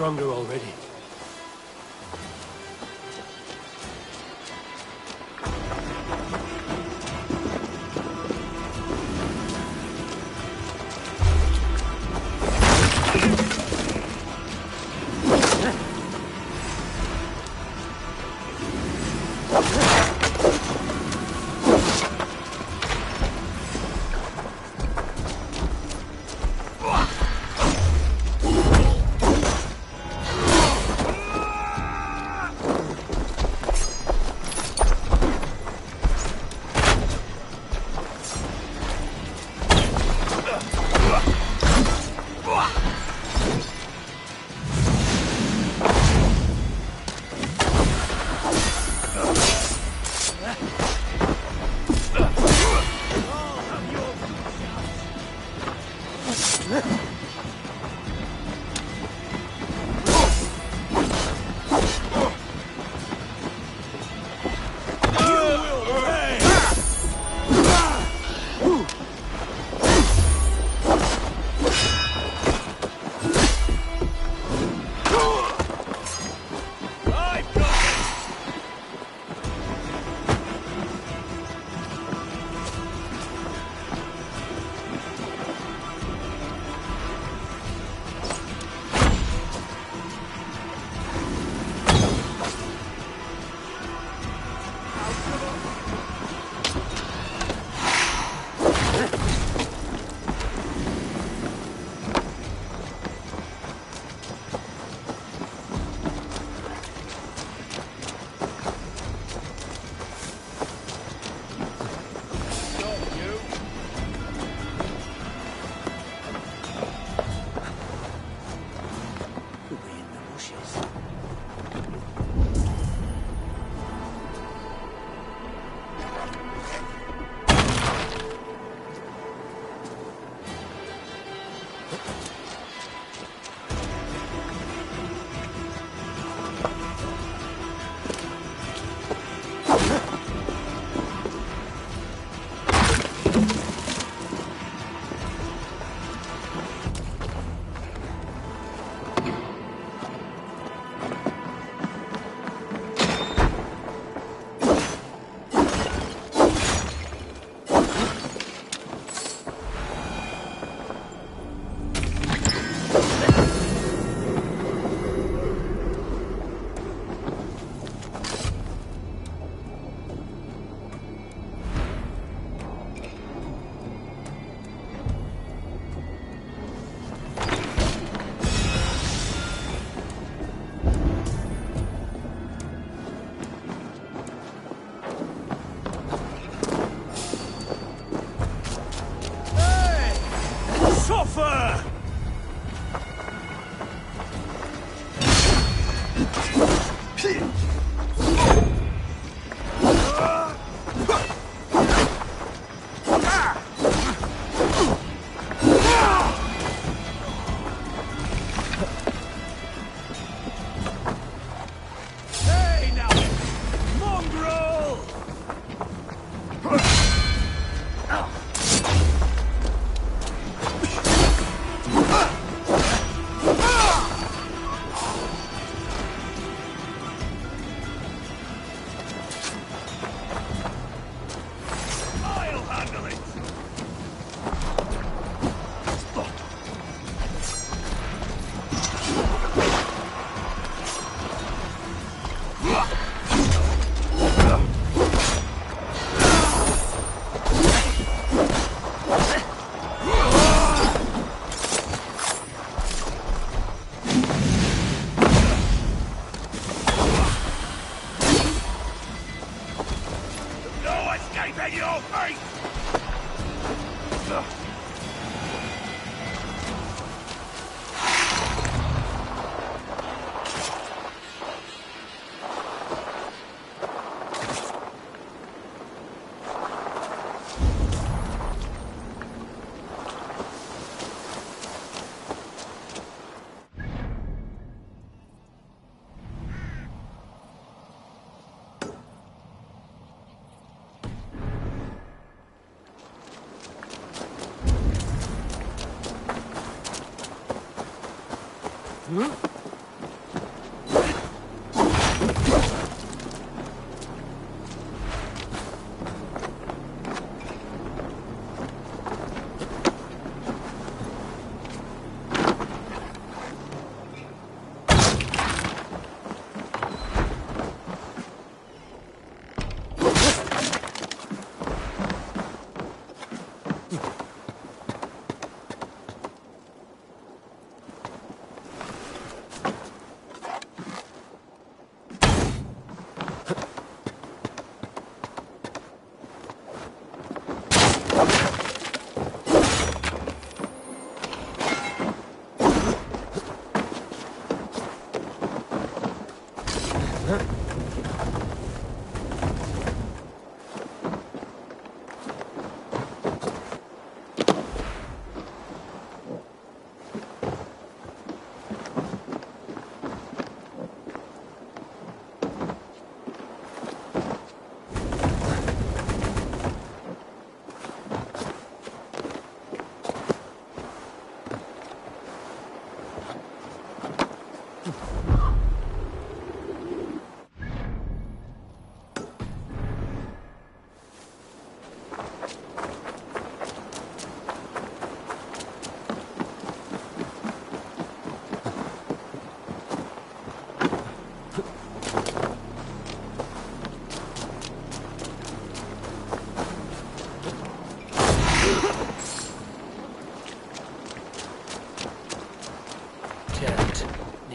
Stronger already.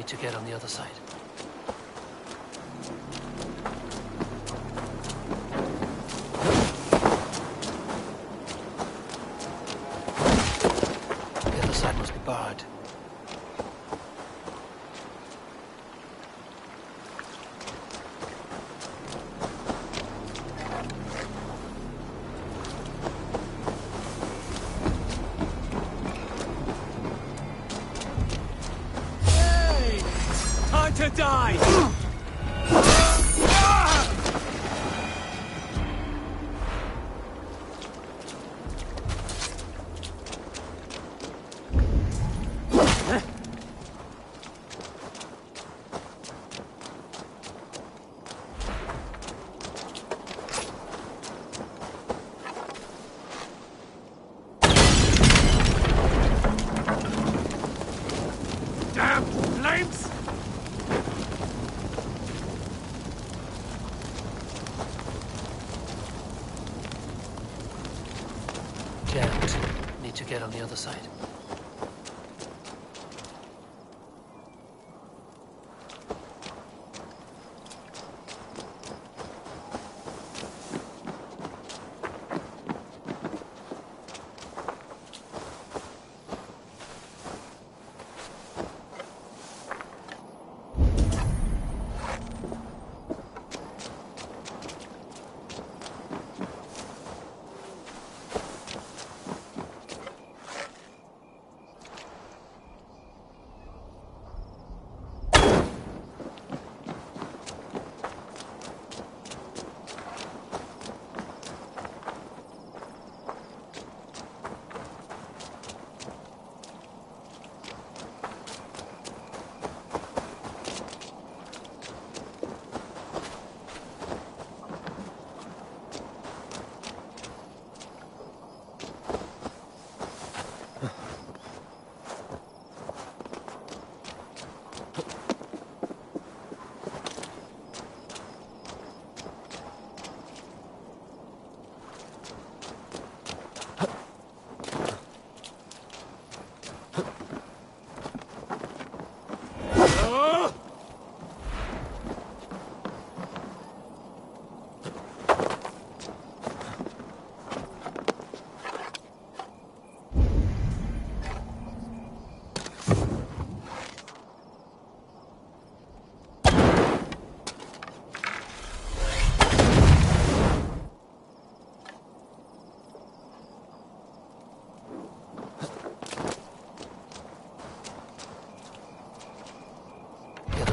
To get on the other side. The other side must be barred. To die! Damn flames! Need to get on the other side.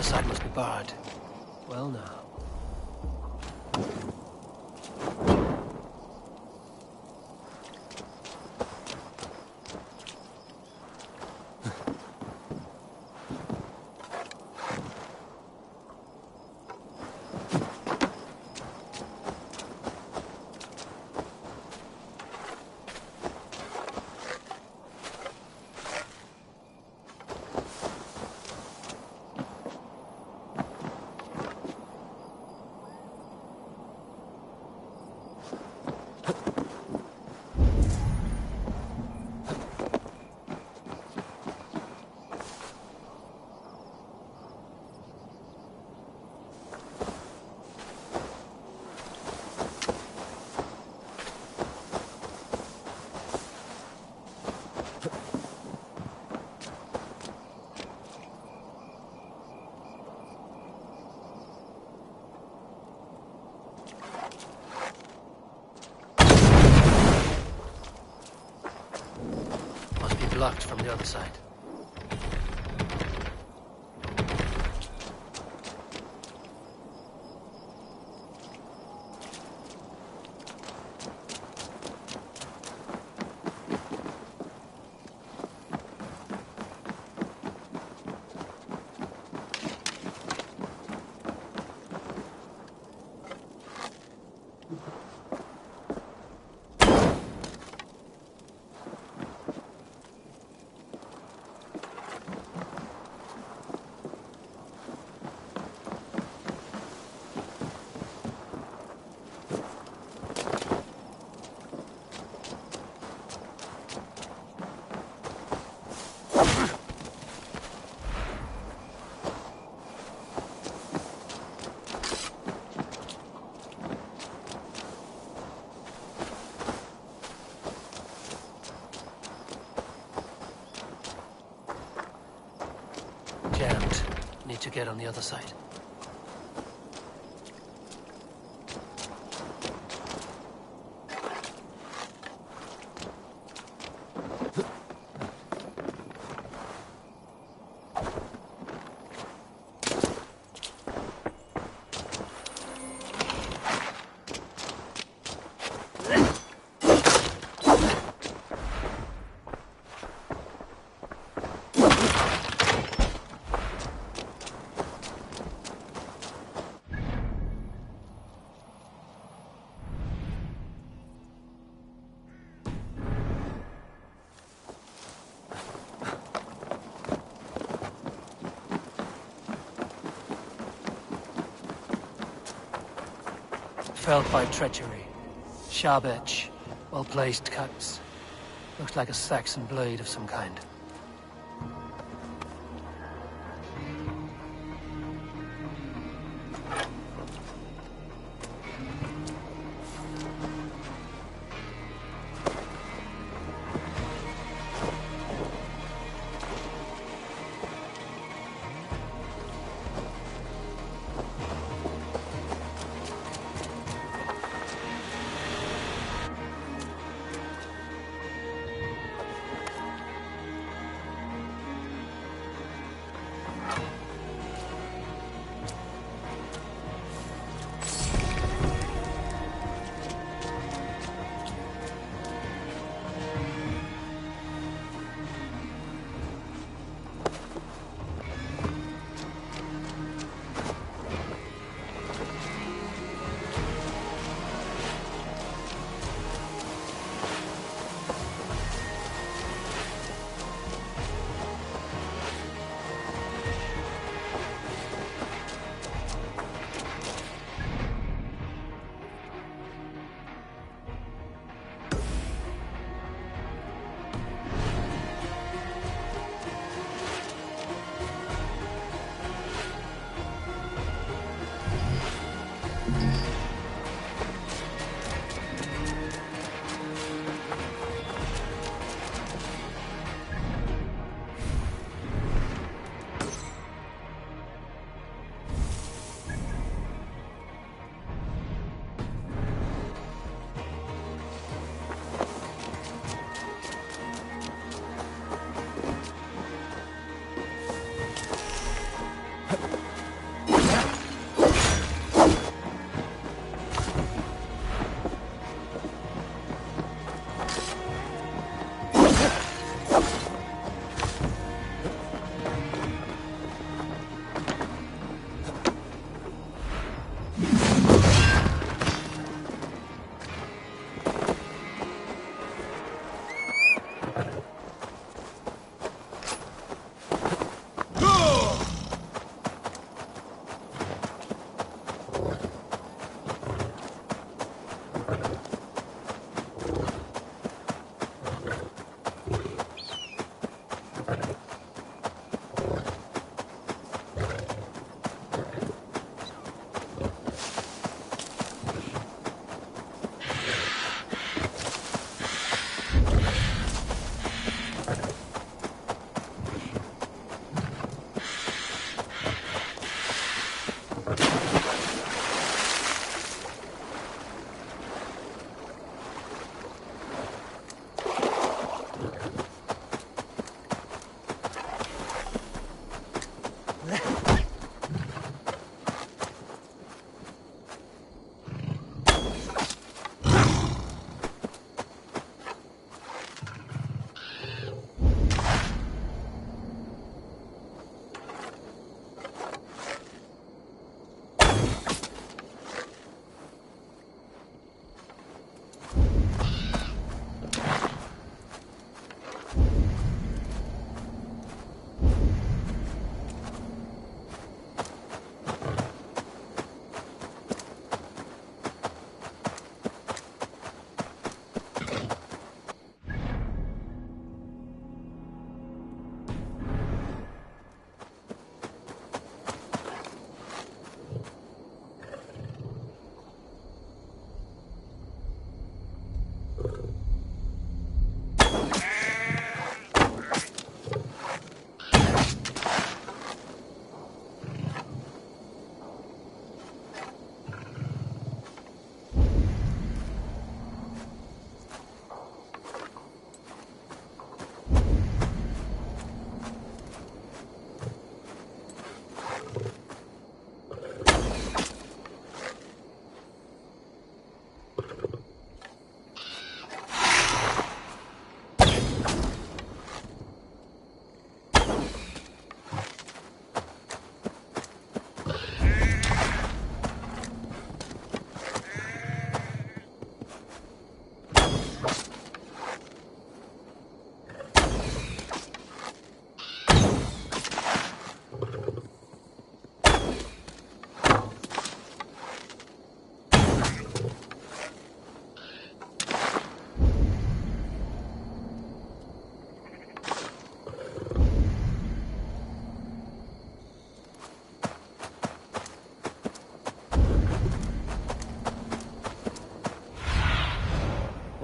Side must be barred. Well now. blocked from the other side. Jammed. Need to get on the other side. Felled by treachery. Sharp edge. Well-placed cuts. Looks like a Saxon blade of some kind.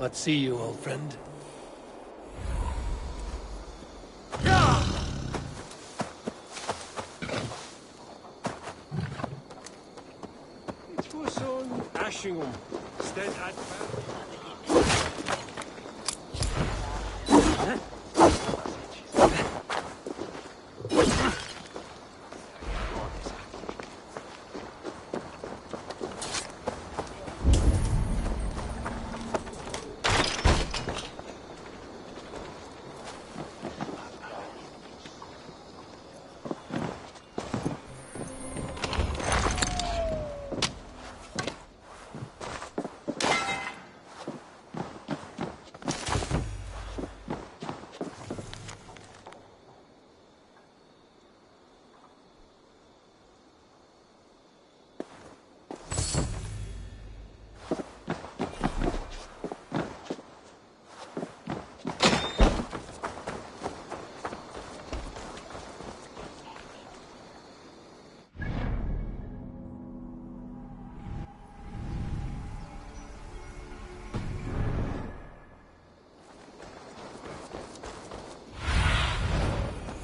What see you, old friend? It was on Ashingum. Stead at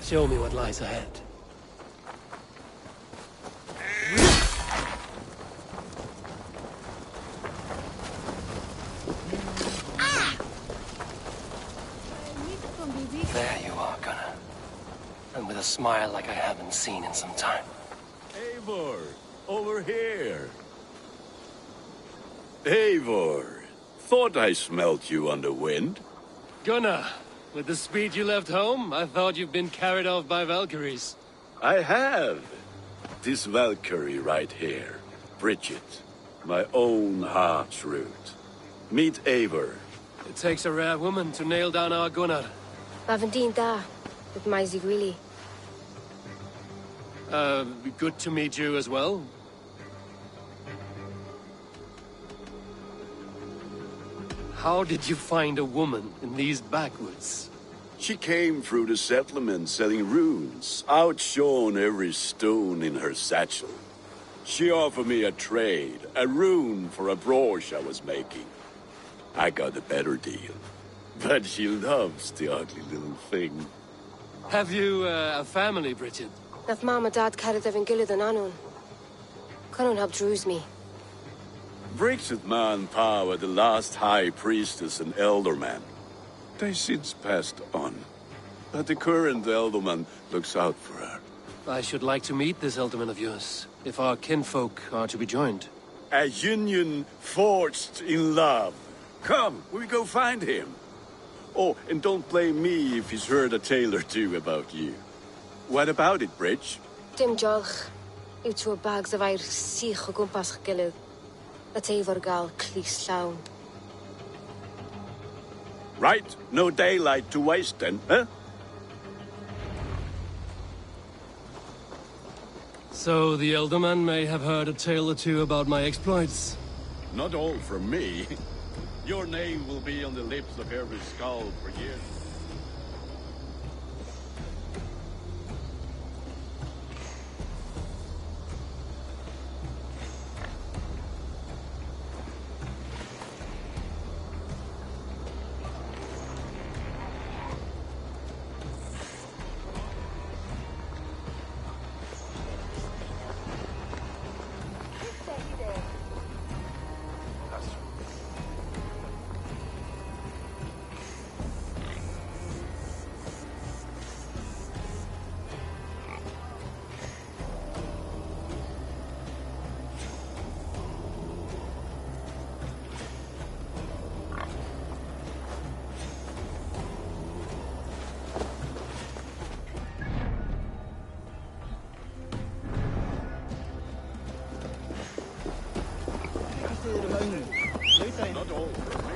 Show me what lies ahead. There you are, Gunnar. And with a smile like I haven't seen in some time. Eivor, over here. Eivor, thought I smelt you on the wind. Gunnar, with the speed you left home, I thought you'd been carried off by Valkyries. I have. This Valkyrie right here, Bridget, my own heart's root. Meet Eivor. It takes a rare woman to nail down our Gunnar. Lavendine da, with my Zigrili. Good to meet you as well. How did you find a woman in these backwoods? She came through the settlement selling runes, outshone every stone in her satchel. She offered me a trade, a rune for a brooch I was making. I got a better deal. But she loves the ugly little thing. Have you a family, Bridget? Nath Mama Dad carried Evan Gillard and Anun. Cannon helped druise me. Bridget Ma and Pa were the last high priestess and elderman. They since passed on. But the current elderman looks out for her. I should like to meet this elderman of yours, if our kinfolk are to be joined. A union forged in love. Come, we go find him. Oh, and don't blame me if he's heard a tale or two about you. What about it, Bridge? Dim jolch. Yw tŵ bags of air sych o gwmpas ch gilydd. A Eivor gal clis llawn. Right, no daylight to waste then, huh? So the elderman may have heard a tale or two about my exploits. Not all from me. Your name will be on the lips of every skull for years. Not all for me.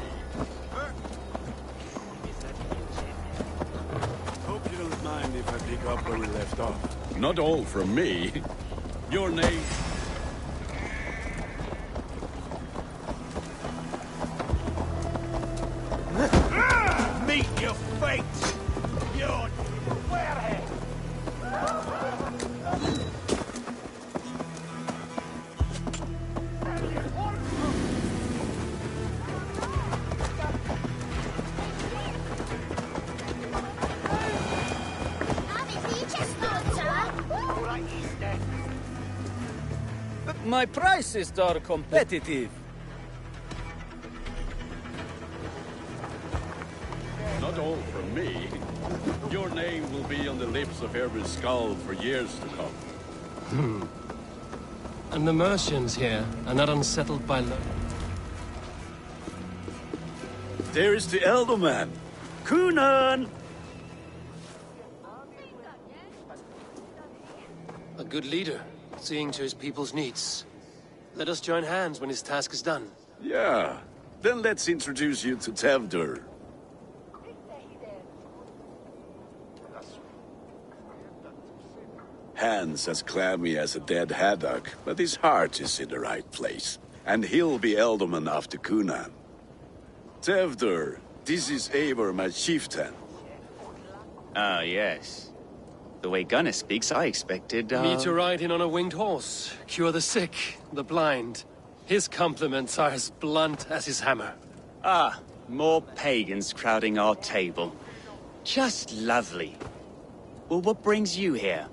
Hope you don't mind if I pick up where we left off. Not all from me. Your name... Meet your fate! You're... Wherehead! My prices are competitive. Not all from me. Your name will be on the lips of every skull for years to come. And the Mercians here are not unsettled by love. There is the Elderman. Cunan! A good leader, seeing to his people's needs. Let us join hands when his task is done. Yeah. Then let's introduce you to Tevdur. Hands as clammy as a dead haddock, but his heart is in the right place. And he'll be Elderman after Cunan. Tevdur, this is Eivor, my chieftain. Ah, yes. The way Gunnar speaks, I expected, Me to ride in on a winged horse, cure the sick, the blind. His compliments are as blunt as his hammer. Ah, more pagans crowding our table. Just lovely. Well, what brings you here?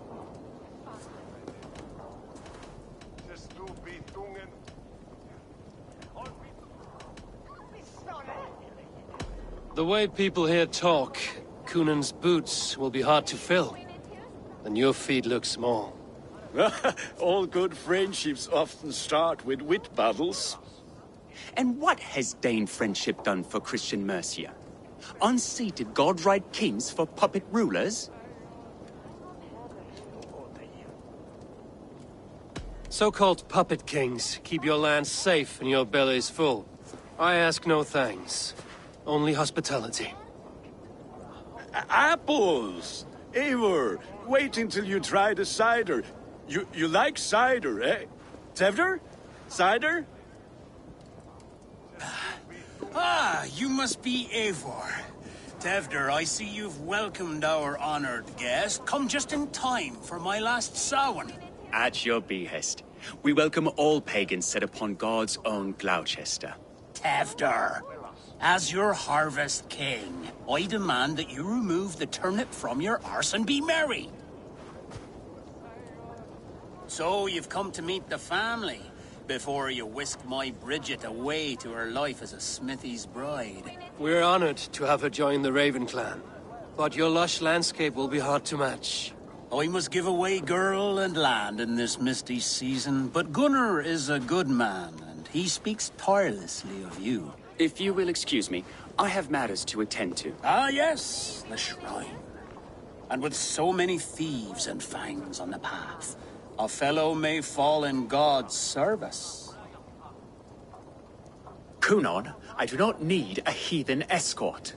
The way people here talk, Cunan's boots will be hard to fill. And your feet look small. All good friendships often start with wit battles. And what has Dane friendship done for Christian Mercia? Unseated godright kings for puppet rulers? So-called puppet kings keep your lands safe and your bellies full. I ask no thanks. Only hospitality. Apples! Eivor, wait until you try the cider. You like cider, eh? Tevdur? Cider? Ah, you must be Eivor. Tevdur, I see you've welcomed our honored guest. Come just in time for my last Samhain. At your behest. We welcome all pagans set upon God's own Gloucester. Tevdur, as your harvest king, I demand that you remove the turnip from your arse and be merry. So you've come to meet the family before you whisk my Bridget away to her life as a smithy's bride. We're honored to have her join the Raven clan. But your lush landscape will be hard to match. I must give away girl and land in this misty season, but Gunnar is a good man, and he speaks tirelessly of you. If you will excuse me, I have matters to attend to. Ah, yes, the shrine. And with so many thieves and fangs on the path, a fellow may fall in God's service. Cunan, I do not need a heathen escort.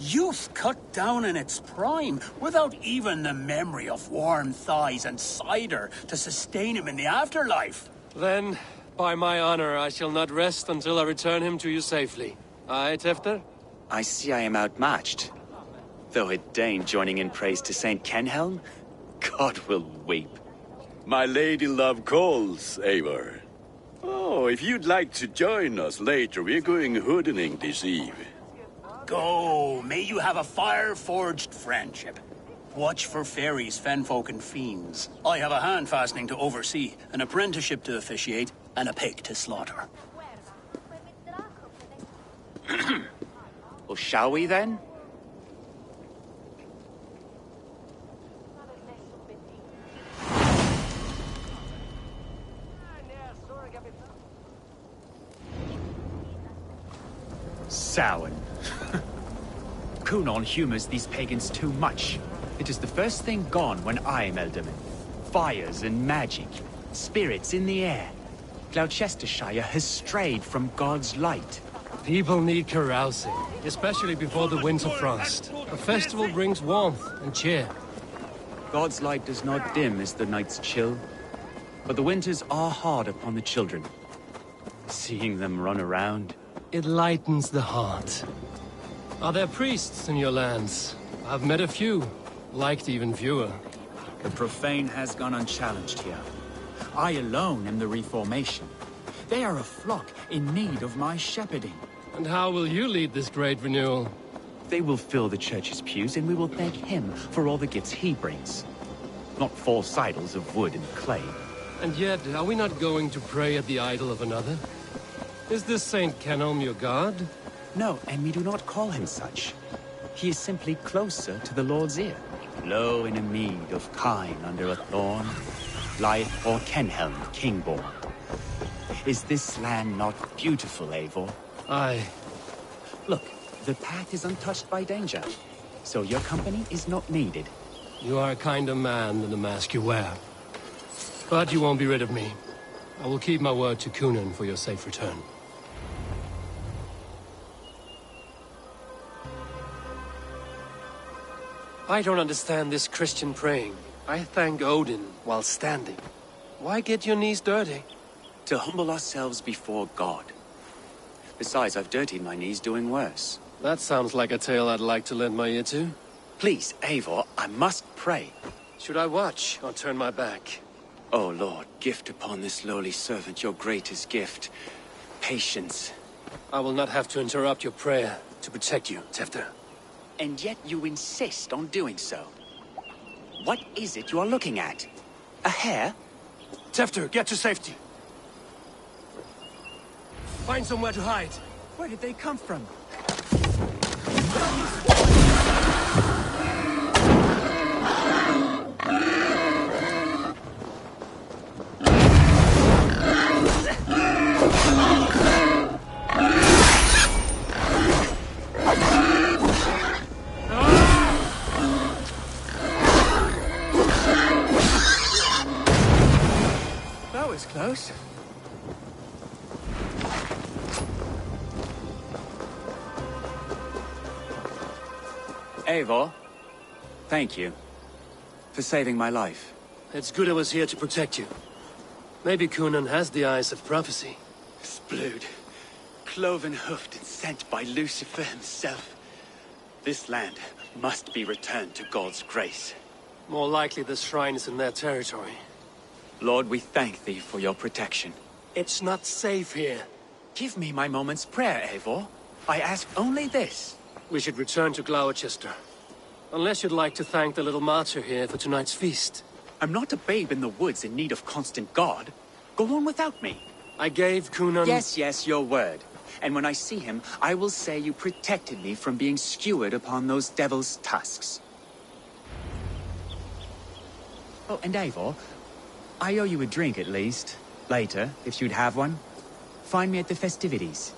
Youth cut down in its prime, without even the memory of warm thighs and cider to sustain him in the afterlife. Then, by my honor, I shall not rest until I return him to you safely. Aye, Tefter? I see I am outmatched. Though a Dane joining in praise to Saint Kenhelm, God will weep. My lady love calls, Eivor. Oh, if you'd like to join us later, we're going hoodening this eve. Go, may you have a fire-forged friendship. Watch for fairies, fenfolk, and fiends. I have a hand fastening to oversee, an apprenticeship to officiate, and a pig to slaughter. Well, shall we then? Samhain. Cunan humors these pagans too much. It is the first thing gone when I am Elderman. Fires and magic, spirits in the air. Gloucestershire has strayed from God's light. People need carousing, especially before the winter frost. A festival brings warmth and cheer. God's light does not dim as the nights chill, but the winters are hard upon the children. Seeing them run around, it lightens the heart. Are there priests in your lands? I've met a few, liked even fewer. The profane has gone unchallenged here. I alone am the Reformation. They are a flock in need of my shepherding. And how will you lead this great renewal? They will fill the church's pews, and we will thank him for all the gifts he brings. Not false idols of wood and clay, And yet, are we not going to pray at the idol of another? Is this Saint Kenelm your god? No, and we do not call him such. He is simply closer to the Lord's ear. Low in a mead of kine under a thorn, lieth poor Kenhelm, king-born. Is this land not beautiful, Eivor? Aye. Look, the path is untouched by danger, so your company is not needed. You are a kinder man than the mask you wear. But you won't be rid of me. I will keep my word to Cunan for your safe return. I don't understand this Christian praying. I thank Odin while standing. Why get your knees dirty? To humble ourselves before God. Besides, I've dirtied my knees doing worse. That sounds like a tale I'd like to lend my ear to. Please, Eivor, I must pray. Should I watch or turn my back? Oh Lord, gift upon this lowly servant your greatest gift. Patience. I will not have to interrupt your prayer to protect you, Tefter. And yet you insist on doing so. What is it you are looking at? A hare? Tefter, get to safety. Find somewhere to hide. Where did they come from? That was close. Eivor, thank you for saving my life. It's good I was here to protect you. Maybe Cunan has the eyes of prophecy. Splood, cloven-hoofed and sent by Lucifer himself. This land must be returned to God's grace. More likely the shrine is in their territory. Lord, we thank thee for your protection. It's not safe here. Give me my moment's prayer, Eivor. I ask only this. We should return to Gloucester. Unless you'd like to thank the little martyr here for tonight's feast. I'm not a babe in the woods in need of constant guard. Go on without me. I gave Cunan... Yes, your word. And when I see him, I will say you protected me from being skewered upon those devil's tusks. Oh, and Eivor, I owe you a drink at least. Later, if you'd have one. Find me at the festivities.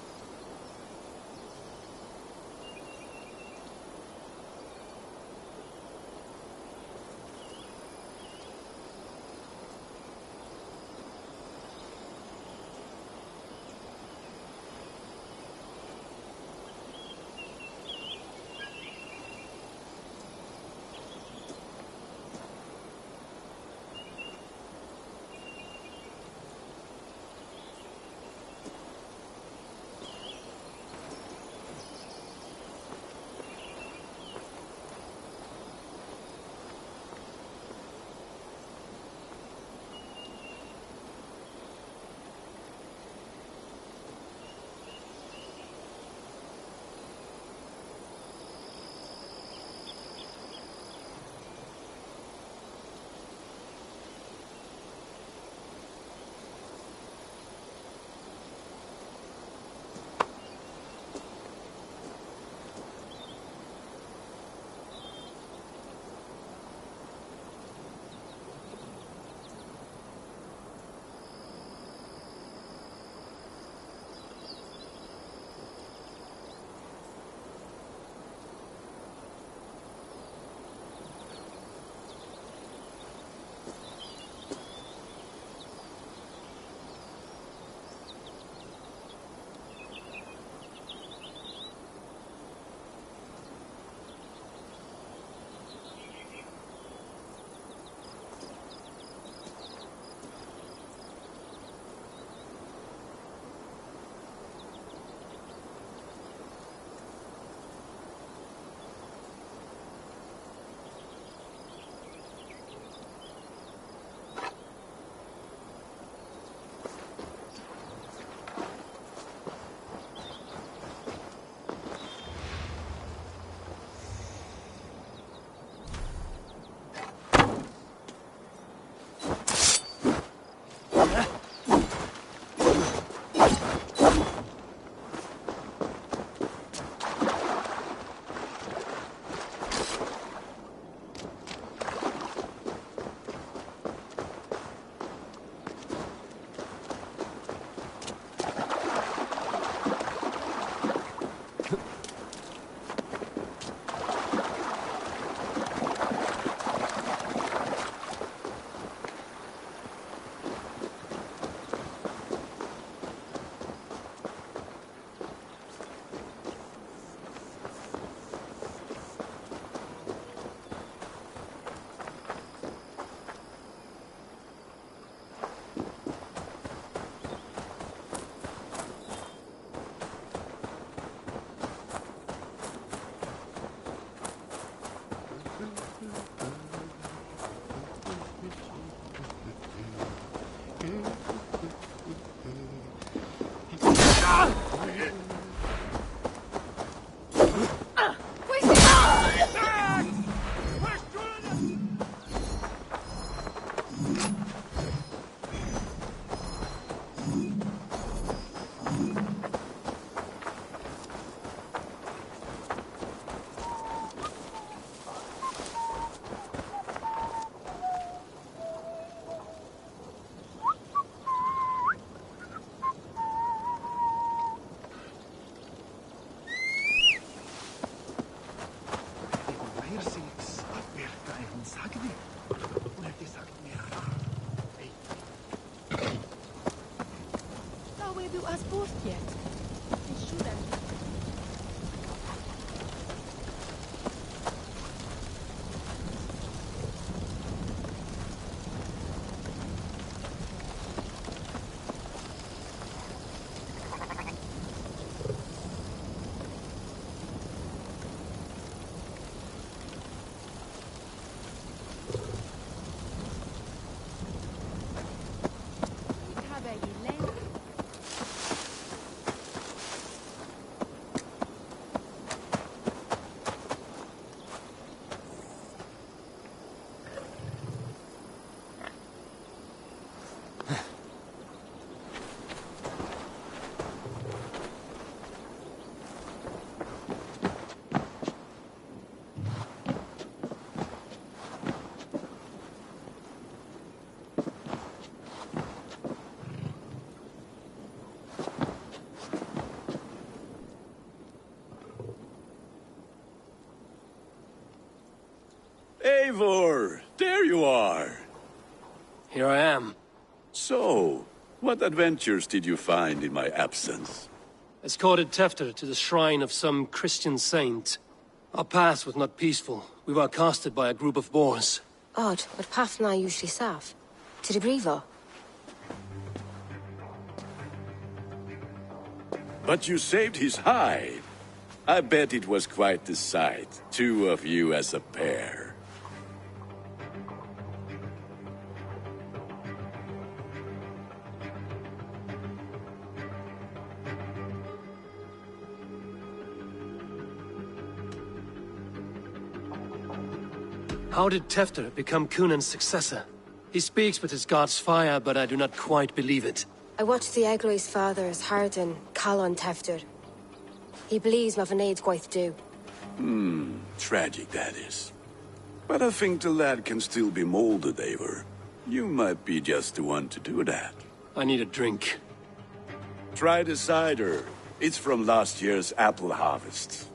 du as bort yet? It should have. Eivor, there you are. Here I am. So, what adventures did you find in my absence? Escorted Tefter to the shrine of some Christian saint. Our path was not peaceful. We were accosted by a group of boars. Odd, but path na usually safe. To the Brivo. But you saved his hide. I bet it was quite the sight. Two of you as a pair. How did Tefter become Cunan's successor? He speaks with his god's fire, but I do not quite believe it. I watched the Egloi's father's Harden call on Tefter. He believes Mavanade quite do. Tragic that is. But I think the lad can still be molded, Eivor. You might be just the one to do that. I need a drink. Try the cider. It's from last year's apple harvest.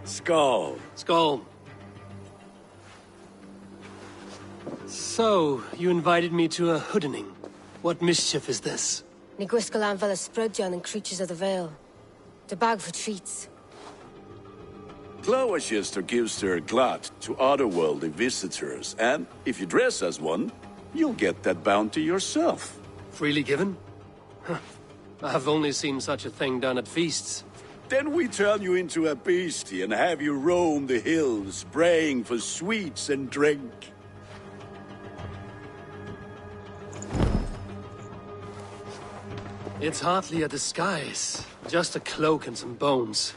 Skull. Skull. So, you invited me to a hoodening. What mischief is this? Niguiscalan Vela Sprudjon and Creatures of the Vale. The bag for treats. Gloucester gives their glut to otherworldly visitors, and if you dress as one, you'll get that bounty yourself. Freely given? Huh. I have only seen such a thing done at feasts. Then we turn you into a beastie and have you roam the hills, braying for sweets and drink. It's hardly a disguise. Just a cloak and some bones.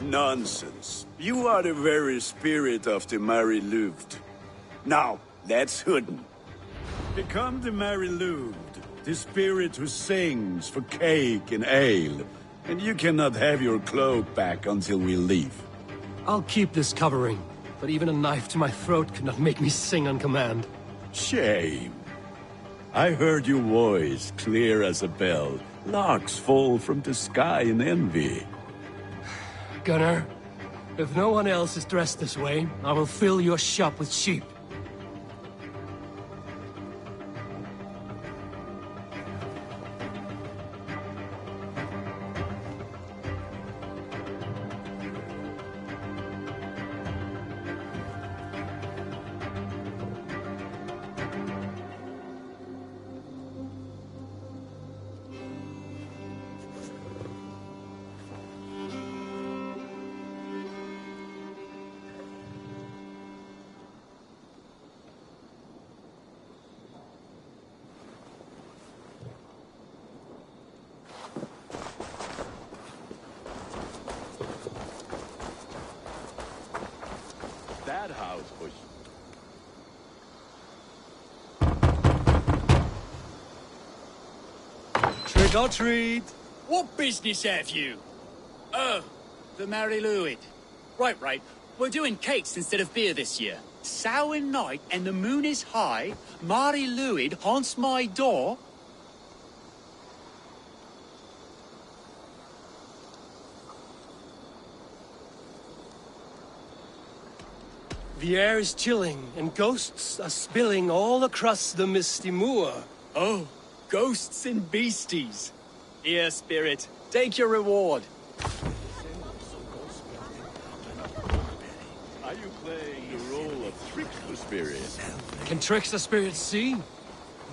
Nonsense. You are the very spirit of the Mary Louved. Now, let's hooden. Become the Mary Louved, the spirit who sings for cake and ale. And you cannot have your cloak back until we leave. I'll keep this covering, but even a knife to my throat could not make me sing on command. Shame. I heard your voice clear as a bell. Larks fall from the sky in envy. Gunnar, if no one else is dressed this way, I will fill your shop with sheep. That house was... Trick or treat! What business have you? Oh, the Mary Louid. Right. We're doing cakes instead of beer this year. Sour night and the moon is high. Mary Louid haunts my door. The air is chilling, and ghosts are spilling all across the misty moor. Oh, ghosts and beasties. Here, spirit, take your reward. Are you playing the role of trickster spirit? Can trickster spirits see?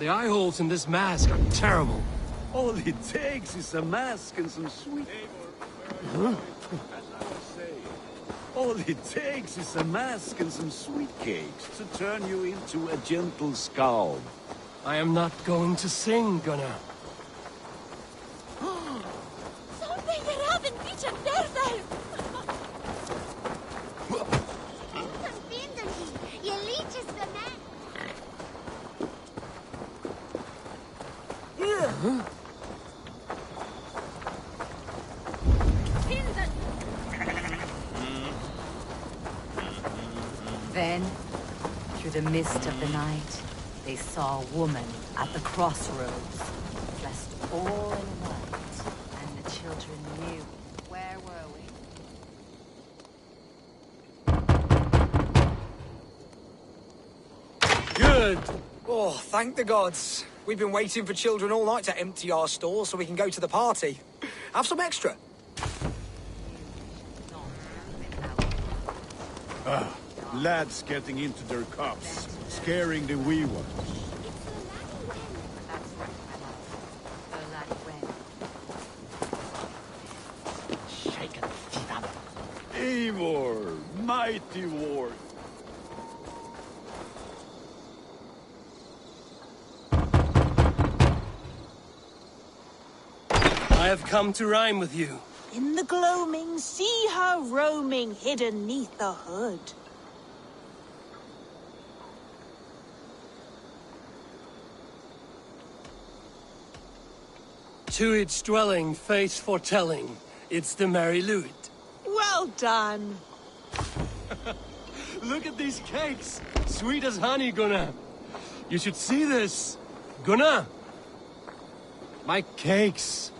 The eye holes in this mask are terrible. All it takes is a mask and some sweet... Huh? All it takes is a mask and some sweet cakes to turn you into a gentle scald. I am not going to sing, Gunnar. Something that happened, bitte nervös! Je liedjes bemerkt. Then, through the mist of the night, they saw a woman at the crossroads, dressed all in white, and the children knew. Where were we? Good! Oh, thank the gods. We've been waiting for children all night to empty our stores so we can go to the party. Have some extra. Lads getting into their cups, scaring the wee ones. Eivor, mighty ward. I have come to rhyme with you. In the gloaming, see her roaming hidden neath the hood. To its dwelling, face foretelling, it's the Mary Louis. Well done. Look at these cakes! Sweet as honey, Gunnar. You should see this. Gunnar! My cakes.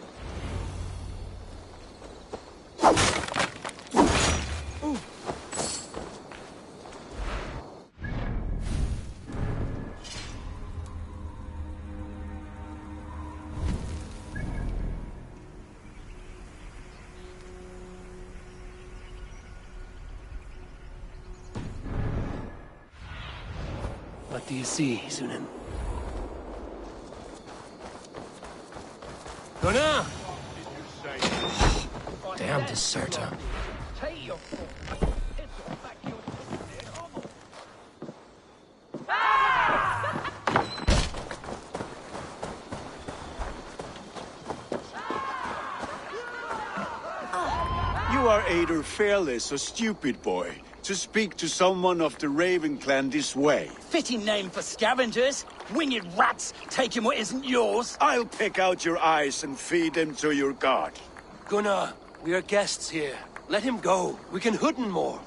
What do you see, Sunan? Gunnar! Damn deserter. You are either fearless or stupid, boy, to speak to someone of the Raven clan this way. Fitting name for scavengers. Winged rats, taking what isn't yours. I'll pick out your eyes and feed them to your god. Gunnar, we are guests here. Let him go. We can hood him more.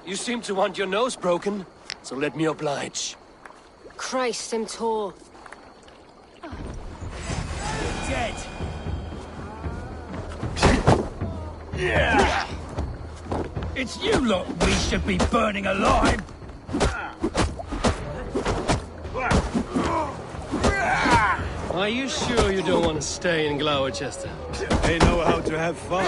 You seem to want your nose broken, so let me oblige. Christ, I'm tall. Dead. Yeah! It's you lot we should be burning alive! Are you sure you don't want to stay in Gloucester? They know how to have fun.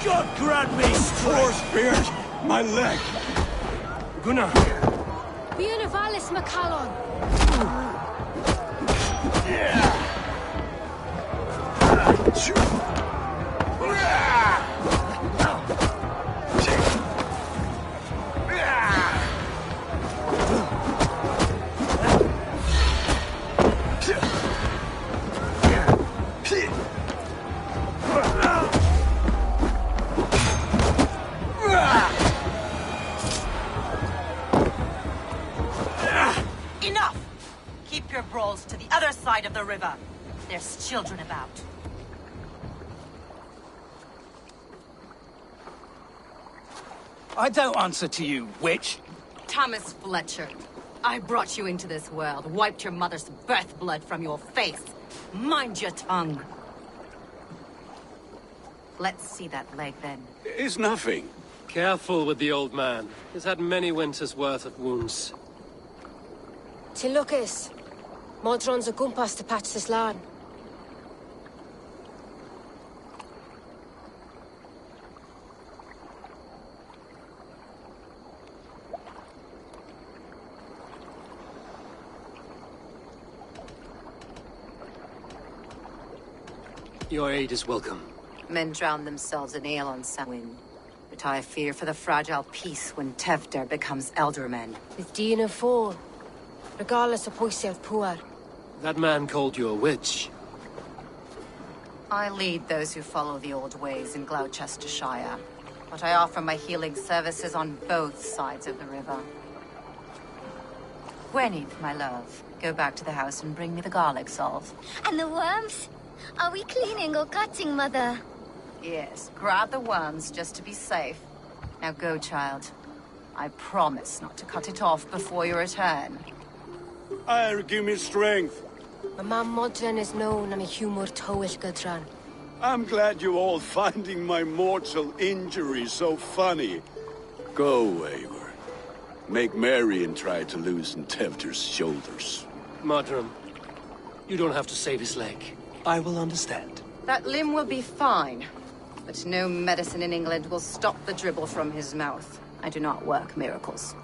God grant me Poor spirit! My leg! Gunnar! Bionavalis Macallon! Enough! Keep your brawls to the other side of the river. There's children about. I don't answer to you, witch. Thomas Fletcher, I brought you into this world, wiped your mother's birth blood from your face. Mind your tongue. Let's see that leg, then. It's nothing. Careful with the old man. He's had many winters' worth of wounds. Tilukis. Modron's a gumpas to patch this land. Your aid is welcome. Men drown themselves in ale on Samhain. But I fear for the fragile peace when Tevder becomes eldermen. With Dina fall. Regardless of Poisev Puar. That man called you a witch. I lead those who follow the old ways in Gloucestershire. But I offer my healing services on both sides of the river. Gwyneth, my love, go back to the house and bring me the garlic salve. And the worms? Are we cleaning or cutting, Mother? Yes, grab the worms just to be safe. Now go, child. I promise not to cut it off before your return. Give me strength. My mam Modron is known and a humor towish Gudran. I'm glad you're all finding my mortal injury so funny. Go, Eivor. Make merry and try to loosen Tevder's shoulders. Modron, you don't have to save his leg. I will understand. That limb will be fine. But no medicine in England will stop the dribble from his mouth. I do not work miracles.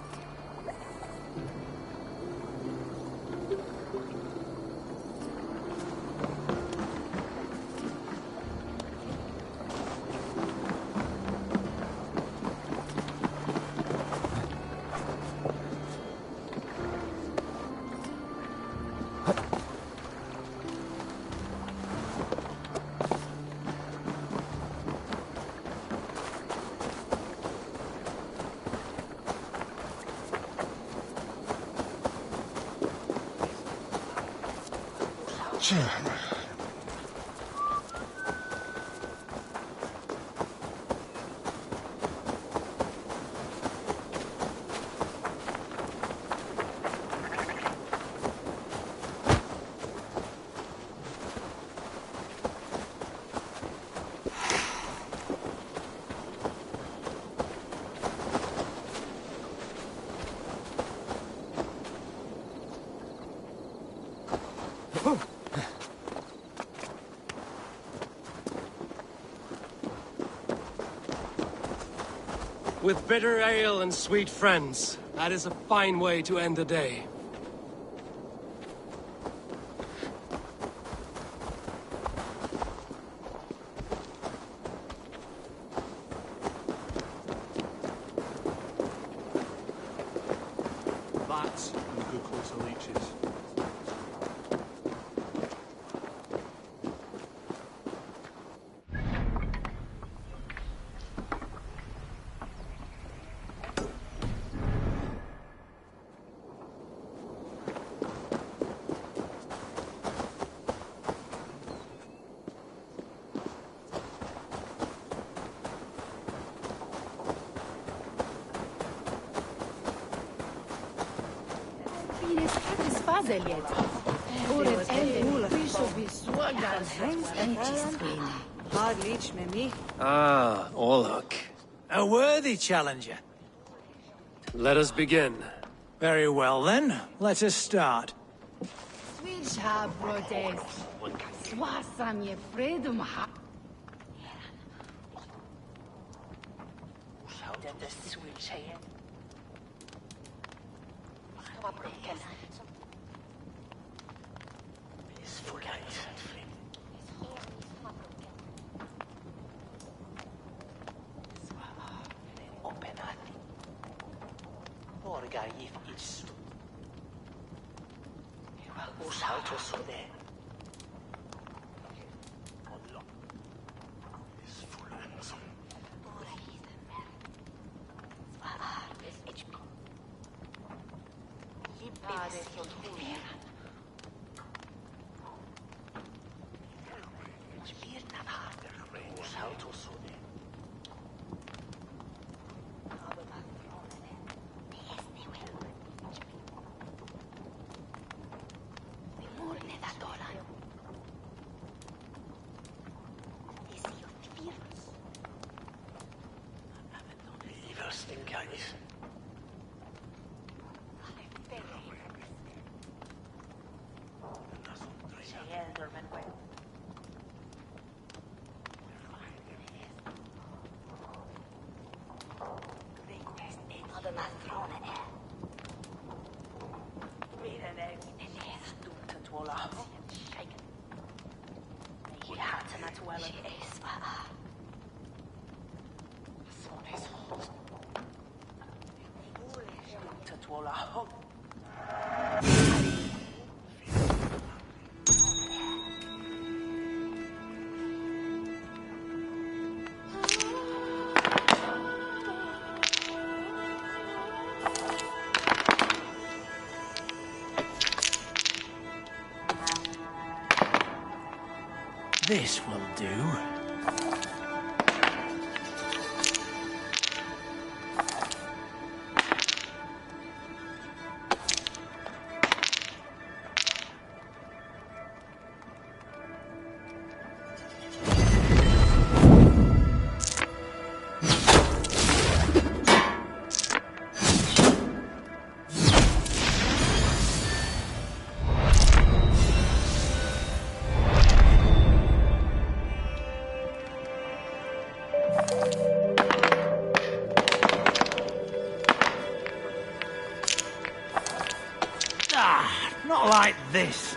With bitter ale and sweet friends, that is a fine way to end the day. That's a good course of leeches. Ah, Orlok. A worthy challenger. Let us begin. Very well, then. Let us start. This will do. Not like this.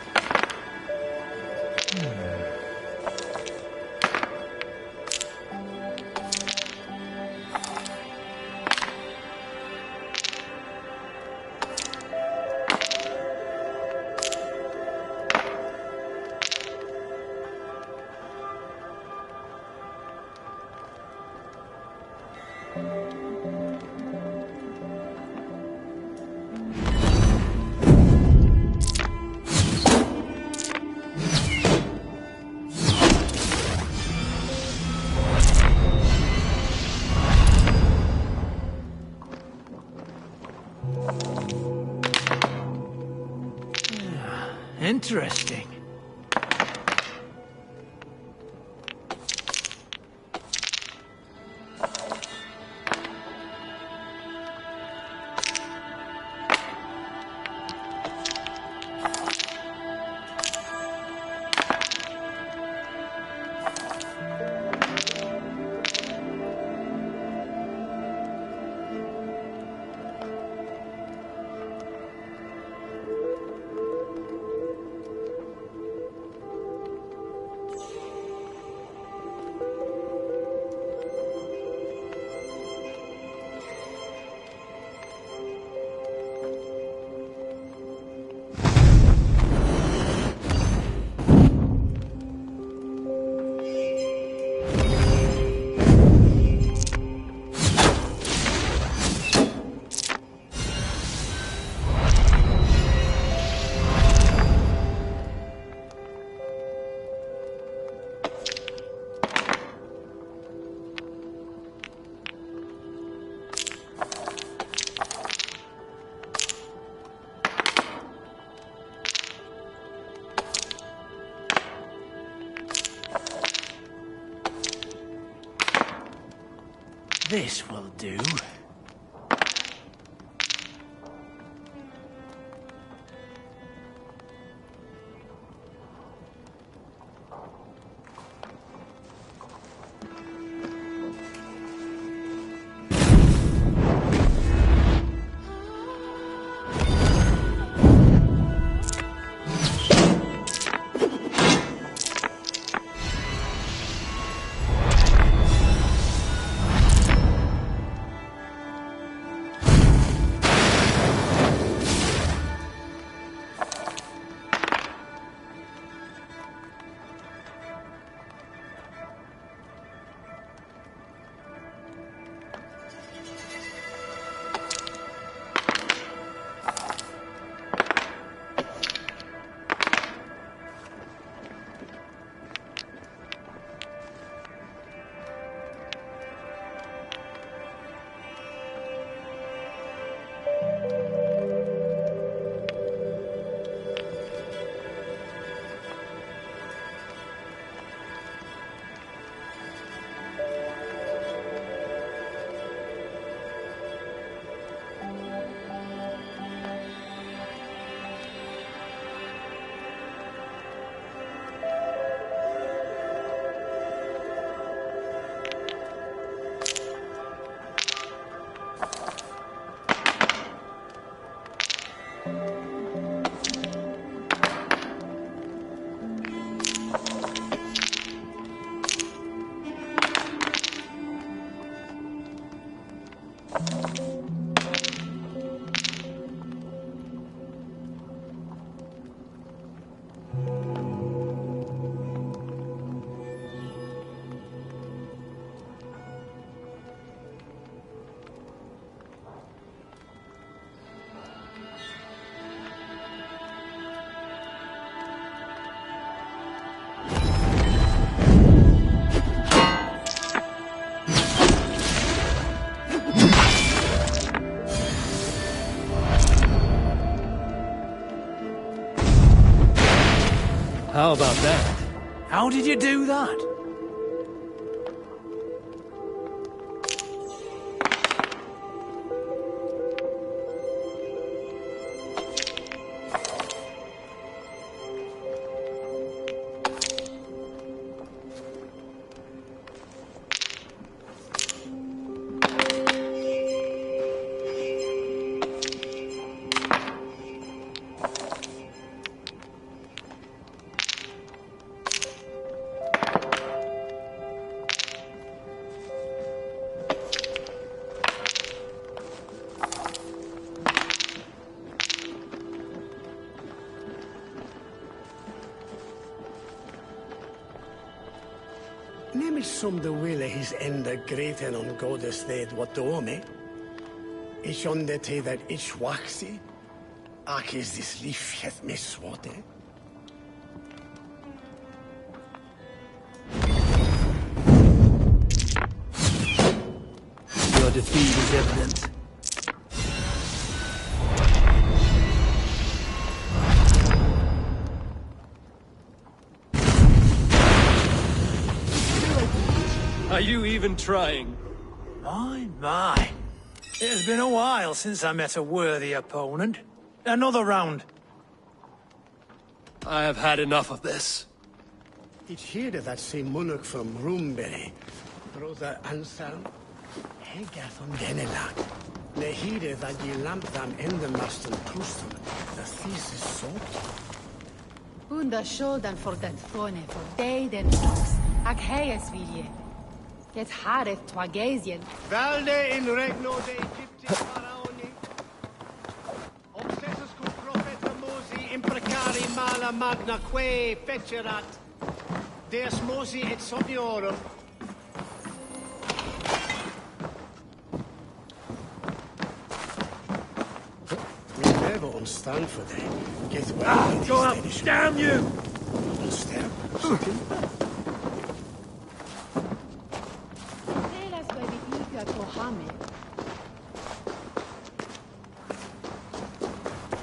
Interesting. This will do. How about that? How did you do that? Nemes som de wille his enda greten on godes ned wat dome. Ich on de te that ich waxi. Ak is this leaf het miswate. Your defeat is evident. Are you even trying? My. It has been a while since I met a worthy opponent. Another round. I have had enough of this. Ich heerde that same monarch from Roomberry. Brother Anselm. Hega van Dennelag. Ne heerde that ye lamp them in the master Trustum. The thesis soaked. Unda sjoldan for den throne for day den fox. Ag heies vilje. Get hareth twagesian. Valde in regno de Egypti faraoni. Obsessus cum profeta Mosi imprecari mala magna que fecerat. Deus Mosi et soniorum. We never on stand for them. Get well. Go up, damn you! On step.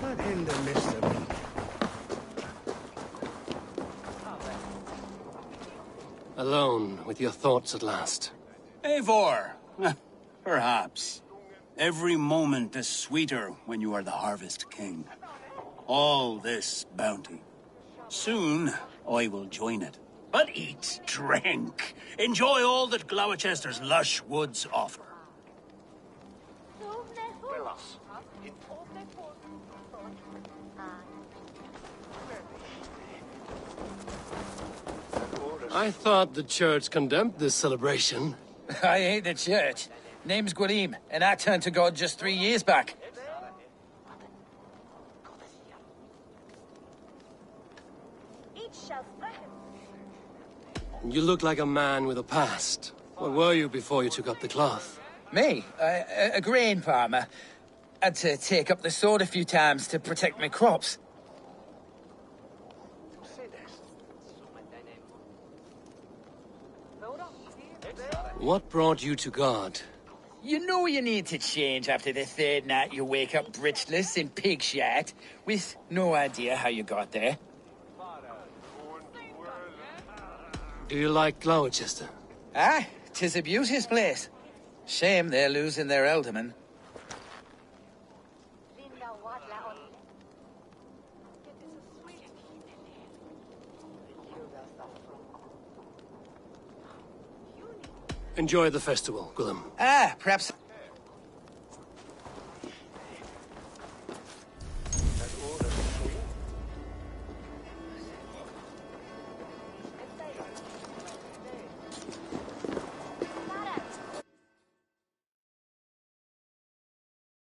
Not in the midst of me. Alone with your thoughts at last. Eivor, perhaps. Every moment is sweeter when you are the Harvest King. All this bounty. Soon, I will join it. But eat, drink, enjoy all that Gloucester's lush woods offer. I thought the church condemned this celebration. I hate the church. Name's Gwalim, and I turned to God just 3 years back. You look like a man with a past. What were you before you took up the cloth? Me? A grain farmer. Had to take up the sword a few times to protect my crops. What brought you to God? You know you need to change after the third night you wake up britchless in pig shit, with no idea how you got there. Do you like Gloucester? Ah, 'tis a beauteous place. Shame they're losing their alderman. Enjoy the festival, Gwilym. Ah, perhaps